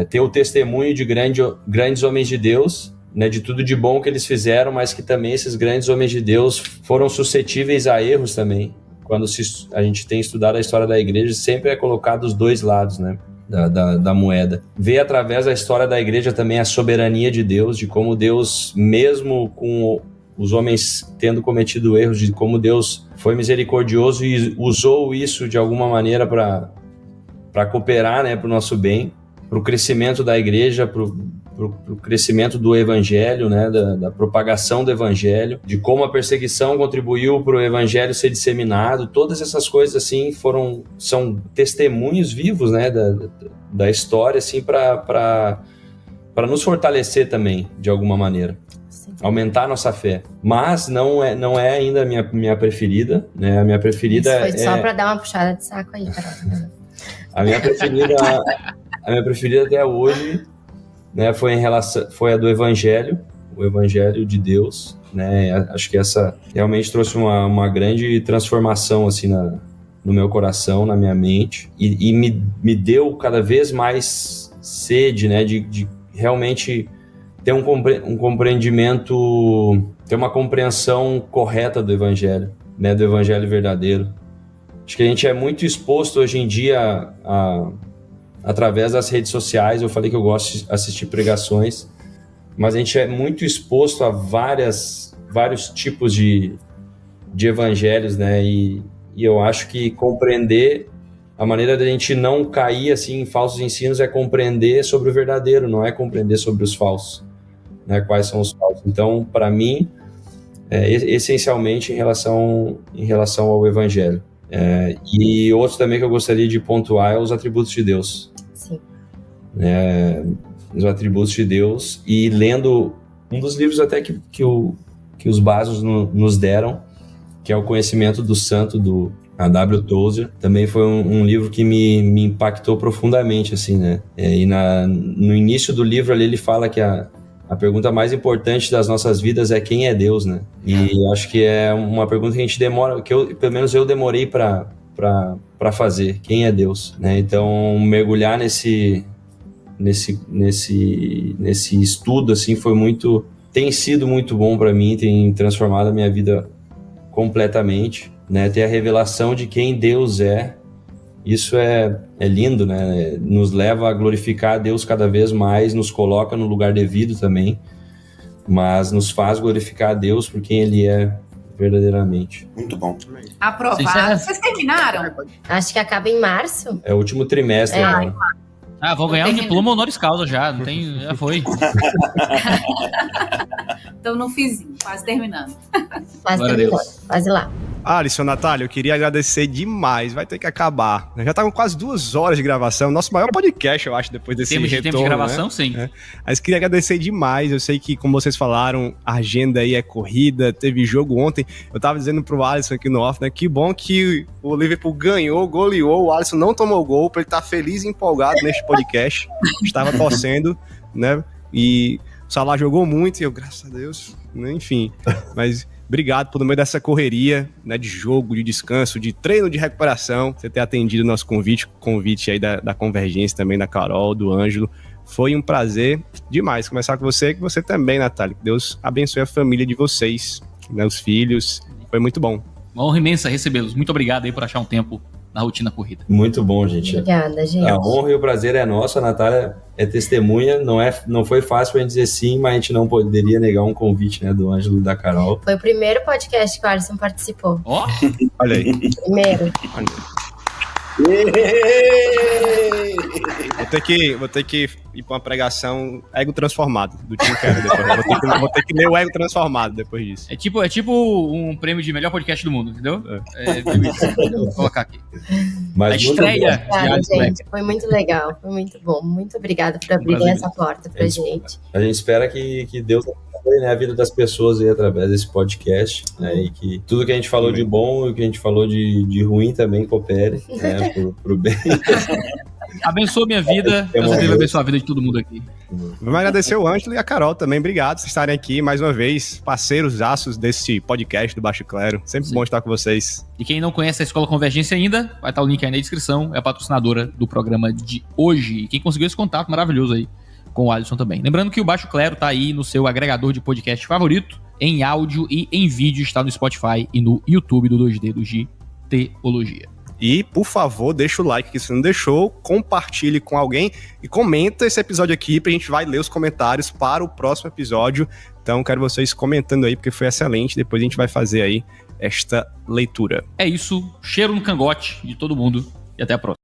ter o testemunho de grandes homens de Deus, né? De tudo de bom que eles fizeram, mas que também esses grandes homens de Deus foram suscetíveis a erros também. Quando a gente tem estudado a história da igreja, sempre é colocado os dois lados, né? Da moeda. Ver através da história da igreja também a soberania de Deus, de como Deus, mesmo com os homens tendo cometido erros, de como Deus foi misericordioso e usou isso de alguma maneira para cooperar, né, para o nosso bem, para o crescimento da igreja, para o crescimento do evangelho, né, da propagação do evangelho, de como a perseguição contribuiu para o evangelho ser disseminado. Todas essas coisas assim são testemunhos vivos, né, da história, assim, para nos fortalecer também de alguma maneira. Aumentar a nossa fé. Mas não é ainda a minha preferida, né? A minha preferida isso foi só para dar uma puxada de saco aí, Carol. A minha preferida até hoje, né, foi a do Evangelho, o Evangelho de Deus, né? Acho que essa realmente trouxe uma grande transformação, assim, no meu coração, na minha mente, e me deu cada vez mais sede, né, de realmente ter um compreendimento, ter uma compreensão correta do Evangelho, né, do Evangelho verdadeiro. Acho que a gente é muito exposto hoje em dia através das redes sociais. Eu falei que eu gosto de assistir pregações, mas a gente é muito exposto a vários tipos de evangelhos, né, e eu acho que compreender a maneira da gente não cair assim em falsos ensinos é compreender sobre o verdadeiro, não é compreender sobre os falsos, né, quais são os falsos. Então, para mim, essencialmente em relação ao Evangelho. E outro também que eu gostaria de pontuar é os atributos de Deus. Sim. Os atributos de Deus, e lendo um dos livros até que os Basos nos deram, que é o Conhecimento do Santo, do A.W. Tozer, também foi um livro que me impactou profundamente, assim, né? E no início do livro ali ele fala que a pergunta mais importante das nossas vidas é quem é Deus, né? E acho que é uma pergunta que a gente demora, pelo menos eu demorei para fazer, quem é Deus, né? Então, mergulhar nesse estudo, assim, tem sido muito bom para mim, tem transformado a minha vida completamente, né? Ter a revelação de quem Deus é, isso é lindo, né? Nos leva a glorificar a Deus cada vez mais, nos coloca no lugar devido também, mas nos faz glorificar a Deus por quem Ele é verdadeiramente. Muito bom. Aprovado. Vocês terminaram? Acho que acaba em março. É o último trimestre. Né? Ah, vou ganhar um diploma honoris causa já, não tem, já foi. Então no fizinho, quase terminando. Quase terminando, quase lá. Alisson, Natália, eu queria agradecer demais. Vai ter que acabar. Já tá com quase 2 horas de gravação. Nosso maior podcast, eu acho, depois desse retorno. Tempo de gravação, né? sim. Mas queria agradecer demais. Eu sei que, como vocês falaram, a agenda aí é corrida. Teve jogo ontem. Eu tava dizendo pro Alisson aqui no off, né? Que bom que o Liverpool ganhou, goleou. O Alisson não tomou gol pra ele estar feliz e empolgado neste podcast. Estava torcendo, né? E o Salah jogou muito e eu, graças a Deus, né? Enfim. Mas obrigado por, no meio dessa correria, né, de jogo, de descanso, de treino, de recuperação, você ter atendido o nosso convite aí da Convergência, também da Carol, do Ângelo. Foi um prazer demais conversar com você, e com você também, Natália. Que Deus abençoe a família de vocês, né, os filhos. Foi muito bom. Uma honra imensa recebê-los. Muito obrigado aí por achar um tempo na rotina corrida. Muito bom, gente. Obrigada, gente. A honra e o prazer é nosso. A Natália é testemunha. Não foi fácil pra gente dizer sim, mas a gente não poderia negar um convite, né, do Ângelo e da Carol. Foi o primeiro podcast que o Alisson participou. Ó! Olha aí. Primeiro. Vou ter que ir pra uma pregação ego transformado do Tim Keller depois. Vou ter que ler o ego transformado depois disso. É tipo um prêmio de melhor podcast do mundo, entendeu? Vou colocar aqui. Mas a estreia. Obrigada, gente. Foi muito legal, foi muito bom. Muito obrigada por abrirem essa porta pra gente. A gente espera que Deus abençoe, né, a vida das pessoas aí através desse podcast, né, e que tudo que a gente falou de bom e o que a gente falou de ruim também coopere, né, pro bem. Abençoa minha vida, Deus abençoe a vida de todo mundo aqui. Vamos agradecer o Ângelo e a Carol também. Obrigado por estarem aqui mais uma vez, parceiros aços desse podcast do Baixo Clero. Sempre bom estar com vocês. E quem não conhece a Escola Convergência ainda, vai estar o link aí na descrição, é a patrocinadora do programa de hoje. E quem conseguiu esse contato maravilhoso aí com o Alisson também. Lembrando que o Baixo Clero tá aí no seu agregador de podcast favorito, em áudio e em vídeo, está no Spotify e no YouTube do 2 Dedos de Teologia. E, por favor, deixa o like que você não deixou, compartilhe com alguém e comenta esse episódio aqui, pra gente vai ler os comentários para o próximo episódio. Então, quero vocês comentando aí, porque foi excelente. Depois a gente vai fazer aí esta leitura. É isso, cheiro no cangote de todo mundo e até a próxima.